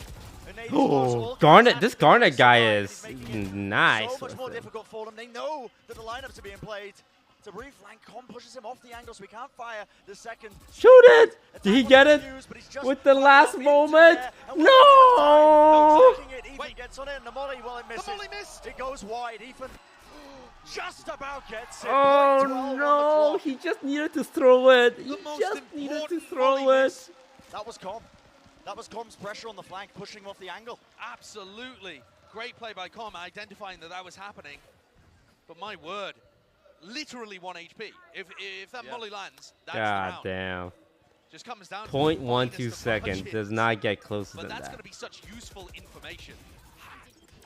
Oh, Garnet! This Garnet guy is nice. So much more difficult for them. They know that the lineups are being played. To reflank, Com pushes him off the angle, so he can't fire the second. Shoot it! Did he get it with the last moment? No! Ethan gets on it, and the molly, well, it misses. The molly missed. It goes wide. Ethan just about gets it. Oh no! He just needed to throw it. He just needed to throw it. That was Com. That was Com's pressure on the flank, pushing him off the angle. Absolutely. Great play by Com, identifying that was happening. But my word, literally 1 HP. If that molly lands, that's God the damn. Just comes down 0.12 seconds. Does not get closer than that. But that's going to be such useful information.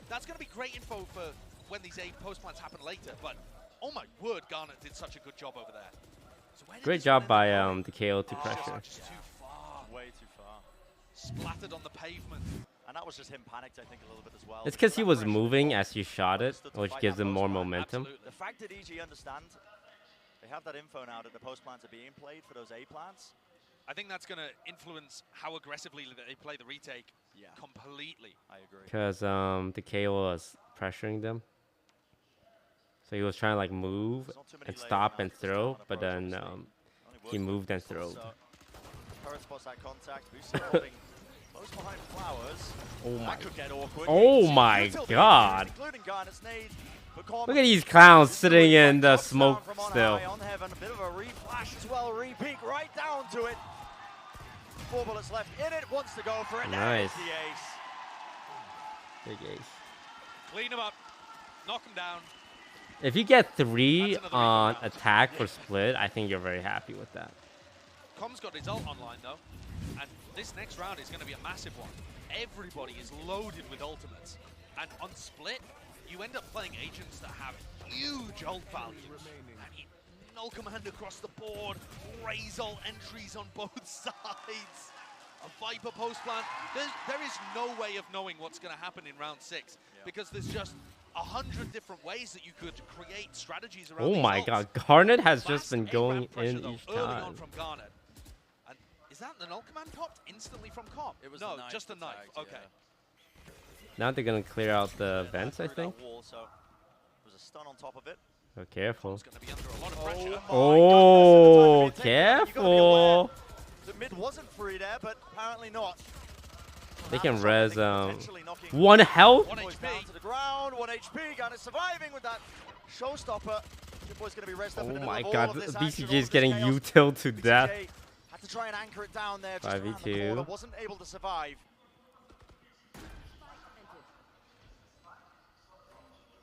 That's going to be great info for when these A post plants happen later, but oh my word, Garnet did such a good job over there. So Great job by the KO to pressure. Just too far. Way too far. Splattered on the pavement. And that was just him panicked, I think, a little bit as well. It's because he was moving as he shot it, which gives him more momentum. Absolutely. The fact that EG understand, they have that info now that the post plants are being played for those A plants. I think that's going to influence how aggressively they play the retake. Yeah. Completely. I agree. Because the KO was pressuring them. So he was trying to like move and stop and throw, but then he moved and throwed. Current spots that contact. Boosie holding close behind Flowers. Oh my! That could get awkward. Oh my God! Including Garnet's nade. Look at these clowns sitting in the smoke still. On Heaven, a bit of a re-flash as well, re-peek right down to it. 4 bullets left in it, wants to go for it. Nice. There's the ace. Big ace. Clean him up, knock him down. If you get 3 on attack for split, I think you're very happy with that. Com's got his ult online though, and this next round is going to be a massive one. Everybody is loaded with ultimates, and on split, you end up playing agents that have huge ult value. I mean, null command across the board, raise ult entries on both sides, a Viper post plant. There is no way of knowing what's going to happen in round 6 because there's just 100 different ways that you could create strategies around. Oh my God, Garnet has just been going in each time. On from Garnet. And is that the null command popped instantly from Com? It was no, the just a knife. Okay. Yeah. Now they're gonna clear out the vents, I think. Wall, so there was a stun on top of it. Oh, careful. Oh, careful. The mid wasn't free there, but apparently not. They can res 1 health. 1 HP. Down to the ground, 1 HP. Garnet surviving with that showstopper. Boy's gonna be rezzed up in the middle of all of this action. BCJ is getting util to death. Had to try and anchor it down there. 5v2. Wasn't able to survive.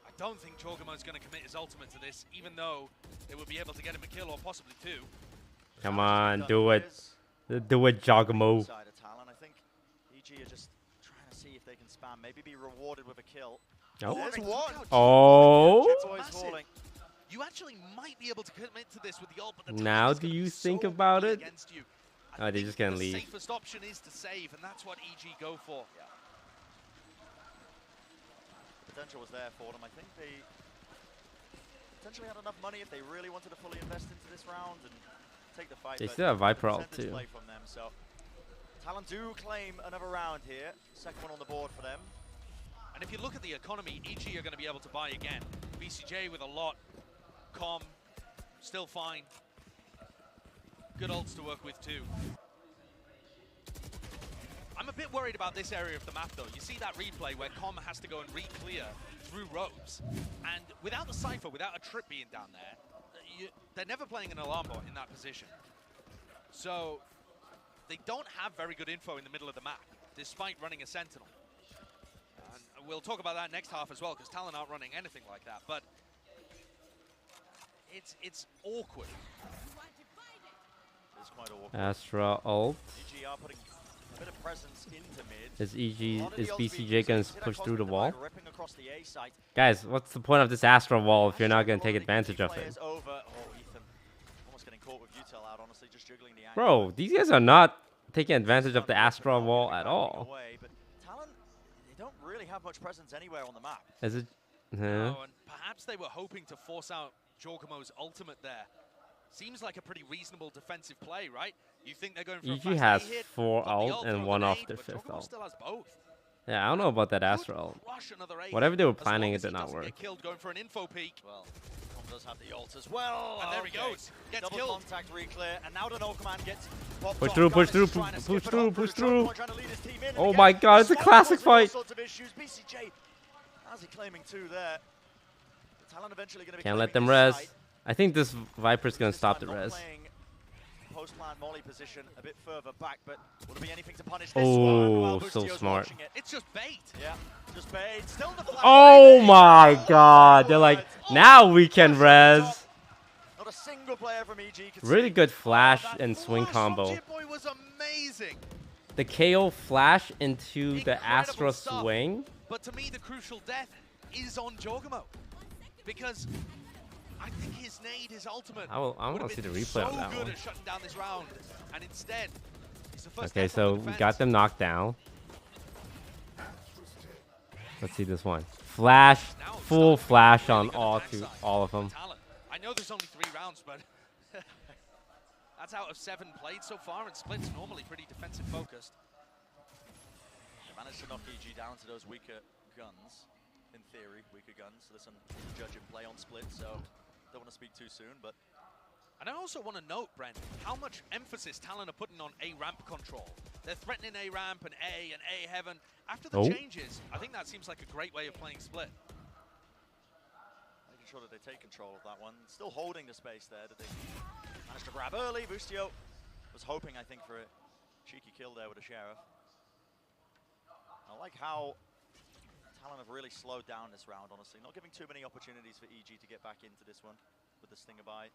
I don't think Jorgamo's going to commit his ultimate to this, even though they would be able to get him a kill or possibly 2. Come on, do it. Do it, Jorgamo. I think EG are just trying to see if they can spam, maybe be rewarded with a kill. Oh. There's one. Oh. You actually might be able to commit to this with the ult, but the now do you think about it? Oh, they're just going to leave. The safest option is to save, and that's what EG go for. Yeah. Potential was there for them. I think they potentially had enough money if they really wanted to fully invest into this round and take the fight. They still have Viper ult too. Play from them, so Talon do claim another round here. Second one on the board for them. And if you look at the economy, EG are going to be able to buy again. BCJ with a lot. Com, still fine. Good ults to work with too. I'm a bit worried about this area of the map though. You see that replay where Com has to go and re-clear through ropes. And without the Cypher, without a trip being down there, they're never playing an alarm bot in that position. So they don't have very good info in the middle of the map, despite running a Sentinel. And we'll talk about that next half as well, because Talon aren't running anything like that. But it's awkward. It's quite awkward. Astra ult. EG are putting a bit of presence into Is mid. BCJ gonna push through the wall? Ripping across the A site. Guys, what's the point of this Astra wall if you're not gonna take advantage of it? Over. Oh, Ethan. Almost getting caught with util out, honestly, just jiggling the angle. Bro, these guys are not taking advantage of the Astra wall at all. But Talon, they don't really have much presence anywhere on the map. Is it? No, and perhaps they were hoping to force out Jorgamo's ultimate there. Seems like a pretty reasonable defensive play, right? You think they're going for EG has 4 ult and 1 off their 5th ult. Still has both. Yeah, I don't know about that Astra ult. Whatever they were planning, it did not work. Killed going for an info peek. Well, Tom does have the ult as well. And there he goes. Gets double killed. Contact re-clear, and now the null command gets popped Push off. through, push through, push through, push through. Oh my God, it's a classic fight. BCJ, how's he claiming 2 there? Talon eventually going to be Can't let them res. I think this Viper's gonna stop the res. Post plan molly position a bit further back, but will there be anything to punish this one? Oh, so smart. It's just bait. Yeah, just bait. Still the flag. Oh my God! They're like, now we can res. Not a single player from EG. Really good flash and swing combo. Boy was amazing. The KO flash into the Astra swing. But to me, the crucial death is on Jorgamo. Because I think his nade, his ultimate, I want to see the replay on that so good one. at shutting down this round. And instead, it's the first Okay, so we got them knocked down. Let's see this one. Flash, full flash on all of them. I know there's only 3 rounds, but that's out of 7 played so far, and Split's normally pretty defensive focused. They managed to knock EG down to those weaker guns, in theory, weaker guns. So there's some judge in play on Split, so don't want to speak too soon, but... And I also want to note, Brent, how much emphasis Talon are putting on A-ramp control. They're threatening A-ramp and A heaven. After the changes, I think that seems like a great way of playing Split. Making sure that they take control of that one. Still holding the space there. Did they manage to grab early? Boostio was hoping, I think, for a cheeky kill there with a Sheriff. I like how Talon have really slowed down this round, honestly. Not giving too many opportunities for EG to get back into this one with the Stinger bite.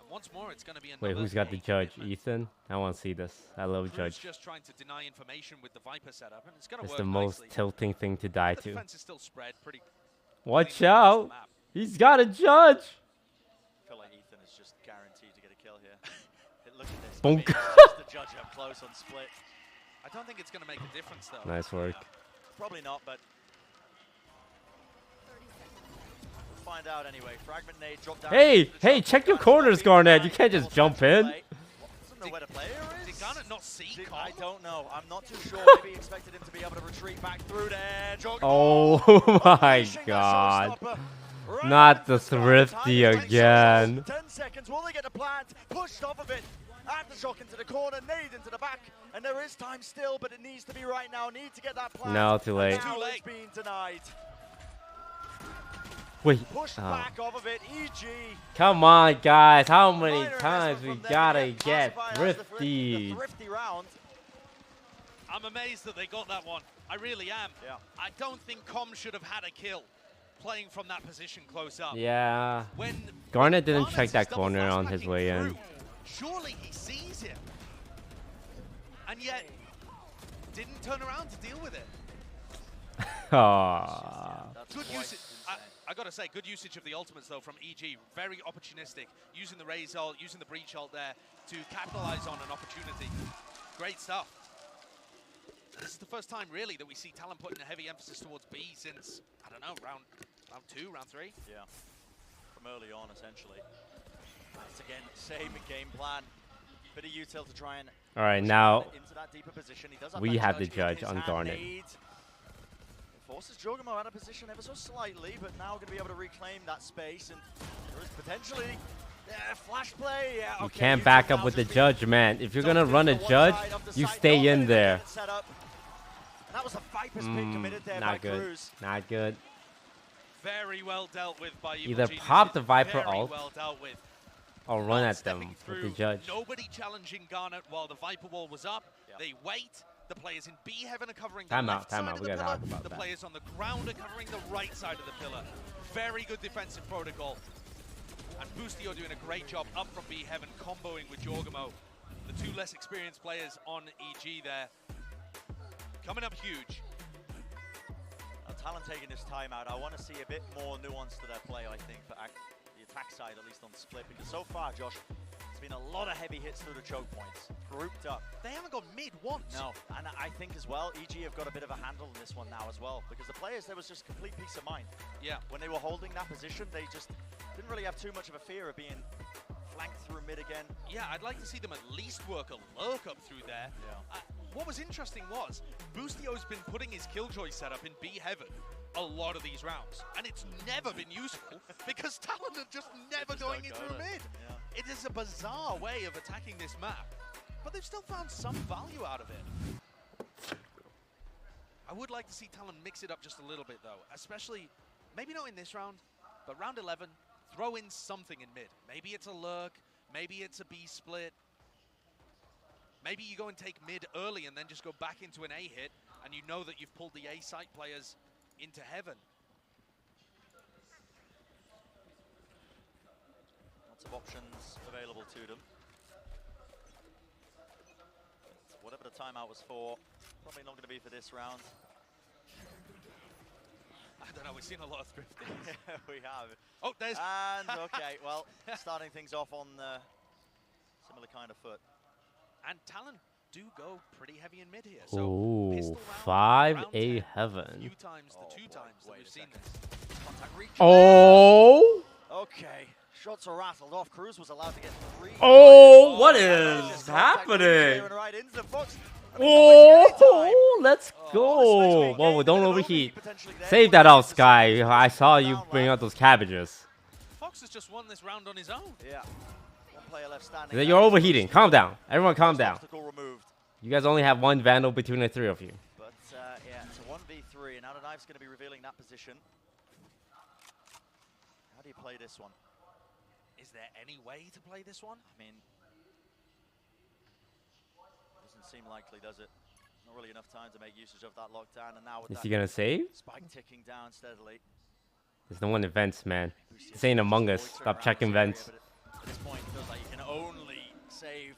And once more, it's going to be another... Wait, who's got the judge? Ethan? I want to see this. I love Crew's judge. just trying to deny information with the Viper setup, and it's going to It's work the most nicely. tilting thing to die The to. defense is still spread pretty... Watch out! He's got a judge! I feel like Ethan is just guaranteed to get a kill here. Look at this. Bonk. I mean, it's just the judge up close on Split. I don't think it's going to make a difference, though. Nice work. Probably not, but we'll find out anyway. Fragment nade dropped down. Hey, check your corners, Garnet. You can't just jump in. Doesn't know where the player is. Did Garnet not see I don't know. I'm not too sure. Maybe he expected him to be able to retreat back through there. Oh my god. Not the Thrifty again. 10 seconds. Will they get the plant? Pushed off of it. Aftershock into the corner, nade into the back, and there is time still, but it needs to be right now. Need to get that plant. No, too late. Now it's being denied. Wait. Pushed back off of it, EG. Come on, guys. How many times we gotta get Thrifty? Thrifty round. I'm amazed that they got that one. I really am. Yeah. I don't think Com should have had a kill playing from that position close up. Yeah. When Garnet didn't check that corner on his way in. Surely he sees him. And yet, didn't turn around to deal with it. Good usage. I gotta say, good usage of the ultimates though from EG. Very opportunistic, using the Raze ult, using the Breach ult there to capitalize on an opportunity. Great stuff. This is the first time really that we see Talon putting a heavy emphasis towards B since, I don't know, round 2, round 3? Yeah, from early on essentially. Once again, same game plan. Bit of util to try and All right, now into that deeper position. He does we have the judge on Garnet. It forces Jorgamo out of position ever so slightly, but now going to be able to reclaim that space, and there is potentially flash play. Yeah, You okay, can't back up with the judge, man. If you're gonna run a judge, you stay in there. That was a Viper's pick committed there by Not good. Cruz. Not good. Very well dealt with by Either Evil pop the Geniuses. Viper Very ult well dealt with. or run at them with the judge. Nobody challenging Garnet while the Viper wall was up. Yeah. They wait. The players in B heaven are covering the Time left out. side of We the gotta pillar. talk about The that. players on the ground are covering the right side of the pillar. Very good defensive protocol. And Boostio doing a great job up from B heaven, comboing with Jorgamo. The 2 less experienced players on EG there. Coming up huge. Talon taking this time out. I want to see a bit more nuance to their play, I think, for the attack side, at least on Split, because so far, Josh, it's been a lot of heavy hits through the choke points, grouped up. They haven't got mid once. No, and I think as well, EG have got a bit of a handle in this one now as well, because the players, there was just complete peace of mind. Yeah. When they were holding that position, they just didn't really have too much of a fear of being flanked through mid again. Yeah, I'd like to see them at least work a lurk up through there. Yeah. What was interesting was, Boostio's been putting his Killjoy setup in B heaven a lot of these rounds, and it's never been useful because Talon are just never going in through mid. Yeah. It is a bizarre way of attacking this map, but they've still found some value out of it. I would like to see Talon mix it up just a little bit though, especially, maybe not in this round, but round 11, throw in something in mid. Maybe it's a lurk, maybe it's a B split. Maybe you go and take mid early and then just go back into an A hit, and you know that you've pulled the A site players into heaven. Lots of options available to them. But whatever the timeout was for, probably not going to be for this round. I don't know, we've seen a lot of thrifting. Yeah, we have. Oh, there's... And, okay, well, starting things off on similar kind of foot. And Talon do go pretty heavy in mid here. So ooh, 5A heaven. Few times, the two times that we've seen this. Contact reach. Oh! Okay, shots are rattled off. Cruz was allowed to get 3. Oh, what is happening? Right into the Fox. Oh, let's go. Whoa, don't overheat. Save that out, Sky. I saw you bring out those cabbages. Fox has just won this round on his own. Yeah. One player left standing. You're overheating. Calm down. Everyone calm down. Removed. You guys only have one Vandal between the three of you. But yeah, it's a 1v3, and now the Knife's going to be revealing that position. How do you play this one? Is there any way to play this one? I mean, doesn't seem likely, does it? Not really enough time to make usage of that lockdown, and now with is he gonna save? Spike ticking down steadily. There's no one in vents, man. This ain't Among Us. Stop checking vents. At this point, it feels like you can only save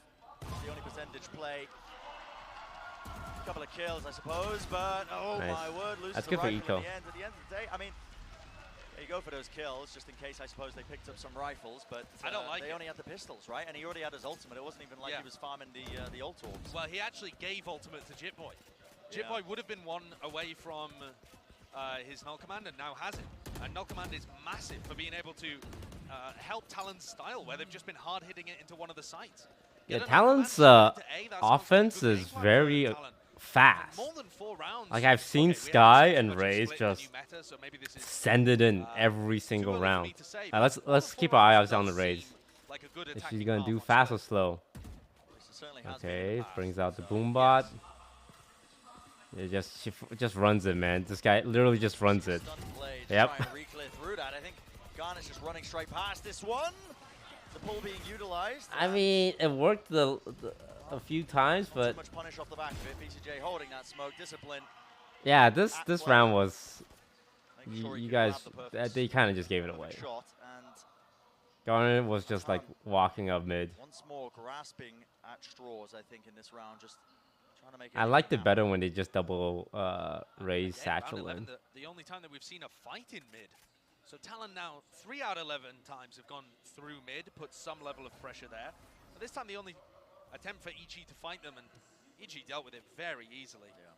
the only percentage play. A couple of kills, I suppose, but oh nice. My word, loses that's the good for rifle eco. at the end of the day. I mean, there you go for those kills, just in case I suppose they picked up some rifles, but I don't like they only had the pistols, right? And he already had his ultimate. It wasn't even like he was farming the ult orbs. Well, he actually gave ultimate to Jitboy. Jitboy would have been one away from his Null Command and now has it. And Null Command is massive for being able to help Talon's style, where they've just been hard hitting it into one of the sites. Yeah, Talon's offense is very fast. Like I've seen Sky and Raze just send it in every single round. Let's keep our eye out on the Raze. Is she gonna do fast or slow? Okay, brings out the boombot. Yeah, she just runs it, man. This guy literally just runs it. Yep. I think Garnish is running straight past this one. The pull being utilized. I mean, it worked a few times, but too much punish off the back of it. BCJ holding that smoke, discipline. Yeah, this round was you guys they kind of just gave it away. Garnet was just like walking up mid. Once more grasping at straws, I think, in this round, just trying to make it. I liked it better when they just double raise satchel in. The only time that we've seen a fight in mid. So Talon now 3 out of 11 times have gone through mid, put some level of pressure there. But this time the only attempt for EG to fight them, and EG dealt with it very easily. Yeah.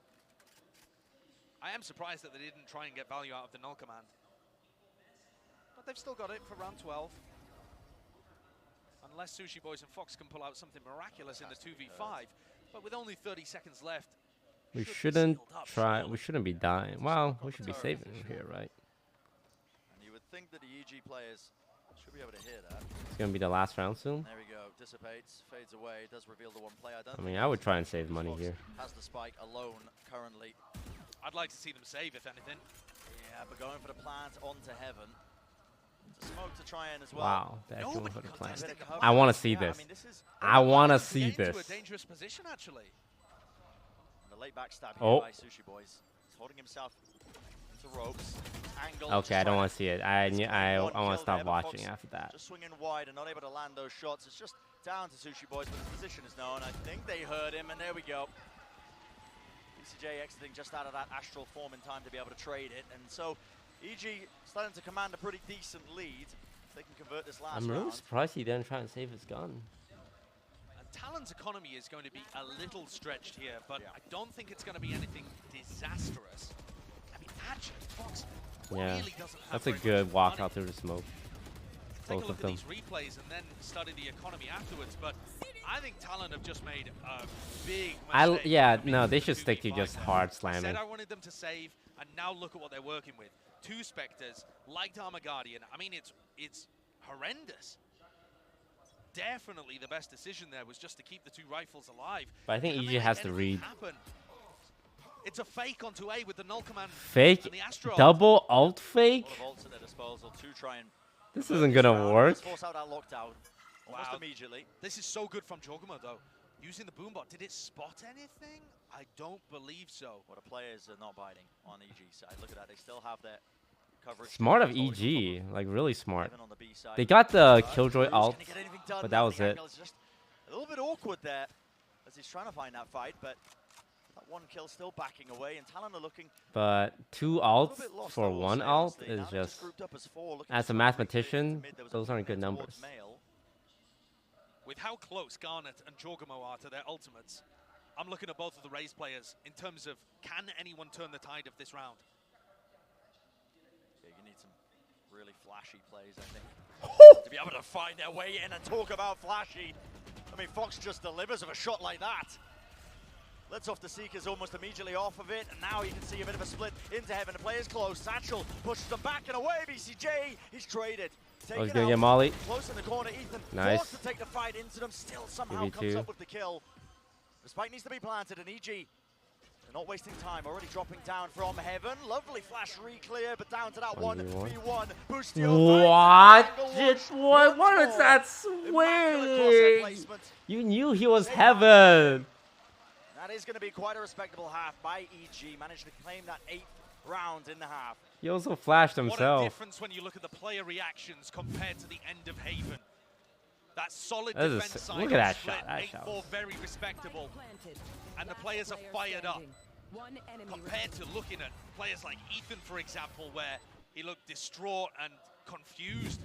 I am surprised that they didn't try and get value out of the Null Command. But they've still got it for round 12. Unless Sushi Boys and Fox can pull out something miraculous in the 2v5. But with only 30 seconds left, we shouldn't try. We shouldn't be dying. Well, we should be saving here, right? Think that the EG players should be able to hear that. It's gonna be the last round soon. There we go. Dissipates, fades away. Does reveal the one player. I mean, I would try and save money here. Has the spike alone currently. I'd like to see them save, if anything. Yeah, but going for the plant onto heaven. To smoke to try and as well. Wow, that's going for the plant. I want to see this. I want to see this. A dangerous position, actually. And the late backstab here by Sushi Boys. He's holding himself. Ropes. Okay, I don't want to see it. I want to stop watching after that. Just swinging wide and not able to land those shots. It's just down to Sushi Boys, but his position is known. I think they heard him, and there we go. BCJ exiting just out of that astral form in time to be able to trade it, and so EG starting to command a pretty decent lead. They can convert this last round. I'm really surprised he didn't try and save his gun. And Talon's economy is going to be a little stretched here, but I don't think it's going to be anything disastrous. Fox really that's a good walk out through the smoke. Take a look at these replays and then study the economy afterwards. But I think Talon have just made a big mistake. They should stick to just hard slamming. I said I wanted them to save, and now look at what they're working with. 2 Spectres, like Armor Guardian. I mean, it's horrendous. Definitely the best decision there was just to keep the 2 rifles alive. But I think EG has to read. It's a fake onto A with the Null Command. Fake? Double ult fake? This isn't gonna work. Force out that lockdown almost immediately. This is so good from Jogamo, though. Using the boombot, did it spot anything? I don't believe so. Well, the players are not biting on EG side. Look at that. They still have their coverage. Smart of EG. Like, really smart. They got the Killjoy ult, but that was it. Just a little bit awkward there as he's trying to find that fight, but One kill still backing away, and Talon are looking. But 2 ults for 1 ult is just, as a mathematician, those aren't good numbers. With how close Garnet and Jorgamo are to their ultimates, I'm looking at both of the Raze players in terms of, can anyone turn the tide of this round? Yeah, you need some really flashy plays, I think, to be able to find their way in and talk about flashy. I mean, Fox just delivers with a shot like that. Lets off the Seekers almost immediately off of it, and now you can see a bit of a split into heaven. The player's close. Satchel pushes them back and away. BCJ, he's traded. Oh, he's gonna get Molly. Close in the corner, Ethan. Nice. Forced to take the fight into them, still somehow comes up with the kill. The spike needs to be planted, and EG, they're not wasting time. Already dropping down from heaven. Lovely flash re-clear, but down to that 1v1. What was that swing? You knew he was heaven. That is going to be quite a respectable half by EG. Managed to claim that 8th round in the half. He also flashed himself. What a difference when you look at the player reactions compared to the end of Haven. That solid defense side. Look at that shot. That 8-4, very respectable. And the players are fired up. Compared to looking at players like Ethan, for example, where he looked distraught and confused.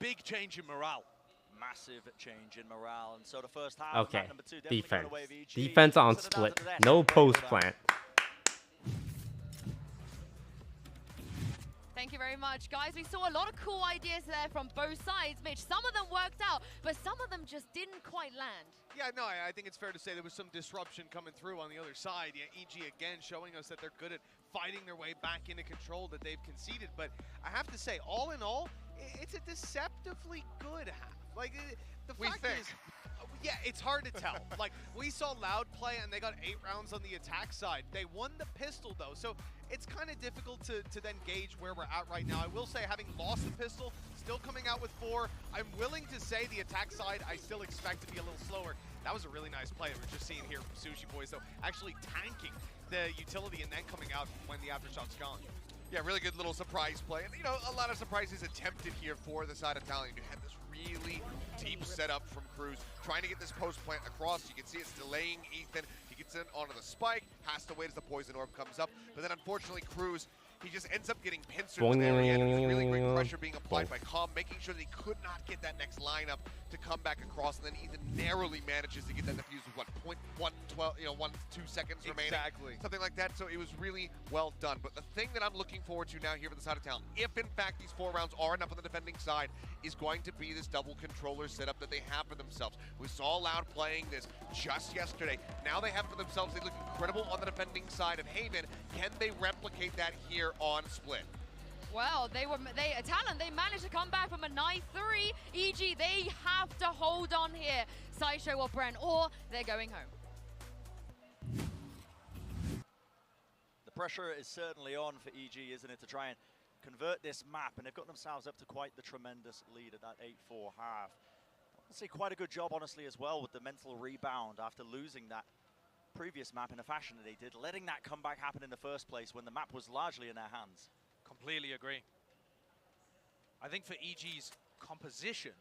Big change in morale. Massive change in morale, and so the first half. Okay, number 2 defense. Defense on split. No post plant. Thank you very much, guys. We saw a lot of cool ideas there from both sides, Mitch. Some of them worked out, but some of them just didn't quite land. Yeah, no, I think it's fair to say there was some disruption coming through on the other side. Yeah, EG again showing us that they're good at fighting their way back into control that they've conceded. But I have to say, all in all, it's a deceptively good half. Like, the fact is, yeah, it's hard to tell. Like, we saw Loud play, and they got 8 rounds on the attack side. They won the pistol, though, so it's kind of difficult to then gauge where we're at right now. I will say, having lost the pistol, still coming out with 4, I'm willing to say the attack side, I still expect to be a little slower. That was a really nice play we're just seeing here from Sushi Boys, though, actually tanking the utility and then coming out when the aftershot's gone. Yeah, really good little surprise play. And, you know, a lot of surprises attempted here for the side of Talon. You had this really deep setup from Cruz, trying to get this post plant across. You can see it's delaying Ethan. He gets in onto the spike, has to wait as the poison orb comes up. But then, unfortunately, Cruz, he just ends up getting pincered in there. Really great pressure being applied by Calm, making sure that he could not get that next lineup to come back across. And then Ethan narrowly manages to get that defuse with, what, 0.112, you know, 1-2 seconds remaining. Exactly. Something like that. So it was really well done. But the thing that I'm looking forward to now here for the side of Talon, if in fact these 4 rounds are enough on the defending side, is going to be this double controller setup that they have for themselves. We saw Loud playing this just yesterday. Now they have for themselves, they look incredible on the defending side of Haven. Can they replicate that here on Split? Well, Talon, they managed to come back from a 9-3. EG, they have to hold on here. Sideshow or Bren, or they're going home. The pressure is certainly on for EG, isn't it, to try and convert this map, and they've got themselves up to quite the tremendous lead at that 8-4 half. I'd say quite a good job, honestly, as well, with the mental rebound after losing that previous map in a fashion that they did, letting that comeback happen in the first place when the map was largely in their hands. Completely agree. I think for EG's composition,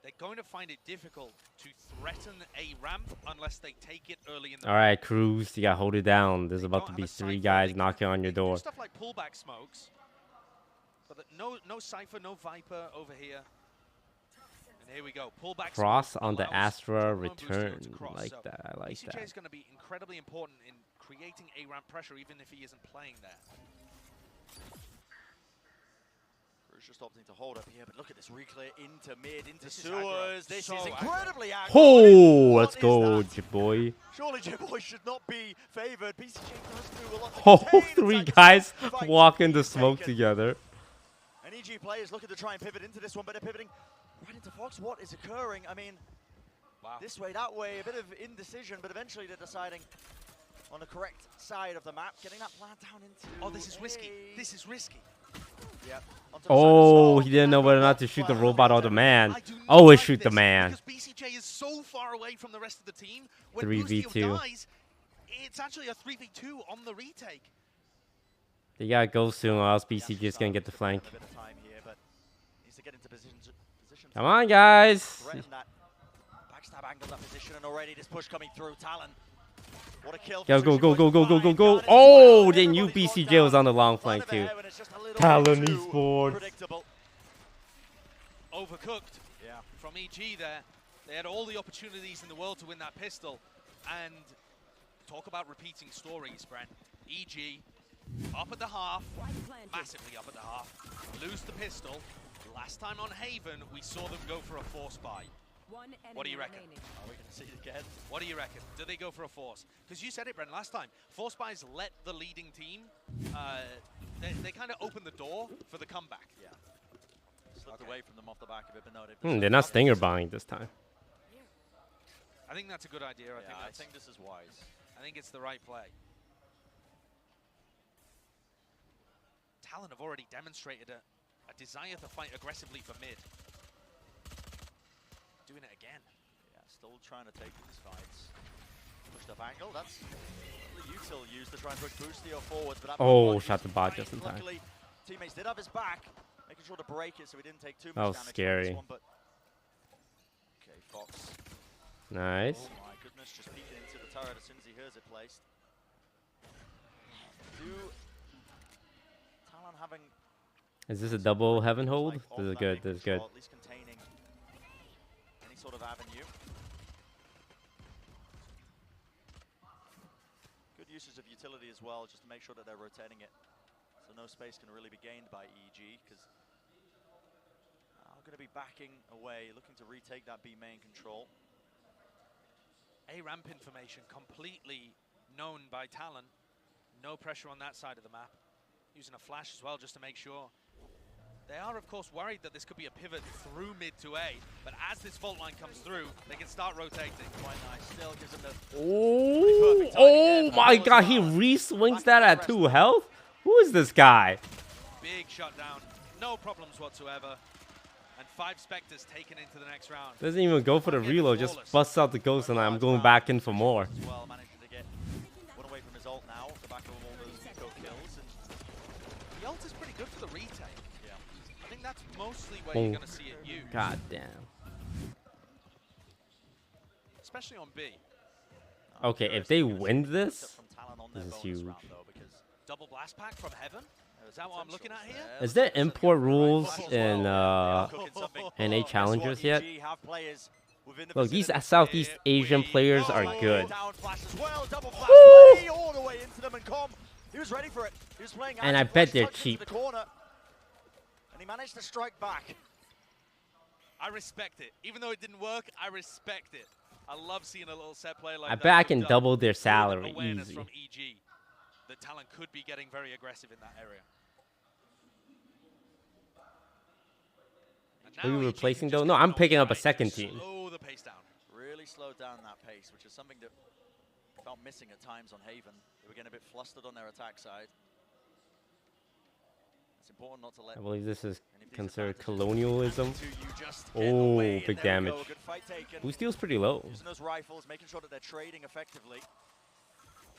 they're going to find it difficult to threaten a ramp unless they take it early in the All right, Cruz, you got to hold it down. There's about to be 3 guys knocking on your door. Stuff like pullback smokes, but no Cypher, no Viper over here. And here we go. Pullback cross on the Astra return. Like that. I like that. BCJ is going to be incredibly important in creating a ramp pressure, even if he isn't playing there. Cruz just opting to hold up here, but look at this reclear into mid, into sewers. This is incredibly aggro. Oh, let's go, J-Boy. Surely J-Boy should not be favored. BCJ does do a lot to Oh, 3 guys walk into smoke together. And EG players looking to try and pivot into this one, but they're pivoting right into Fox. What is occurring? I mean, this way, that way, a bit of indecision, but eventually they're deciding on the correct side of the map, getting that plant down into... Oh, this is risky. This is risky. Yep. Oh, he didn't know whether or not to shoot the robot or the man. Always shoot the man. Because BCJ is so far away from the rest of the team. When 3v2. dies, it's actually a 3v2 on the retake. They gotta go soon, or else BCJ is gonna get the flank. Come on, guys. Backstab angle that position, and already this push coming through. Talon What a kill. Go, go, go, go, go, go, go, go. Oh, then UBCJ was on the long flank too. Talon Esports. Overcooked from EG there. They had all the opportunities in the world to win that pistol. And talk about repeating stories, Brent. EG up at the half, massively up at the half. Lose the pistol. Last time on Haven, we saw them go for a force buy. What do you reckon? Are we going to see it again? What do you reckon? Do they go for a force? Because you said it, Brent, last time. Force buys let the leading team, they kind of open the door for the comeback. Yeah. Slipped away from them off the back of it, but no. They're not stinger buying this time. I think that's a good idea. I think this is wise. I think it's the right play. Talon have already demonstrated a desire to fight aggressively for mid. Doing it again. Yeah, still trying to take these fights. Pushed up angle. That's the util used to try and push Boostio forwards. But shot the bot just in time. Luckily, teammates did have his back, making sure to break it so he didn't take too much that was damage. scary. One, but okay, Fox. Nice. Oh my goodness, just peeking into the turret as soon as he hears it placed. Talon having... Is this a double heaven hold? This is good. This is good. At least containing any sort of avenue. Good usage of utility as well, just to make sure that they're rotating it. So no space can really be gained by EG, because I'm going to be backing away, looking to retake that B main control. A ramp information completely known by Talon. No pressure on that side of the map. Using a flash as well just to make sure. They are, of course, worried that this could be a pivot through mid to A, but as this fault line comes through, they can start rotating. Quite nice. Still gives them the... Oh my god, he re-swings that at 2 health? Who is this guy? Big shutdown. No problems whatsoever. And 5 Spectres taken into the next round. Doesn't even go for the reload, just busts out the ghost, and I'm going back in for more. Well, managed to get one away from his ult now, off the back of all those eco kills. And the ult is pretty good for the retake. Yeah. I think that's mostly where you're going to see it used. God damn. Especially on B. Okay, if they win this, this is huge. Double blast pack from heaven? Is that what I'm looking at here? Is there import rules in NA challengers yet? Look, these Southeast Asian players are good. And I bet they're cheap. And he managed to strike back. I respect it. Even though it didn't work, I respect it. I love seeing a little set play like that. I bet I can double their salary awareness easy. From EG. The Talon could be getting very aggressive in that area. Are we replacing though? No, I'm picking up a second team. Slow the pace down. Really slowed down that pace, which is something that I felt missing at times on Haven. They were getting a bit flustered on their attack side. It's important not to let... I believe this is considered colonialism. Oh, big damage. Boostio's pretty low. Using those rifles, making sure that they're trading effectively.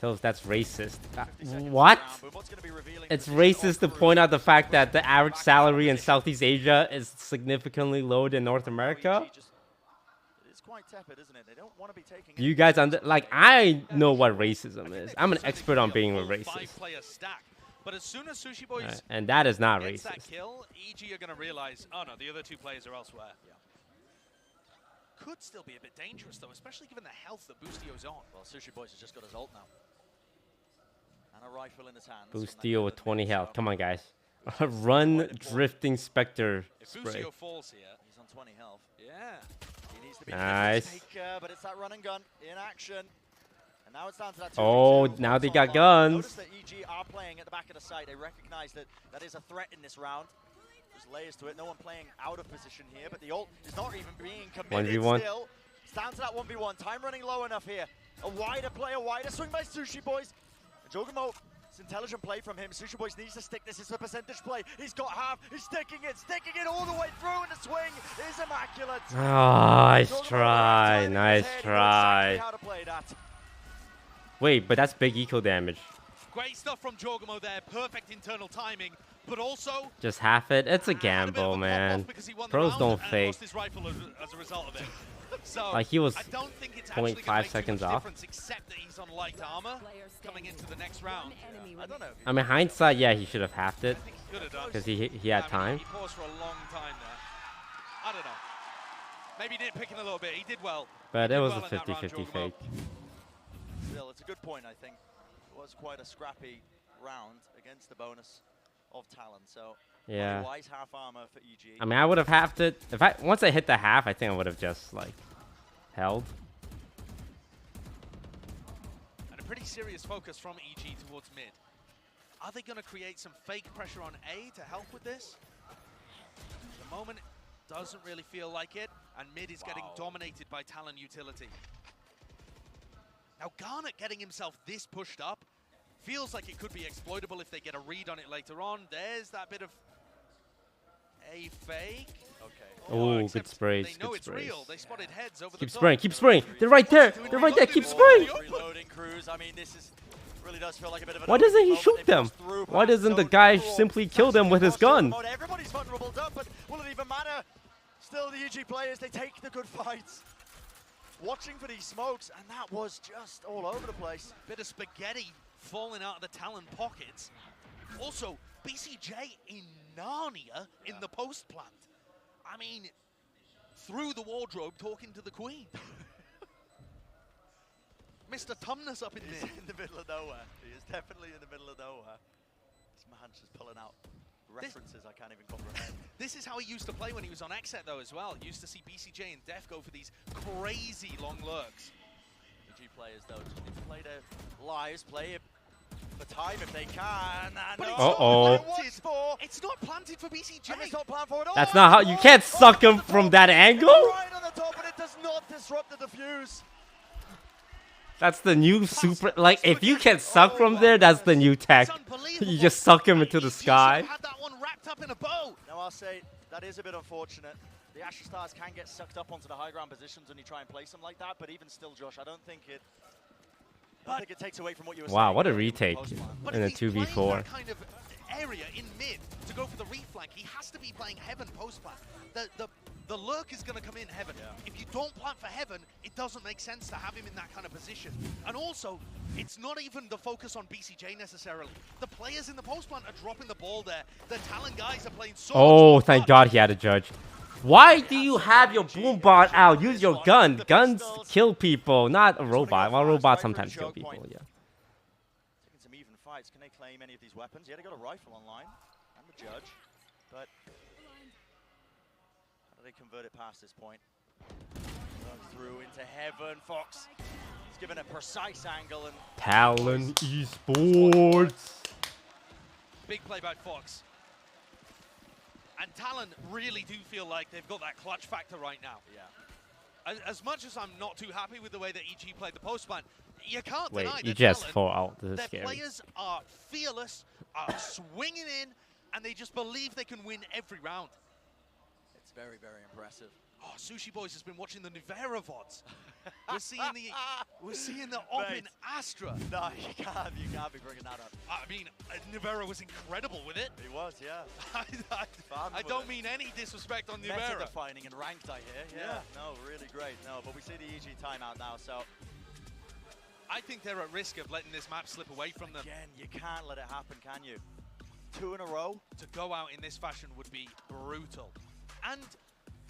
Tells us that's racist. What? It's racist to point out the fact that the average salary in Southeast Asia is significantly lower than North America. It's quite tepid, isn't it? They don't want to be taking... You guys like, I know what racism is. I'm an expert on being a racist. But as soon as Sushi Boys and that is not racist. That kill, EG are going to realize, oh no, the other 2 players are elsewhere. Yeah. Could still be a bit dangerous though, especially given the health that Boostio's on. Well, Sushi Boys has just got his ult now. And a rifle in his hands. Boostio with 20 health. Come on, guys. Run drifting Spectre spray. If Boostio falls here, he's on 20 health. Yeah. He needs to be nice. But it's that run and gun in action. And now it's down to that 2v2. Oh, now they got guns. Notice that EG are playing at the back of the site. They recognize that that is a threat in this round. There's layers to it. No one playing out of position here, but the ult is not even being committed 1v1. still. It's down to that 1v1. Time running low enough here. A wider play, a wider swing by Sushi Boys. Jogamo, it's intelligent play from him. Sushi Boys needs to stick this. It's a percentage play. He's got half. He's sticking it all the way through, and the swing is immaculate. Oh, nice try. Nice try. How to play that. Wait, but that's big eco damage. Great stuff from Jogamo there. Perfect internal timing, but also just half it. It's a gamble, man. Pros don't fake. Lost his rifle as a result of it. So like he was I don't think it's 0.5 seconds off. Except that he's on light armor coming into the next round. I don't know. I mean, hindsight, yeah, he should have halved it Could have done. because he had time. He paused for a long time there. I don't know. Maybe he did pick in a little bit. He did well. But it was a 50-50 fake. Still, it's a good point, I think. It was quite a scrappy round against the bonus of Talon. So yeah. Wise half armor for EG. I mean, I would have halved it. Once I hit the half, I think I would have just like held. And a pretty serious focus from EG towards mid. Are they going to create some fake pressure on A to help with this? At the moment, it doesn't really feel like it, and mid is getting dominated by Talon utility. Now, Garnet getting himself this pushed up feels like it could be exploitable if they get a read on it later on. There's that bit of a fake. Okay. Oh, good sprays. They know it's real. They spotted heads over Keep the spraying, keep spraying. They're right there. They're right there. Keep spraying. Reloading crews. I mean, this is really does feel like a bit of Why doesn't he shoot them? Why doesn't the guy simply kill them with his gun? Everybody's vulnerable up, but will it even matter? Still, the EG players, they take the good fights. Watching for these smokes, and that was just all over the place. Bit of spaghetti falling out of the Talon pockets. Also, BCJ in Narnia in the post plant. I mean, through the wardrobe talking to the queen. Mr. Tumnus up in there. He's in the middle of nowhere. He is definitely in the middle of nowhere. This man's just pulling out references I can't even comprehend. This is how he used to play when he was on Xset though as well. Used to see BCJ and Def go for these crazy long lurks. EG players though just need to play their lives, play it for time if they can. It's not planted for BCJ. And it's not planned for it all. That's not how you can't suck him from that angle. Right on the top, but it does not disrupt the defuse. That's the new super. Like, if you can suck from there, that's the new tech. You just suck him into the sky. Had that one wrapped up in a bow. Now I'll say that is a bit unfortunate. The Asher Stars can get sucked up onto the high ground positions when you try and place them like that, but even still, Josh, I don't think it takes away from what you were saying. Wow, what a retake in a If he's 2v4. playing that kind of area in mid to go for the reflank, he has to be playing Heaven post plant. The lurk is going to come in Heaven. Yeah. If you don't plant for Heaven, it doesn't make sense to have him in that kind of position. And also, it's not even the focus on BCJ necessarily. The players in the post plant are dropping the ball there. The Talon guys are playing so much Thank God he had a judge. Why do you have your boom bot out? Use your gun. Guns kill people, not a robot. Well, robots sometimes kill people, yeah. Taking some even fights. Can they claim any of these weapons? Yeah, they got a rifle online and the judge, but how do they convert it past this point? Through into Heaven. Fox is given a precise angle and Talon Esports. Big play by Fox. And Talon really do feel like they've got that clutch factor right now. Yeah. As much as I'm not too happy with the way that EG played the post plant, you can't Wait, deny you that just Talon, fall out. This is their scary. players are fearless, are swinging in, and they just believe they can win every round. It's very, very impressive. Oh, Sushi Boys has been watching the Nuvera VODs. We're seeing the op in Astra. No, you can't be bringing that up. I mean, Nuvera was incredible with it. He was, yeah. I don't mean any disrespect on Nuvera. Meta-defining and ranked, I hear. Yeah. No, really great. No, but we see the EG timeout now, so I think they're at risk of letting this map slip away from them. Again, you can't let it happen, can you? 2 in a row. To go out in this fashion would be brutal. And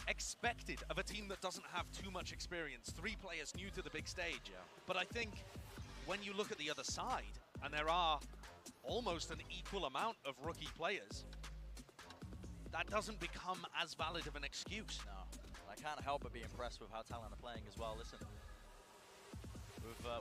expected of a team that doesn't have too much experience. 3 players new to the big stage. Yeah. But I think when you look at the other side, and there are almost an equal amount of rookie players, that doesn't become as valid of an excuse. No, I can't help but be impressed with how Talon are playing as well. Listen,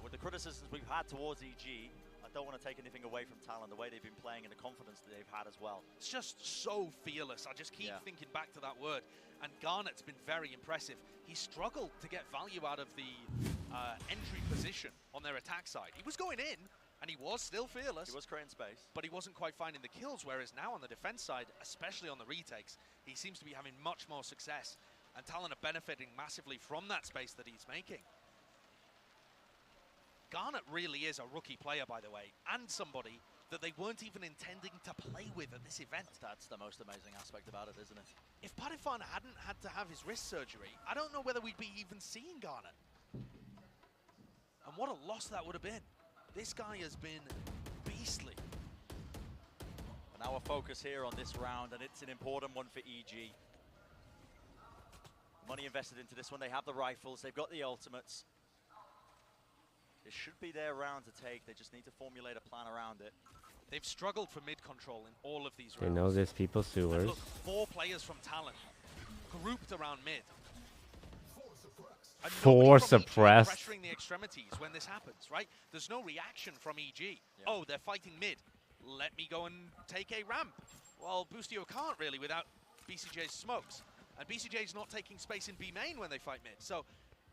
with the criticisms we've had towards EG, I don't want to take anything away from Talon, the way they've been playing and the confidence that they've had as well. It's just so fearless. I just keep thinking back to that word. And Garnet's been very impressive. He struggled to get value out of the entry position on their attack side. He was going in, and he was still fearless. He was creating space. But he wasn't quite finding the kills, whereas now on the defense side, especially on the retakes, he seems to be having much more success. And Talon are benefiting massively from that space that he's making. Garnet really is a rookie player, by the way, and somebody that they weren't even intending to play with at this event. That's the most amazing aspect about it, isn't it? If Parifan hadn't had to have his wrist surgery, I don't know whether we'd be even seeing Garnet. And what a loss that would have been. This guy has been beastly. And our focus here on this round, and it's an important one for EG. Money invested into this one. They have the rifles, they've got the ultimates. It should be their round to take. They just need to formulate a plan around it. They've struggled for mid control in all of these rounds. They know there's people sewers. Look, 4 players from Talon grouped around mid. And 4 suppressed. Pressuring the extremities when this happens, right? There's no reaction from EG. Yeah. Oh, they're fighting mid. Let me go and take a ramp. Well, Boostio can't really without BCJ's smokes. And BCJ's not taking space in B main when they fight mid. So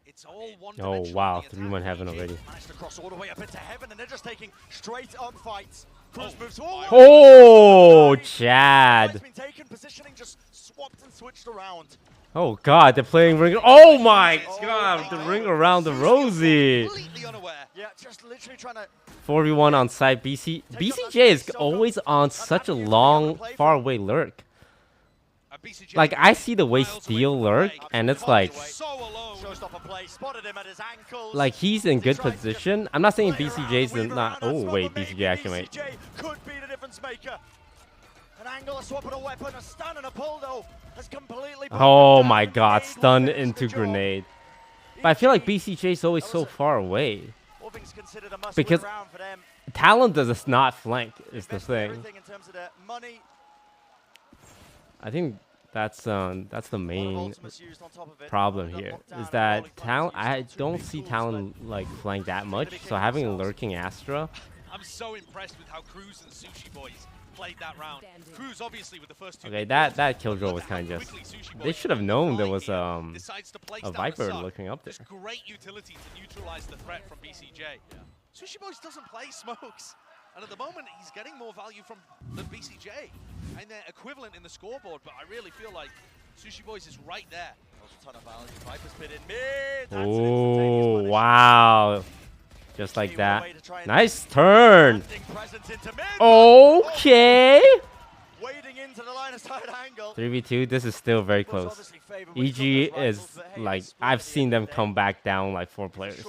it's all one dimensional. Oh wow, 3-1 heaven already. Managed to cross all the way up into heaven, and they're just taking straight on fights. Cruz moves forward. Oh, Chad. Been taken, positioning just swapped and switched around. Oh god, they're playing ring. Oh my god, the ring around the Rosie. Yeah, just literally trying to 4v1 on site. BCJ is always on such a long, far away lurk. Like, I see the way Steel lurk, and it's like he's in good position. I'm not saying BCJ's not. Oh wait, BCJ actually might. Could be the difference maker. An angle, a swap, and a weapon, a stun, and a pull though has completely. Oh my god, stun into grenade. But I feel like BCJ's always so far away. Because Talon does not flank, is the thing. I think that's the main problem here. Is that Talon? I don't see Talon like flank that much. So having a lurking Astra. I'm so impressed with how Cruz and Sushi Boys played that round. Cruz obviously with the first 2. Okay, that killjoy was kind of just. They should have known there was a Viper looking up there. Just great utility to neutralize the threat from BCJ. Yeah. Sushi Boys doesn't play smokes, and at the moment he's getting more value from than BCJ, and they're equivalent in the scoreboard. But I really feel like Sushi Boys is right there. A ton of value. Viper's bit in mid. Oh wow. Just like that. Nice turn. Okay. 3v2. This is still very close. EG is like, I've seen them come back down like 4 players.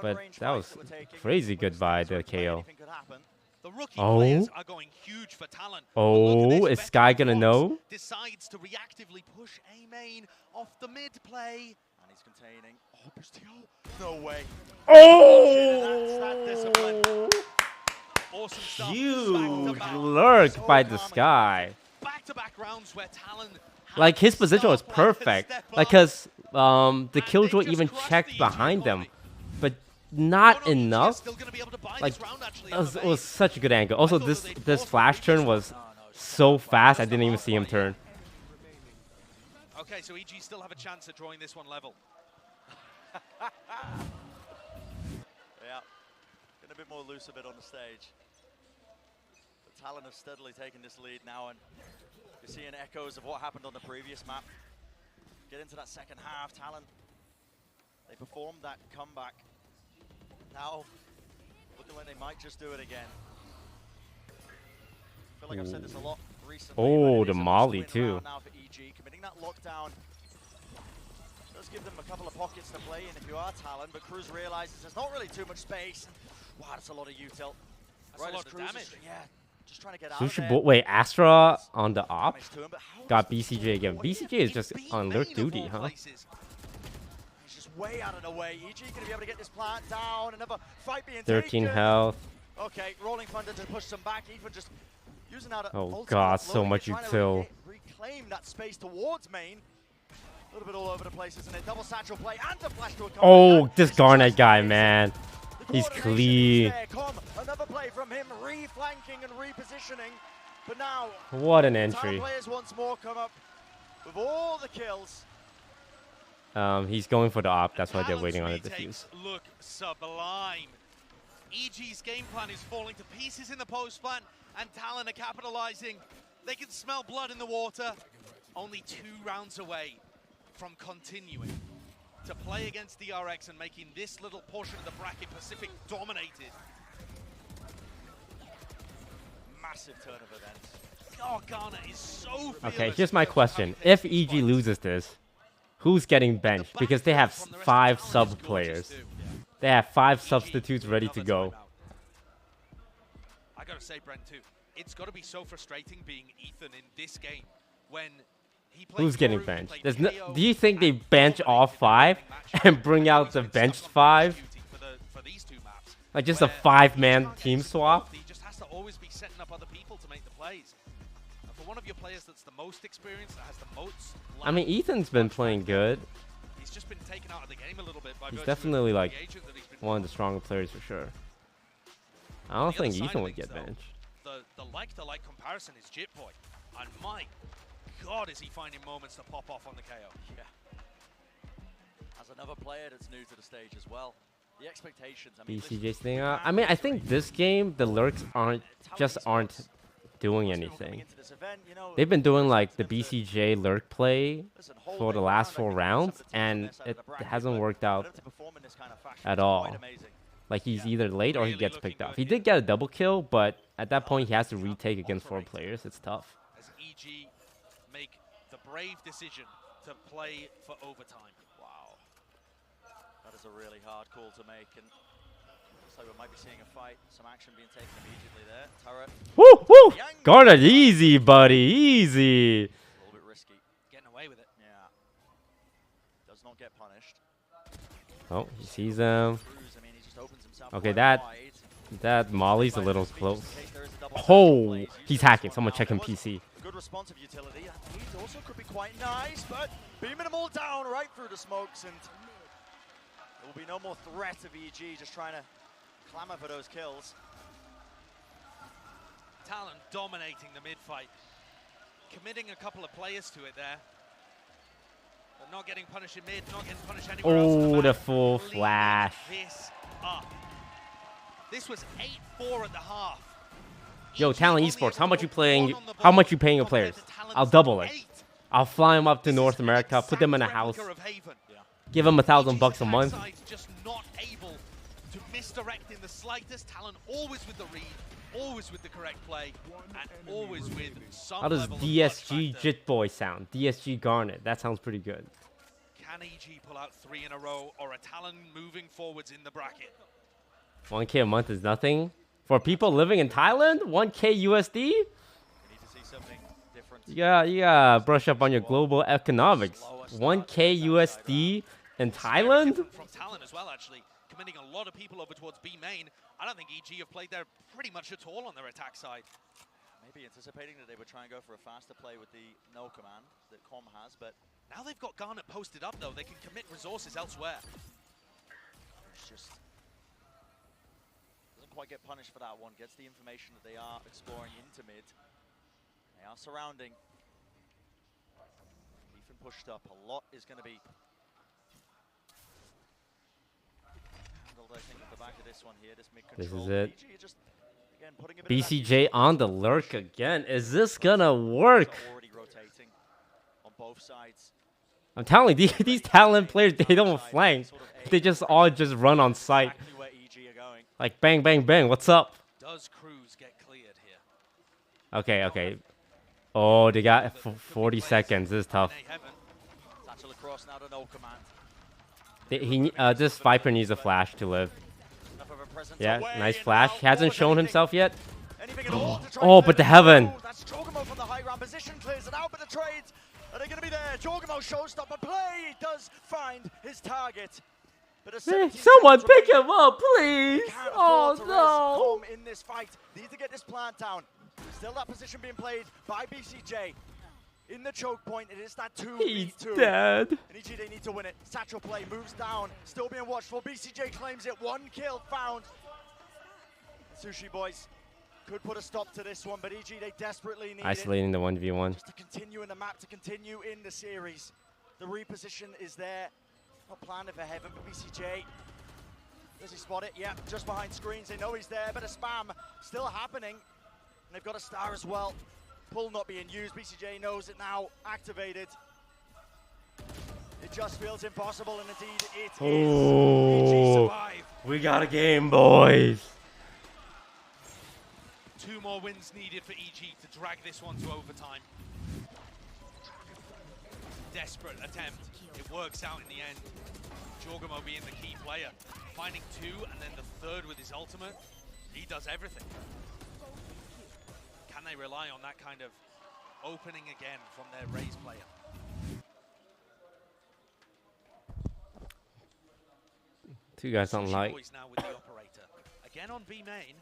But that was crazy good by the KO. Oh. Oh, is Sky gonna know? Decides to reactively push A main off the mid play. And he's containing. Oh, Boostio. No way. Oh! Awesome huge lurk by the Sky. Back-to-back rounds where Talon like his position was perfect. Like cause the killjoy even checked behind them, but not enough. Like it was such a good angle. Also, this flash turn was so fast. I didn't even see him turn. Okay, so EG still have a chance at drawing this one level. Yeah, getting a bit more loose a bit on the stage. But Talon have steadily taken this lead now, and you're seeing echoes of what happened on the previous map. Get into that second half, Talon. They performed that comeback. Now, looking like they might just do it again. I feel like I've said this a lot recently. Oh, the Molly too. Now for EG, committing that lockdown. Does give them a couple of pockets to play in if you are Talon, but Cruz realizes there's not really too much space. Wow, that's a lot of util. That's a lot of damage. Yeah, just trying to get out of there. Wait, Astra on the op got BCJ again. BCJ is just on lurk duty, huh? He's just way out of the way. EG gonna be able to get this plant down. Another fight being 13 taken. health. Okay, Rolling Thunder to push them back. Even just using out. Oh god, so much util. Reclaim that space towards main. A little bit all over the place, isn't it? Double satchel play and a flash to a oh, this Garnet guy, man. He's clean. Another play from him, reflanking and repositioning. But now, what an entry. Players once more come up with all the kills. He's going for the op. That's why they're waiting on the defuse. Look sublime. EG's game plan is falling to pieces in the post plant, and Talon are capitalizing. They can smell blood in the water. Only 2 rounds away from continuing to play against DRX and making this little portion of the bracket Pacific dominated. massive turn of events. Oh, Ghana is so Okay, here's my question. If EG loses this, who's getting benched? Because they have 5 sub players. They have 5 substitutes ready to go. I gotta say, Brent, too, it's gotta be so frustrating being Ethan in this game when he plays. Who's getting benched? Do you think they bench all 5 and bring out the benched 5? Like just a 5-man team swap? He just has to always be setting up other people to make the plays. And for one of your players that's the most experienced, that has the most. I mean, Ethan's been playing good. He's just been taken out of the game a little bit by He's definitely like one of the stronger players for sure. I don't think Ethan would get benched. The like-to-like comparison is Jitboy, and my God, is he finding moments to pop off on the KO. Yeah. As another player that's new to the stage as well. The expectations. I mean, BCJ's thing. I mean, I think this game the lurks aren't doing anything. They've been doing like the BCJ lurk play for the last 4 rounds, and it hasn't worked out at all. Like he's either late or he gets picked off. He did get a double kill, but at that point he has to retake against 4 players. It's tough. As EG make the brave decision to play for overtime. Wow. That is a really hard call to make, and looks like we might be seeing a fight. Some action being taken immediately there. Turret. Woo, woo! Guard it easy, buddy. Easy. A little bit risky. Getting away with it. Yeah. Does not get punished. Oh, he sees him. Okay, that Molly's a little close. Oh, he's hacking. Someone check him PC. Good responsive utility. He also could be quite nice, but beaming them all down right through the smokes, and there will be no more threat of EG just trying to clamor for those kills. Talon dominating the mid-fight, committing a couple of players to it there. But not getting punished in mid, not getting punished anywhere else. Oh, the full flash. This up. This was 8-4 at the half. Yo, Talon Esports, how much you playing? How much you paying your players? I'll double it. I'll fly them up to North America, put them in a house, give them $1,000 a month. Just not able to misdirect in the slightest. Talon always with the read, always with the correct play, and always with some. How does DSG Jitboy sound? DSG Garnet. That sounds pretty good. Can EG pull out 3 in a row, or a Talon moving forwards in the bracket? 1K a month is nothing for people living in Thailand. 1K USD. You gotta brush up on your global economics. 1K USD in Thailand. From Talon as well, actually committing a lot of people over towards B main. I don't think EG have played there pretty much at all on their attack side. Maybe anticipating that they would try and go for a faster play with the no command that Com has, but now they've got Garnet posted up though. They can commit resources elsewhere. It's just doesn't quite get punished for that one. Gets the information that they are exploring into mid. They are surrounding. Ethan pushed up. A lot is going to be handled, I think, at the back of this one here. This mid control. This is it. BCJ on the lurk again. Is this gonna work? Already rotating on both sides. I'm telling you, these Talon players, they don't flank. They just all just run on sight. Like bang, bang, bang. What's up? Does Cruz get cleared here? Okay, okay. Oh, they got 40 seconds. This is tough. This Viper needs a flash to live. Yeah, nice flash. Hasn't shown himself yet. Oh, but the heaven. That's Jorgamo from the high ground position, clears it out, but the trades are they going to be there? Jorgamo showstopper play does find his target. But someone pick him up, please. Oh no. In this fight, need to get this plant down. Still that position being played by BCJ. In the choke point, it is that 2v2. He's dead. And EG, they need to win it. Satchel play moves down, still being watched for. BCJ claims it, 1 kill found. Sushi boys could put a stop to this one, but EG, they desperately need isolating it. the 1v1. Just to continue in the map, to continue in the series. The reposition is there. Not planned for Heaven, but BCJ. Does he spot it? Yeah, just behind screens. They know he's there, but a spam still happening. And they've got a star as well. Pull not being used. BCJ knows it now. Activated. It just feels impossible, and indeed it is. Oh, we got a game, boys. 2 more wins needed for EG to drag this one to overtime. Desperate attempt. It works out in the end. Jorgamo being the key player. Finding 2 and then the 3rd with his ultimate. He does everything. Can they rely on that kind of opening again from their Raze player? Two guys on light. Now with the operator. Again on B main.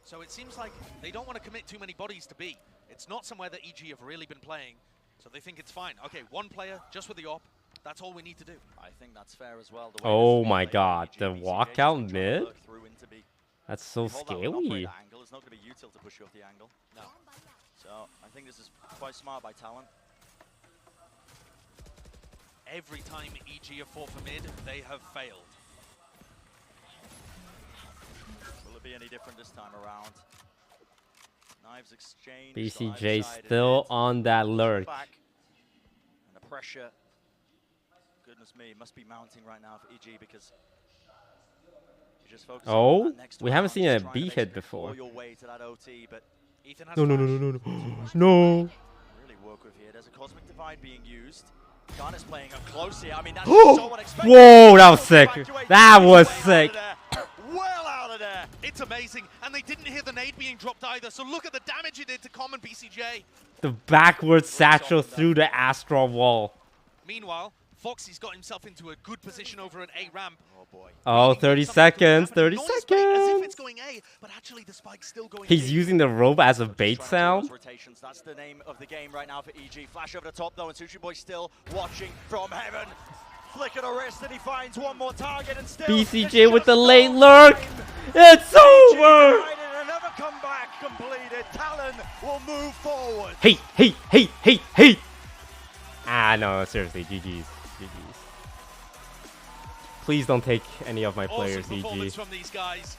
So it seems like they don't want to commit too many bodies to B. It's not somewhere that EG have really been playing. So they think it's fine. Okay, 1 player just with the op. That's all we need to do. I think that's fair as well. Oh my god, the walkout mid? That's so scary. Angle is not going to be util to push you off the angle. No. So I think this is quite smart by Talon. Every time EG have fought for mid, they have failed. Will it be any different this time around? Knives exchange. BCJ still on that lurk. And the pressure, goodness me, must be mounting right now for EG because you just focus on that next we haven't seen a B hit before. Your way to that OT, but Ethan has No. really work with here. There's a Cosmic Divide being used. Garnet's playing up close here. I mean, that's so unexpected. Whoa, that was sick. That was sick. Well out of there. It's amazing. And they didn't hear the nade being dropped either. So look at the damage it did to common BCJ. The backward satchel through the Astral wall. Meanwhile, Foxy's got himself into a good position over an A ramp. Oh boy. Oh, 30 seconds. 30 seconds. As if it's going A, but actually the spike's still going He's using the rope as a bait sound. Rotations. That's the name of the game right now for EG. Flash over the top though, and Sushi Boy still watching from heaven. Flick of the wrist, and he finds one more target, and still BCJ with the late lurk. It's over. Another comeback completed. Talon will move forward. Hey. Ah, no, seriously, GG's. Please don't take any of my players, EG. From these guys.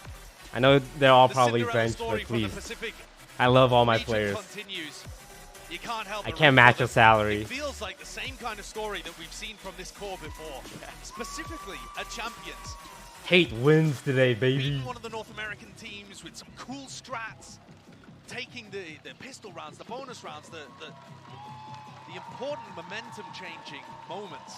I know they're all probably benched, but please. I love all my players. You can't help I can't match a salary. It feels like the same kind of story that we've seen from this core before. Specifically at Champions. Hate wins today, baby. Beating one of the North American teams with some cool strats. Taking the pistol rounds, the bonus rounds, the important momentum-changing moments.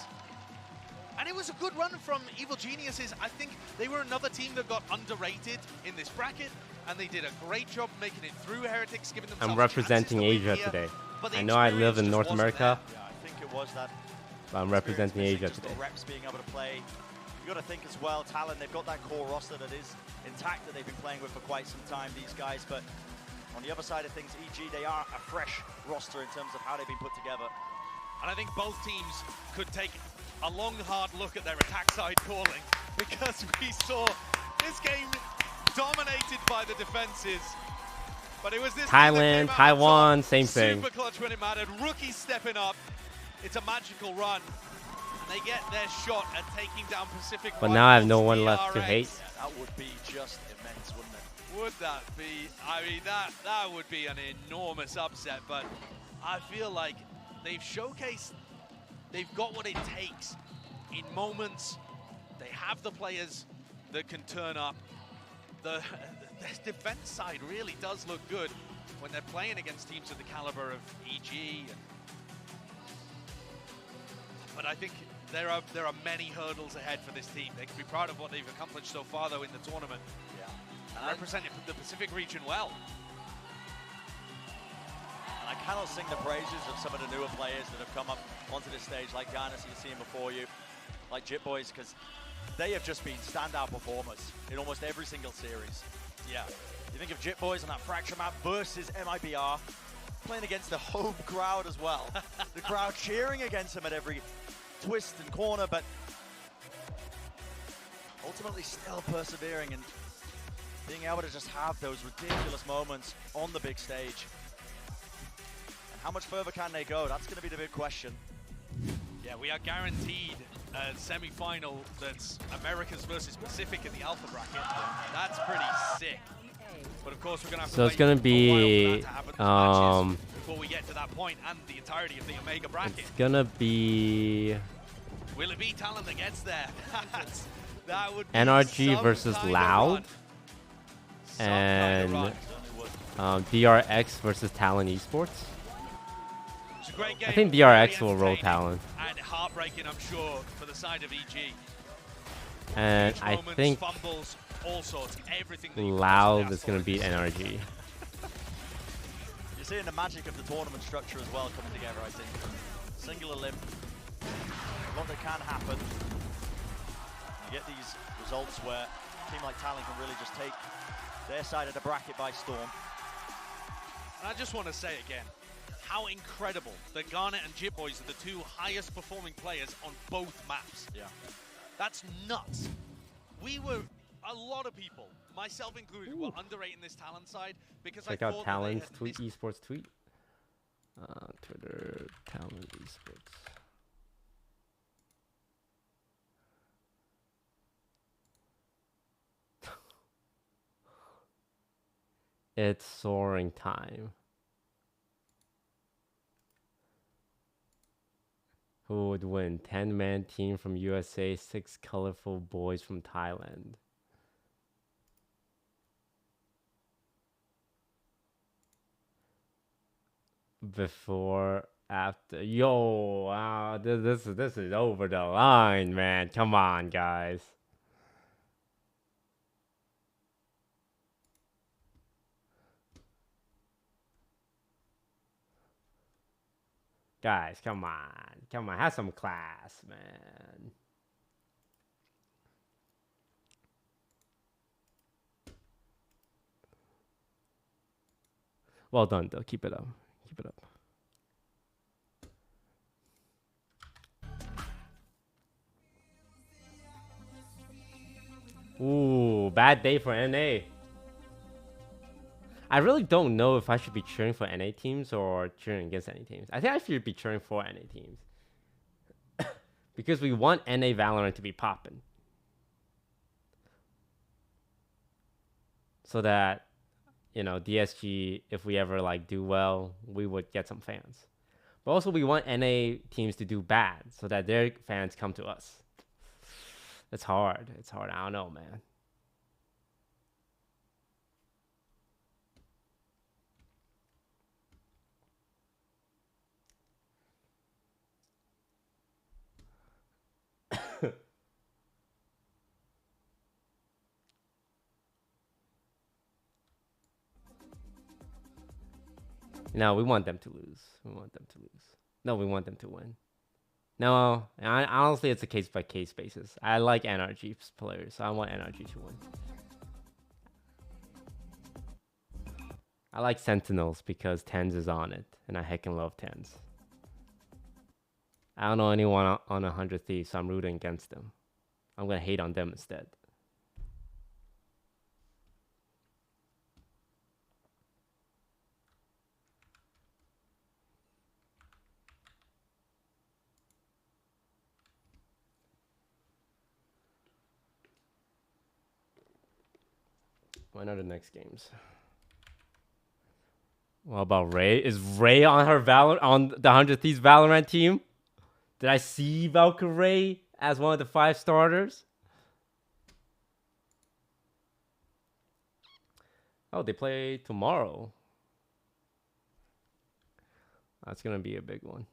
And it was a good run from Evil Geniuses. I think they were another team that got underrated in this bracket, and they did a great job making it through Heretics, giving themselves I'm representing Asia today. I know I live in North America. Yeah, I think it was that. But I'm representing Asia today. The reps being able to play. You've got to think as well, Talon, they've got that core roster that is intact that they've been playing with for quite some time, these guys. But on the other side of things, EG, they are a fresh roster in terms of how they've been put together. And I think both teams could take a long, hard look at their attack side calling, because we saw this game dominated by the defenses. But it was this Thailand, Taiwan, same thing. Super clutch when it mattered. Rookies stepping up. It's a magical run. And they get their shot at taking down Pacific. But now I have no one left to hate. That would be just immense, wouldn't it? Would that be? I mean, that would be an enormous upset. But I feel like they've showcased they've got what it takes in moments. They have the players that can turn up. The defense side really does look good when they're playing against teams of the caliber of EG. But I think there are many hurdles ahead for this team. They can be proud of what they've accomplished so far, though, in the tournament. Yeah. And representing the Pacific region well. And I cannot sing the praises of some of the newer players that have come up onto this stage, like Garnis you've seen before you, like Jit Boys, because they have just been standout performers in almost every single series. Yeah. You think of Jit Boys on that Fracture map versus MIBR, playing against the home crowd as well. The crowd cheering against them at every twist and corner, but ultimately still persevering and being able to just have those ridiculous moments on the big stage. And how much further can they go? That's going to be the big question. Yeah, we are guaranteed a semi-final that's Americas versus Pacific in the Alpha bracket. That's pretty sick. But of course, we're going to have So it's going to be before we get to that point and the entirety of the Omega bracket. It's going to be Will it be Talon that gets there? That would be NRG versus Loud. And DRX versus Talon Esports. It's a great game. I think DRX will roll Talon. And heartbreaking, I'm sure, for the side of EG. And Huge I moments, think fumbles, all sorts, everything Loud is going to beat NRG. You're seeing the magic of the tournament structure as well coming together, I think. Singular limb. A lot that can happen. You get these results where a team like Talon can really just take their side of the bracket by storm. And I just want to say again, how incredible that Garnet and Jit Boys are the two highest performing players on both maps. Yeah. That's nuts. We were, a lot of people, myself included, were underrating this Talon side because Check I out thought Talon's that tweet, esports tweet. Twitter, Talon Esports. It's soaring time. Who would win? 10-man team from USA, 6 colorful boys from Thailand. Before, after. Yo, this is over the line, man. Come on, guys. Guys, come on. Come on, have some class, man. Well done, though. Keep it up. Keep it up. Ooh, bad day for NA. I really don't know if I should be cheering for NA teams or cheering against NA teams. I think I should be cheering for NA teams. Because we want NA Valorant to be popping. So that, you know, DSG, if we ever like do well, we would get some fans. But also we want NA teams to do bad so that their fans come to us. It's hard. It's hard. I don't know, man. No, we want them to lose. We want them to lose. No, we want them to win. No, honestly, it's a case-by-case basis. I like NRG's players, so I want NRG to win. I like Sentinels because Tens is on it, and I heckin' love Tens. I don't know anyone on 100 Thieves, so I'm rooting against them. I'm gonna hate on them instead. When are the next games? What about Ray? Is Ray on her on the 100 Thieves Valorant team? Did I see Valkyrie as one of the 5 starters? Oh, they play tomorrow. That's gonna be a big one.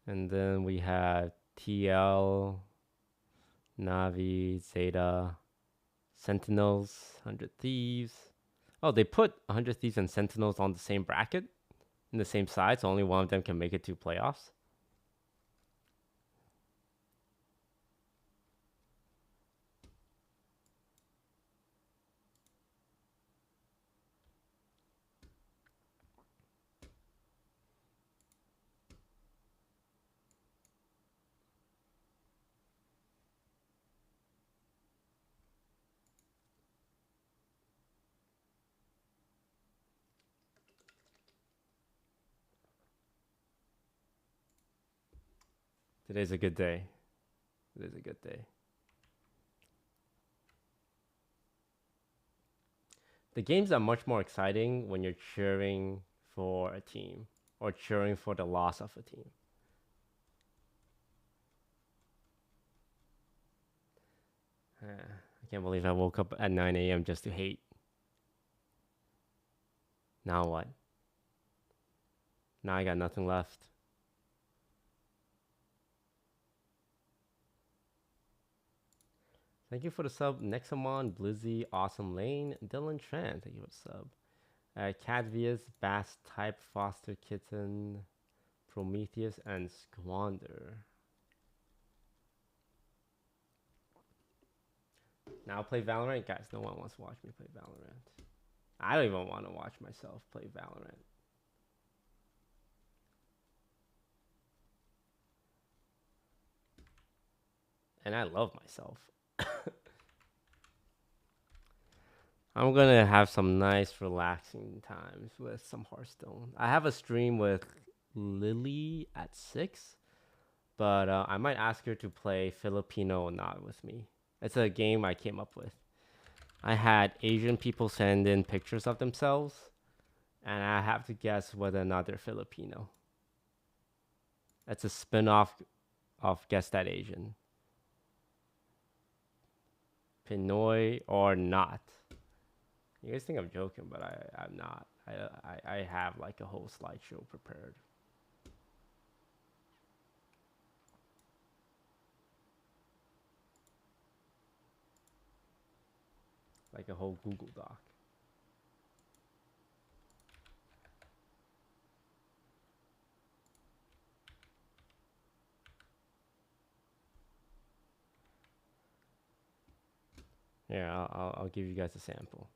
And then we have TL, Navi, Zeta, Sentinels, 100 Thieves. Oh, they put 100 Thieves and Sentinels on the same bracket, in the same side, so only one of them can make it to playoffs. Today's a good day. Today's a good day. The games are much more exciting when you're cheering for a team or cheering for the loss of a team. I can't believe I woke up at 9 a.m. just to hate. Now what? Now I got nothing left. Thank you for the sub. Nexamon, Blizzy, Awesome Lane, Dylan Tran. Thank you for the sub. Cadvius, Bass Type, Foster Kitten, Prometheus, and Squander. Now play Valorant? Guys, no one wants to watch me play Valorant. I don't even want to watch myself play Valorant. And I love myself. I'm gonna have some nice relaxing times with some Hearthstone. I have a stream with Lily at 6, but I might ask her to play Filipino or not with me. It's a game I came up with. I had Asian people send in pictures of themselves, and I have to guess whether or not they're Filipino. It's a spin-off of Guess That Asian. Pinoy or not. You guys think I'm joking, but I'm not. I have like a whole slideshow prepared. Like a whole Google Doc. Here, I'll give you guys a sample.